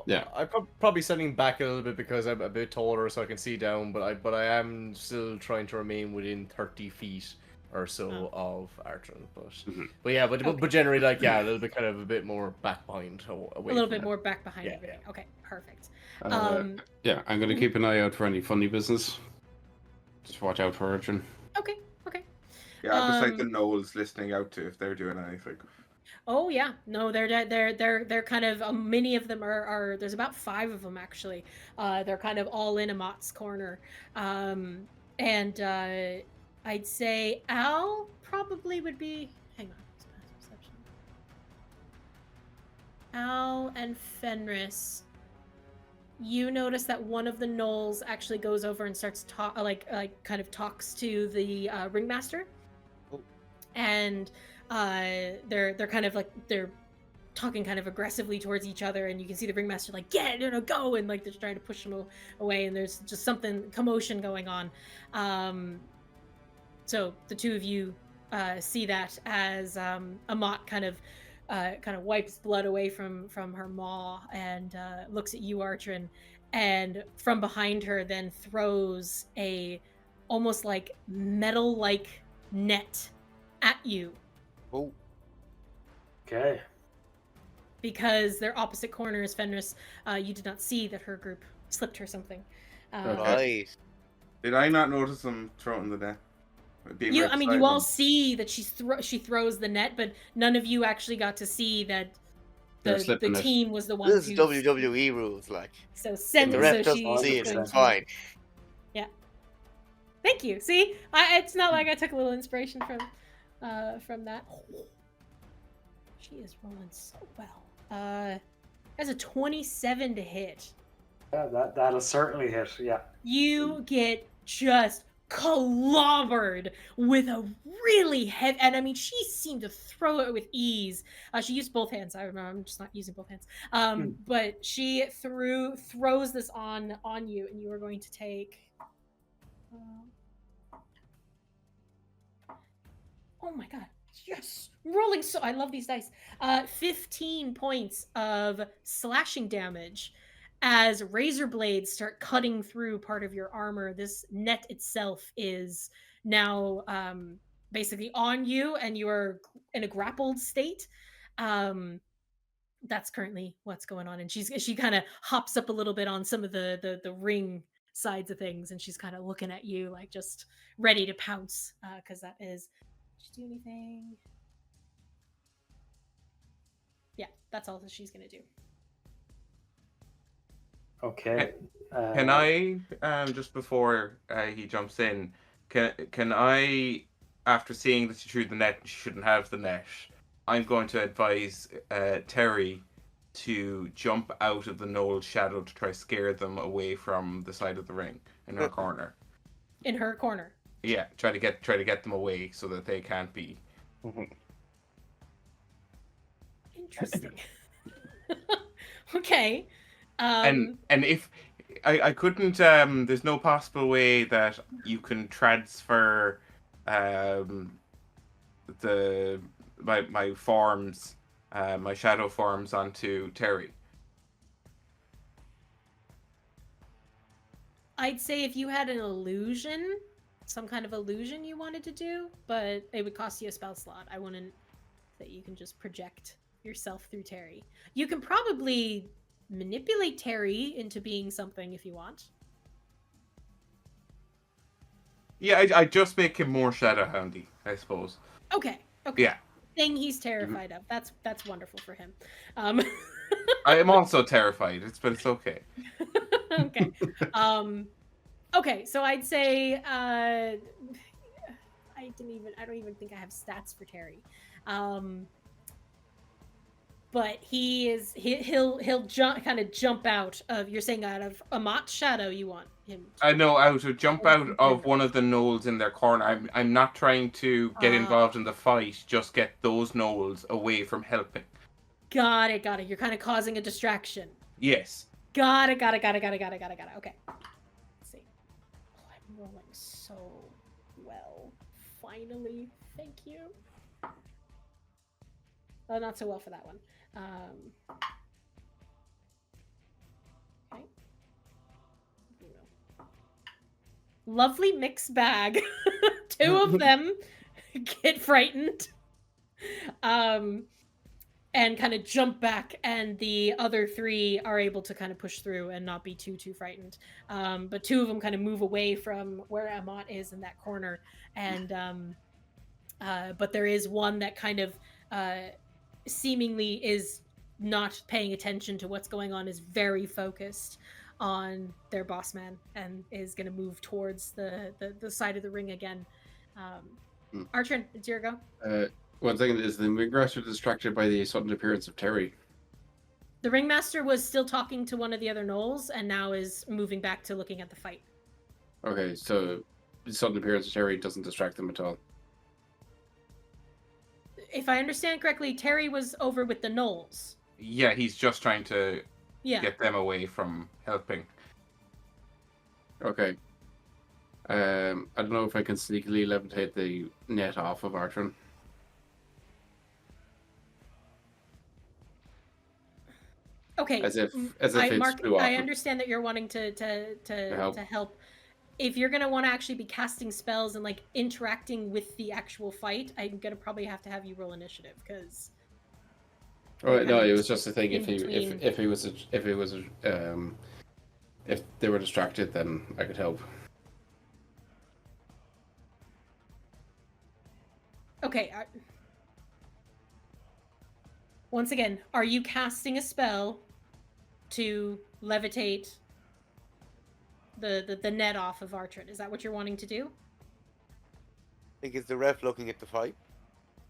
Yeah. I'm probably setting back a little bit because I'm a bit taller, so I can see down. But I am still trying to remain within 30 feet or so of Artrin. But yeah, but generally like a little bit kind of a bit more back behind. Away a little from bit them. more back behind Yeah, everything. Okay, perfect. Yeah, I'm gonna keep an eye out for any funny business. Just watch out for Artrin. Okay. Yeah, beside the Knolls listening out to if they're doing anything. Oh yeah, no, they're kind of many of them are there's about 5 of them actually. They're kind of all in Amat's corner, and I'd say Al probably would be. Hang on, perception. Al and Fenris. You notice that one of the Gnolls actually goes over and starts kind of talks to the ringmaster, and they're kind of like they're talking kind of aggressively towards each other, and you can see the ringmaster like go, and like they're trying to push them away, and there's just commotion going on. So the two of you see that as Amat kind of wipes blood away from her maw and looks at you, Artrin, and from behind her then throws a almost like metal-like net at you. Oh, Okay. Because they're opposite corners, Fenris, you did not see that her group slipped her something. right. Did I not notice them throwing the net? Being right beside You all them? see that she throws the net, but none of you actually got to see that They're the slipping it. team was the one. This is WWE rules, like. So If send the it ref so doesn't she. see it, so it's she- fine. Thank you. See, it's not like I took a little inspiration from that. She is rolling so well. That's a 27 to hit. Yeah, that'll certainly hit. Yeah. You get just clobbered with a really heavy, and I mean, she seemed to throw it with ease. She used both hands. I remember, I'm just not using both hands. But she throws this on you, and you are going to take. Oh my god! Yes, rolling so. I love these dice. 15 points of slashing damage. As razor blades start cutting through part of your armor, this net itself is now basically on you, and you are in a grappled state. That's currently what's going on, and she kind of hops up a little bit on some of the ring sides of things, and she's kind of looking at you like just ready to pounce, because that is. Did she do anything? Yeah, that's all that she's gonna do. Okay. Can I, just before he jumps in, can I, after seeing that she threw the net and she shouldn't have the net, I'm going to advise Terry to jump out of the Gnoll's shadow to try scare them away from the side of the ring in her corner. In her corner. Yeah, try to get them away so that they can't be. Interesting. Okay. And if I couldn't, there's no possible way that you can transfer my forms, my shadow forms onto Terry. I'd say if you had an illusion, some kind of illusion you wanted to do, but it would cost you a spell slot. I wouldn't that you can just project yourself through Terry. You can probably manipulate Terry into being something if you want. Yeah, I just make him more shadow houndy, I suppose. Okay. Okay. Yeah. Thing he's terrified of. That's wonderful for him. I am also terrified. But it's okay. Okay. Okay. So I'd say I don't even think I have stats for Terry. But he'll jump out of, you're saying out of Amat's shadow you want him to. I know, jump out of one of the gnolls in their corner. I'm not trying to get involved in the fight, just get those gnolls away from helping. Got it. You're kind of causing a distraction. Yes. Got it. Okay. Let's see. Oh, I'm rolling so well. Finally. Thank you. Oh, not so well for that one. Okay. Lovely mixed bag. Two of them get frightened. And kind of jump back, and the other three are able to kind of push through and not be too frightened. But two of them kind of move away from where Amat is in that corner, and but there is one that kind of seemingly is not paying attention to what's going on, is very focused on their boss man, and is going to move towards the side of the ring again. Artrin, it's your go. One thing is the ringmaster distracted by the sudden appearance of Terry. The ringmaster was still talking to one of the other gnolls, and now is moving back to looking at the fight. Okay, so the sudden appearance of Terry doesn't distract them at all. If I understand correctly, Terry was over with the gnolls. Yeah, he's just trying to Yeah. get them away from helping. Okay. I don't know if I can sneakily levitate the net off of Artrin. Okay. As if it Mark, flew off. I understand that you're wanting to help. If you're gonna want to actually be casting spells and like interacting with the actual fight, I'm gonna probably have to have you roll initiative, because. Oh no, it was just a thing. If they were distracted, then I could help. Okay. Once again, are you casting a spell to levitate the net off of Artrin? Is that what you're wanting to do? I think is the ref looking at the fight.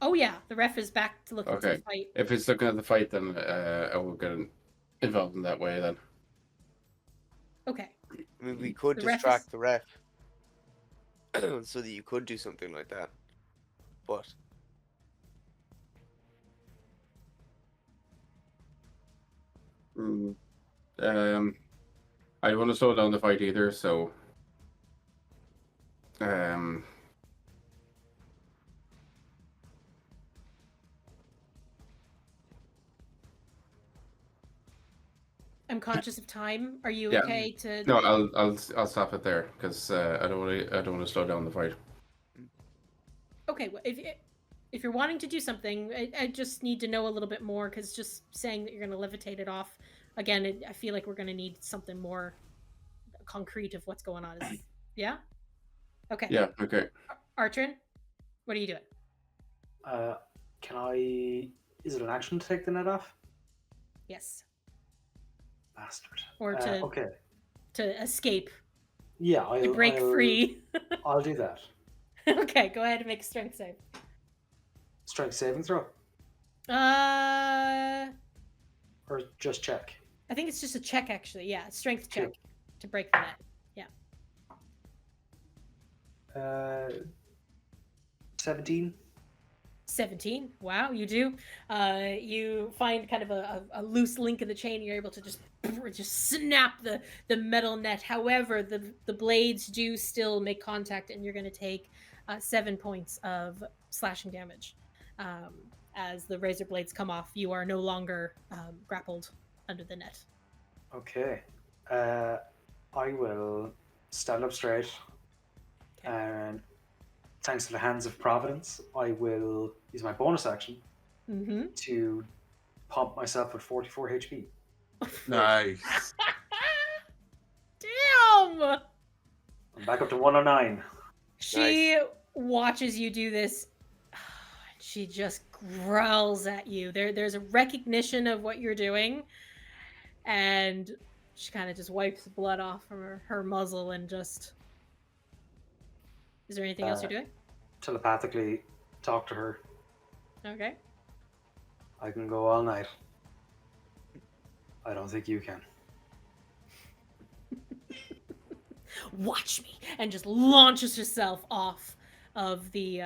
Oh yeah, the ref is back to looking to the fight. If it's looking at the fight, then I will get involved in that way then. Okay. I mean, we could distract the ref so that you could do something like that, but. I don't want to slow down the fight either, so I'm conscious of time. Are you yeah. okay to? No, I'll stop it there, because I don't want to slow down the fight. Okay, well, if you're wanting to do something, I just need to know a little bit more, because just saying that you're going to levitate it off, again, I feel like we're going to need something more concrete of what's going on. Yeah? Okay. Yeah, okay. Artrin, what are you doing? Can I? Is it an action to take the net off? Yes. Bastard. Or to okay. to escape, Yeah, to break free. I'll do that. Okay, go ahead and make a strength save. Strength saving throw, or just check. I think it's just a check, actually. Yeah, strength check Cool. to break the net. 17. 17. Wow, you do. You find kind of a loose link in the chain. You're able to just snap the metal net. However, the blades do still make contact, and you're going to take 7 points of slashing damage. As the razor blades come off, you are no longer grappled under the net. Okay. I will stand up straight, and thanks to the hands of Providence, I will use my bonus action to pump myself with 44 HP. Nice. Damn! I'm back up to 109. She watches you do this. She just growls at you. There's a recognition of what you're doing, and she kind of just wipes the blood off from her muzzle and just... Is there anything else you're doing? Telepathically talk to her. Okay. I can go all night. I don't think you can. Watch me, and just launches herself off of the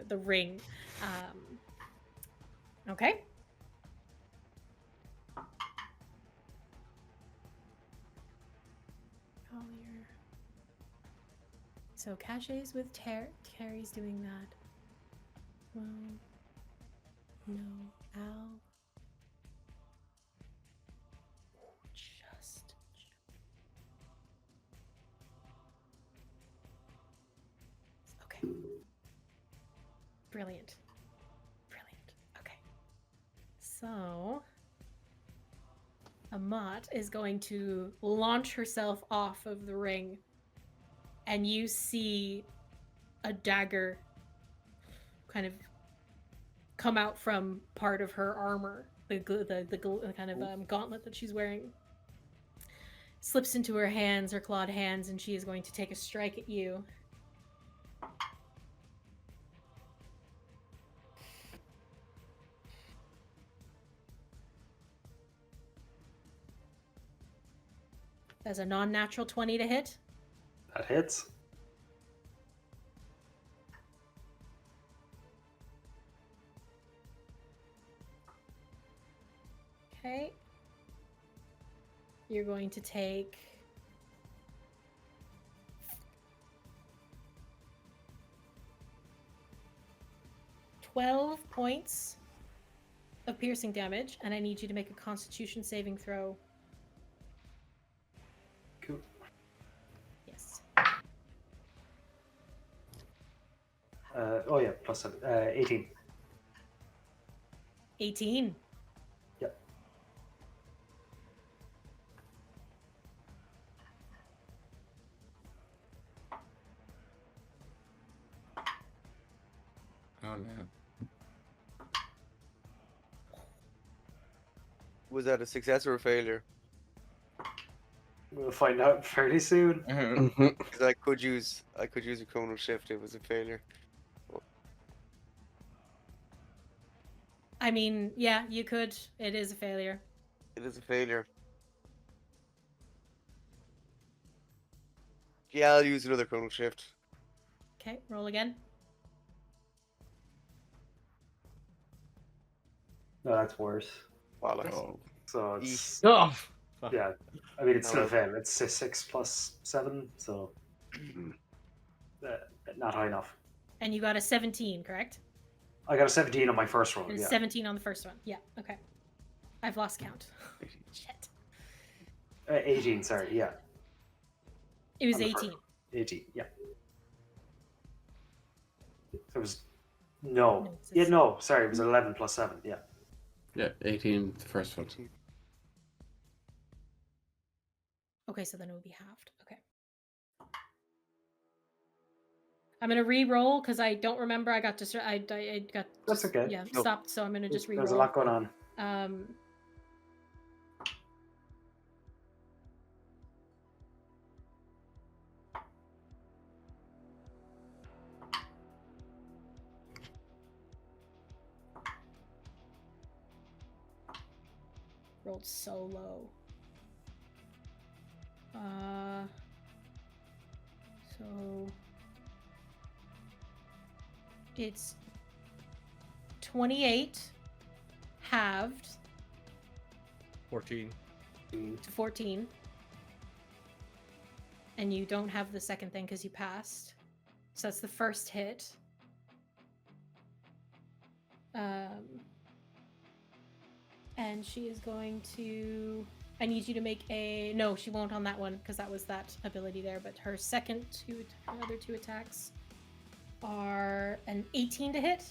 ring. Okay. So Caché's with Terry's doing that. Well, no, Al. Just. Okay. Brilliant. Okay. So Amat is going to launch herself off of the ring. And you see a dagger kind of come out from part of her armor, the kind of gauntlet that she's wearing. Slips into her hands, her clawed hands, and she is going to take a strike at you. That's a non-natural 20 to hit. That hits. Okay. You're going to take 12 points of piercing damage, and I need you to make a Constitution saving throw. Cool. Yes. Oh yeah, plus 7. 18. 18. Yep. Oh no. Was that a success or a failure? We'll find out fairly soon. Because I could use a conal shift. It was a failure. I mean, yeah, you could. It is a failure. It is a failure. Yeah, I'll use another conal shift. Okay, roll again. No, that's worse. Bollocks. Oh. So it's Oh, yeah. I mean, it's still No. a fail. It's 6 plus 7, so not high enough. And you got a 17, correct? I got a 17 on my first roll. And Yeah. 17 on the first one. Yeah, okay. I've lost count. Shit. 18. Sorry. Yeah. It was On the first 18. 18. Yeah. It was no. No, it's Yeah. No. Sorry. It was 11 plus 7. Yeah. Yeah, 18, the first one. Okay, so then it would be halved. Okay. I'm gonna re-roll because I don't remember. I got That's okay. Yeah, No. stopped. So I'm gonna just re-roll. There's a lot going on. Rolled so low. So it's 28 halved 14. to 14. And you don't have the second thing because you passed. So that's the first hit. And she is going to... I need you to make a... No, she won't on that one because that was that ability there. But her other two attacks are an 18 to hit.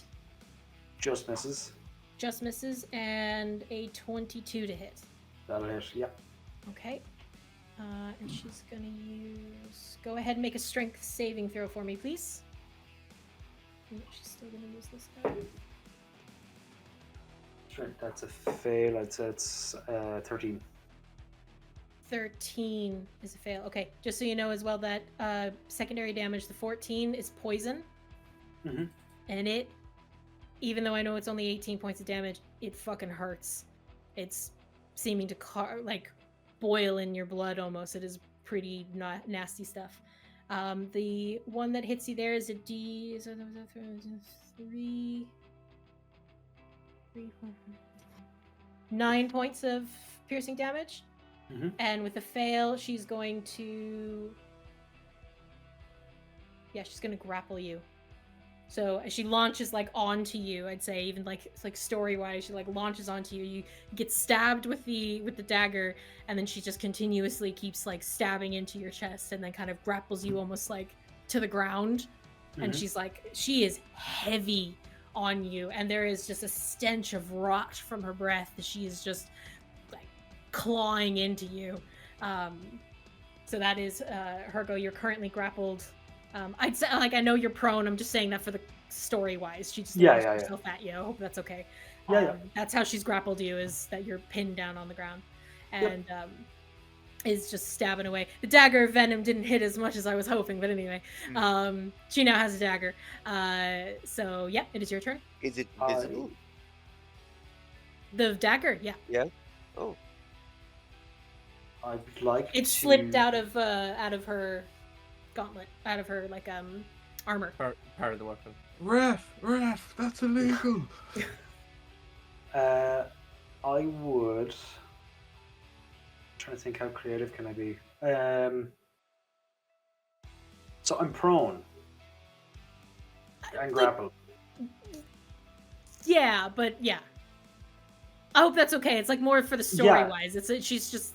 Just misses. Just misses. And a 22 to hit. That'll hit, yep. Okay. And she's gonna use... Go ahead and make a strength saving throw for me, please. She's still gonna use this guy. Sure, that's a fail. I'd say it's 13. 13 is a fail. Okay, just so you know as well that secondary damage, the 14 is poison. Mm-hmm. And it, even though I know it's only 18 points of damage, it fucking hurts. It's seeming to boil in your blood almost. It is pretty nasty stuff. The one that hits you there is a D. So that was a 3, 4, 9 points of piercing damage. Mm-hmm. And with a fail, she's going to... Yeah, she's going to grapple you. So as she launches onto you, I'd say even story-wise, she launches onto you. You get stabbed with the dagger, and then she just continuously keeps stabbing into your chest, and then kind of grapples you almost to the ground. Mm-hmm. And she is heavy on you, and there is just a stench of rot from her breath as she is just clawing into you. So that is her go. You're currently grappled. I'd say I know you're prone. I'm just saying that for the story wise. She just launched herself at you. I hope that's okay. That's how she's grappled you, is that you're pinned down on the ground, and is just stabbing away. The dagger of venom didn't hit as much as I was hoping, but anyway, she now has a dagger. So yeah, it is your turn. Is it visible? The dagger, yeah. Yeah. Oh. I'd like it slipped out of her gauntlet, out of her armor. Part of the weapon. Ref, that's illegal. I would... I'm trying to think, how creative can I be? So I'm prone and grappled. Yeah, but yeah. I hope that's okay. It's more for the story wise. She's just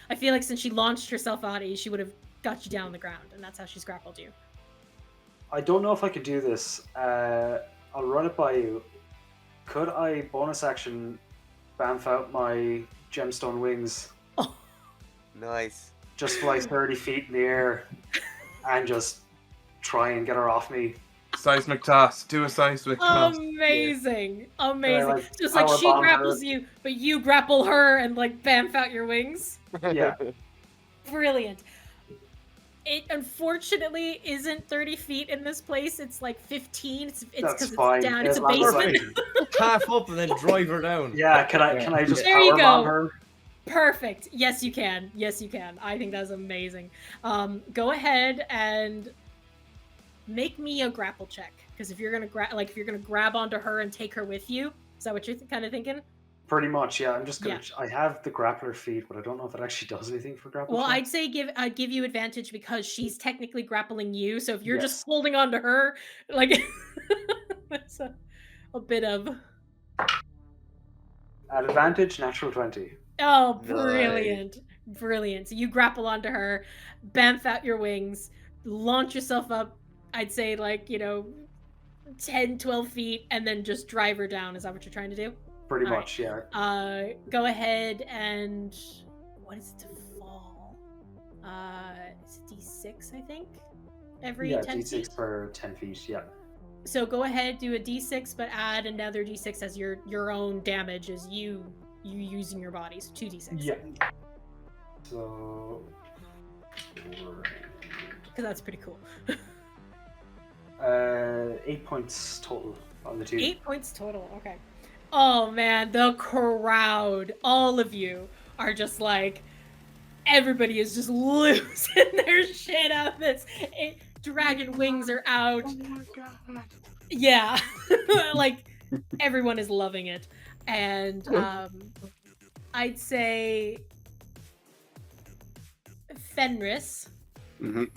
I feel like since she launched herself out at you, she would have got you down on the ground, and that's how she's grappled you. I don't know if I could do this. I'll run it by you. Could I bonus action bamf out my gemstone wings? Oh. Nice. Just fly 30 feet in the air and just try and get her off me. Seismic toss. Do a seismic toss. Amazing. Amazing. Yeah, so she grapples you, but you grapple her and bamf out your wings. Yeah. Brilliant. It unfortunately isn't 30 feet in this place. It's 15. It's because it's down. It's a basement. Half up and then drive her down. Yeah, can I just there you powerbomb go. her? Perfect. Yes, you can. Yes, you can. I think that's amazing. Go ahead and make me a grapple check, because if you're gonna grab onto her and take her with you, is that what you're kind of thinking? Pretty much, yeah. I'm just gonna. Yeah. I have the grappler feat, but I don't know if it actually does anything for grapple. Well, check. I'd say I'd give you advantage because she's technically grappling you. So if you're just holding on to her, that's a bit of. At advantage, natural 20. Oh, brilliant. Nice. Brilliant. So you grapple onto her, bamf out your wings, launch yourself up, I'd say 10, 12 feet, and then just drive her down. Is that what you're trying to do? Pretty much, yeah. Go ahead and... What is it to fall? It's D6, I think. Every Yeah, 10 d6 feet. per 10 feet. Yeah. So go ahead, do a D6, but add another D6 as your own damage as you using your body. So 2D6. Yeah. So. Because that's pretty cool. 8 points total on the two. 8 points total. Okay. Oh man, the crowd, all of you are just like, everybody is just losing their shit out this. Dragon wings are out. Oh my god. Yeah. Like, everyone is loving it. And I'd say Fenris,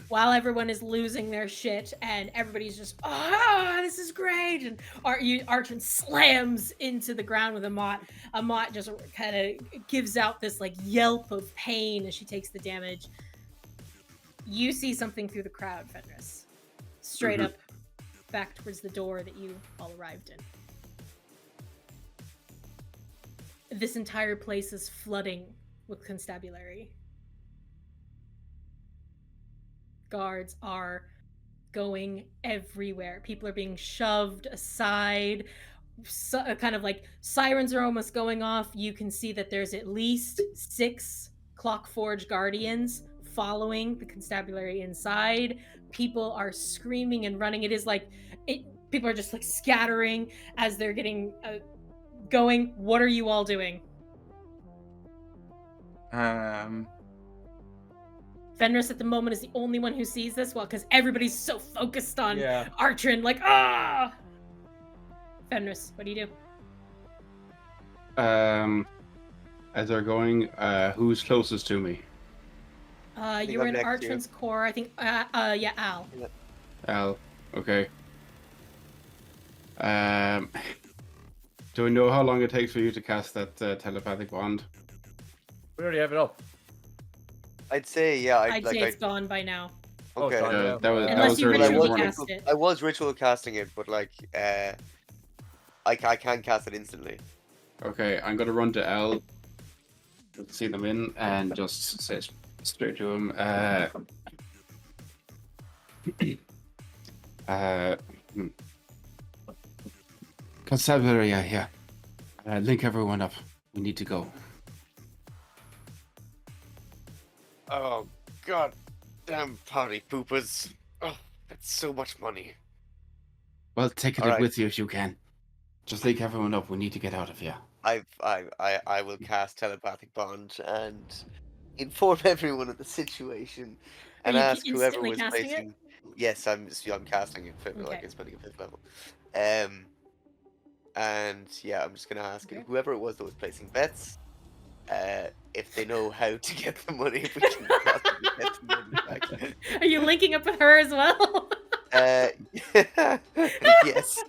while everyone is losing their shit and everybody's just, oh, this is great, and Artrin slams into the ground with Amat. Amat just kind of gives out this like yelp of pain as she takes the damage. You see something through the crowd, Fenris. Straight up back towards the door that you all arrived in. This entire place is flooding with constabulary. Guards are going everywhere. People are being shoved aside. Kind of like sirens are almost going off. You can see that there's at least 6 Clockforge guardians following the constabulary inside. People are screaming and running. It is like people are just like scattering as they're getting going. What are you all doing? Fenris at the moment is the only one who sees this, well, because everybody's so focused on Artrin, like, ah! Fenris, what do you do? As they're going, who's closest to me? You're in Artrin's core, I think, yeah, Al. Al, okay. Do we know how long it takes for you to cast that telepathic wand? We already have it up. I'd say, yeah. I'd say it's gone by now. Okay. Oh, Unless you earlier in the ritual morning. cast it. I was ritual casting it, but like, I can't cast it instantly. Okay, I'm gonna run to Al, see them in, and just say straight to him. Constabulary here. Link everyone up. We need to go. Oh, god damn party poopers. Oh, that's so much money. Well, take it Alright. with you if you can. Just link everyone up. We need to get out of here. I will cast telepathic bond and inform everyone of the situation and Are you ask whoever instantly was casting it? placing. Yes, I'm casting it. Like Okay. it's spending a 5th level. And yeah, I'm just gonna ask whoever it was that was placing bets, if they know how to get the money. If we can possibly get the money back. Are you linking up with her as well? Yes.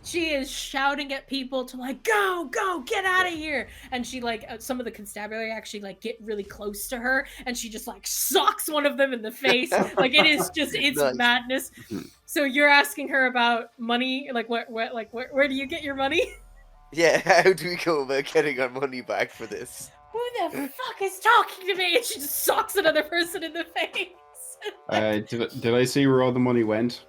She is shouting at people to like, go, get out of here. And she like, some of the constabulary actually like get really close to her, and she just like socks one of them in the face. Like it is just, it's Nice. madness. So you're asking her about money, like where do you get your money? Yeah, how do we go about getting our money back for this? Who the fuck is talking to me? And she just socks another person in the face. Did I see where all the money went?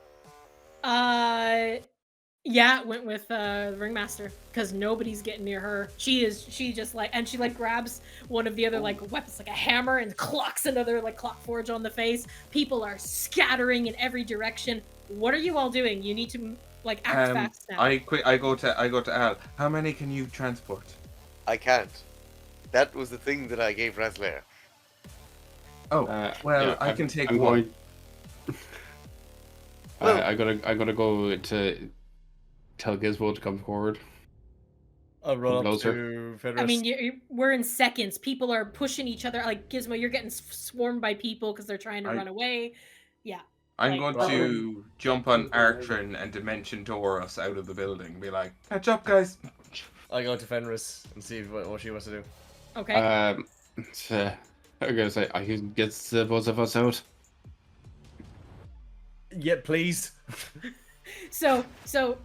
Yeah, it went with Ringmaster, because nobody's getting near her. She just like, and she like grabs one of the other like weapons, like a hammer, and clocks another like Clockforge on the face. People are scattering in every direction. What are you all doing? You need to like act fast now. I go to Al. How many can you transport? I can't. That was the thing that I gave Raslair. Oh, well, yeah, I can take I'm one. Going... I gotta go to tell Gizmo to come forward. I'll run up Closer. to Fenris. I mean, we're in seconds. People are pushing each other. Like Gizmo, you're getting swarmed by people because they're trying to run away. Yeah. I'm Like- going to jump on Artrin and dimension door us out of the building. Be like, catch up, guys. I'll go to Fenris and see what she wants to do. Okay. I'm gonna say I can get the both of us out. Yeah, please. So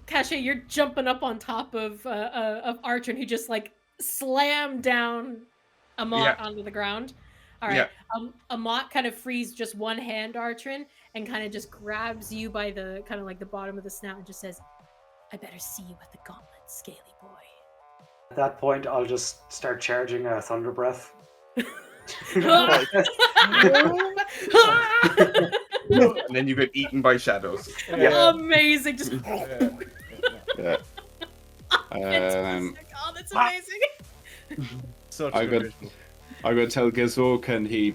Caché, you're jumping up on top of Artrin, who just like slammed down Amon onto the ground. All right. Yeah. Amat kind of frees just one hand, Artrin, and kind of just grabs you by the kind of like the bottom of the snout and just says, "I better see you with the gauntlet, scaly boy." At that point, I'll just start charging a thunder breath. And then you get eaten by shadows. Amazing. Just Yeah. fantastic. Oh, that's amazing. Such I a got- good visual. I'm gonna tell Gizmo, can he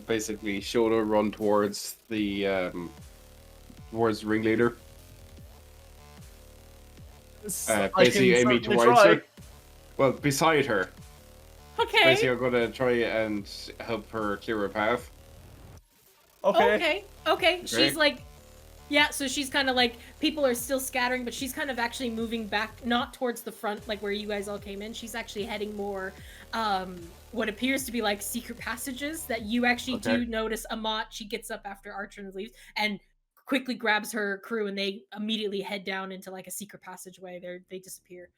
basically shoulder run towards the ringleader? I Basically can aiming certainly towards try. her. Well, beside her. Okay. Basically, I'm gonna try and help her clear a path. Okay. Okay. She's Great. like, yeah, so she's kind of like, people are still scattering, but she's kind of actually moving back, not towards the front, like where you guys all came in. She's actually heading more, what appears to be like secret passages that you actually do notice. Amat, she gets up after Artrin leaves and quickly grabs her crew, and they immediately head down into like a secret passageway. They disappear.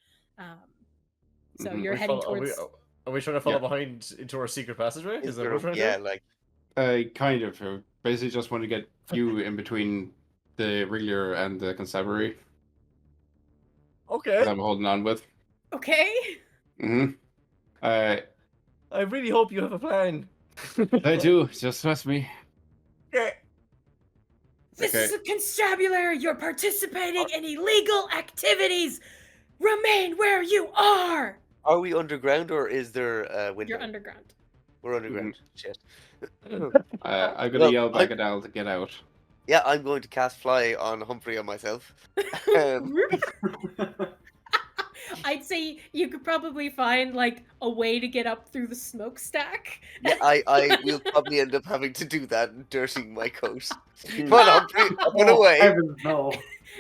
So Mhm. you're heading towards. Are we trying to follow Yeah. behind into our secret passageway? Is Is that there what we're trying yeah, to do? like Kind of. Basically, just want to get you in between the ringleader and the constabulary Okay. that I'm holding on with. Okay. Mm-hmm. I really hope you have a plan. I do. Just trust me. Okay. This Okay. is a constabulary. You're participating in illegal activities. Remain where you are. are we underground or is there a window? You're underground. We're underground. Shit. I'm gonna Well, yell back at Al to get out. Yeah, I'm going to cast fly on Humphrey on myself. I'd say you could probably find like a way to get up through the smokestack. Yeah, I will probably end up having to do that and dirtying my coat. Come on, Humphrey, up and Oh, away. heavens, no.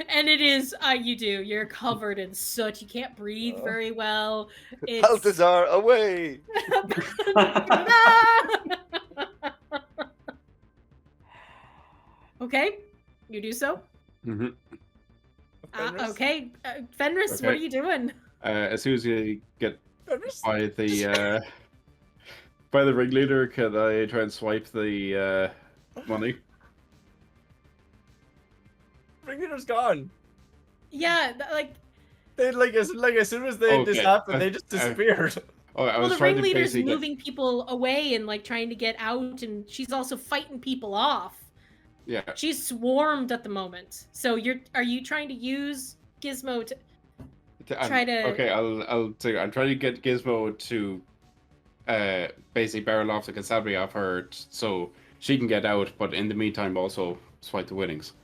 And it is, you do. You're covered in soot. You can't breathe very well. It's... Balthazar, away! Okay, you do so. Mm-hmm. Fenris? Okay, Fenris, what are Okay. you doing? As soon as you get Fenris? by the by the ringleader, can I try and swipe the money? Ringleader's gone. Yeah, They as soon as this Okay, happened, they just disappeared. Oh, I well, was the trying to ringleader's basically moving people away and like trying to get out, and she's also fighting people off. yeah. She's swarmed at the moment. So are you trying to use Gizmo to try to? Okay, I'm trying to get Gizmo to basically barrel off the constabulary off her so she can get out, but in the meantime also swipe the winnings.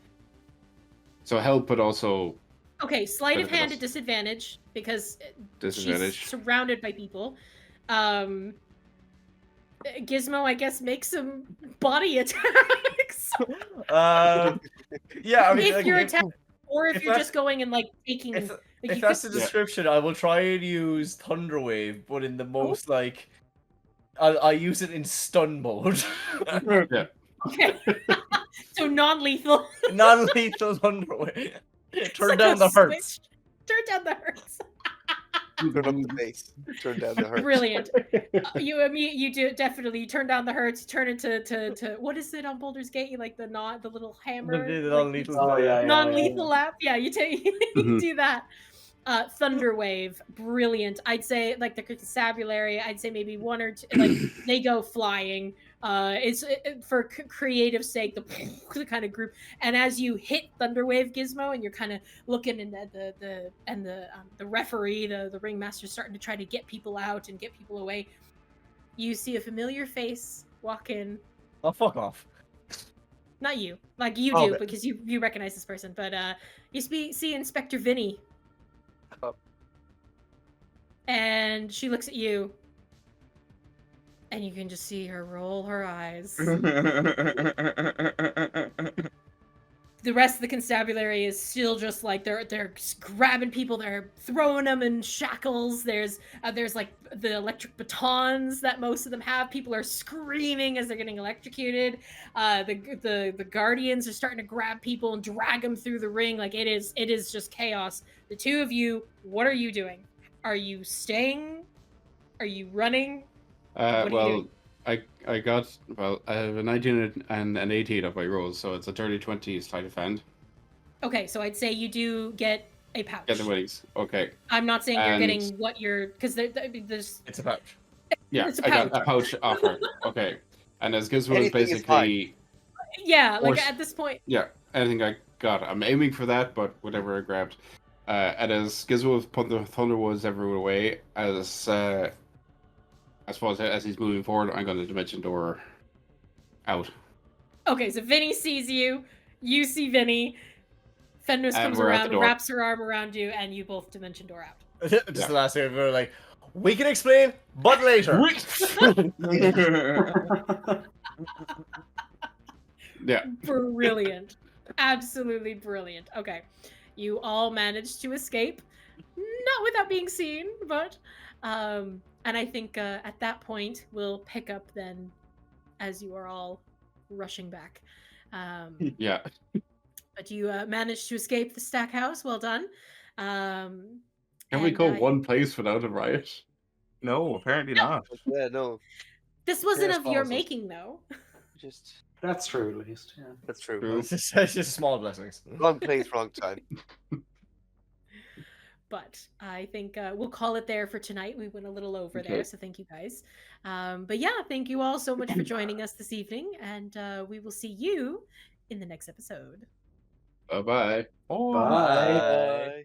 So help, but also Okay, sleight of benefit hand us. at disadvantage because Disadvantage. she's surrounded by people. Gizmo, I guess, make some body attacks. Yeah, I mean, if like, you're attacking, or if if you're that's- just going and like taking. If, like, if you that's the could- description, I will try and use Thunderwave, but in the most like, I use it in stun mode, Yeah. Okay. So non-lethal. non-lethal Thunderwave. Turn Such down a the hurts. switch. Turn down the hurts. Turn up the bass. Turn down the hurt. Brilliant. You do definitely. You turn down the hurts. You turn into to what is it on Baldur's Gate? You like the little hammer. The like, non-lethal. Oh, yeah, yeah. non-lethal lap. Yeah, you take you Mhm. do that. Thunderwave, brilliant. I'd say like the constabulary. I'd say maybe one or two. Like they go flying. It's for creative sake the kind of group. And as you hit Thunderwave, Gizmo, and you're kind of looking, and the referee, the ringmaster, starting to try to get people out and get people away. You see a familiar face walk in. Oh, fuck off. Not you, like you Oh, do, okay. because you recognize this person. But you see Inspector Vinny. Oh. And she looks at you, and you can just see her roll her eyes. The rest of the constabulary is still just like they're just grabbing people, they're throwing them in shackles. There's like the electric batons that most of them have. People are screaming as they're getting electrocuted. The guardians are starting to grab people and drag them through the ring. Like it is just chaos. The two of you, what are you doing? Are you staying? Are you running? What are you Well, doing? I got, well, I have a 19 and an 18 of my rolls, so it's a 30-20 sleight of hand. Okay, so I'd say you do get a pouch. Get the winnings. Okay. I'm not saying you're And- getting what you're, because there's. It's a pouch. Yeah, It's a I got pouch. a pouch offer. Okay. And as Gizmo is Anything is basically, Yeah, like Or- at this point. yeah, anything I got. I'm aiming for that, but whatever I grabbed. And as Gizmo put the Thunderwoods everywhere away, as I suppose as he's moving forward, I'm going to dimension door out. Okay, so Vinny sees you. You see Vinny. Fenris And comes we're out the around, door. wraps her arm around you, and you both dimension door out. Just Yeah. the last thing we're like, we can explain, but later. Yeah. Brilliant. Absolutely brilliant. Okay. You all managed to escape. Not without being seen, but and I think at that point we'll pick up then as you are all rushing back. Yeah. But you managed to escape the stack house. Well done. Can we and, go one place without a riot? No, apparently not. Yeah, no, This wasn't Chaos of your follows us. making, though. just That's true, at least. Yeah. that's true. True. It's just small blessings. Wrong place, wrong time. But I think we'll call it there for tonight. We went a little over Okay. there, so thank you guys. But yeah, thank you all so much for joining us this evening, and we will see you in the next episode. Bye-bye. Oh. Bye. Bye.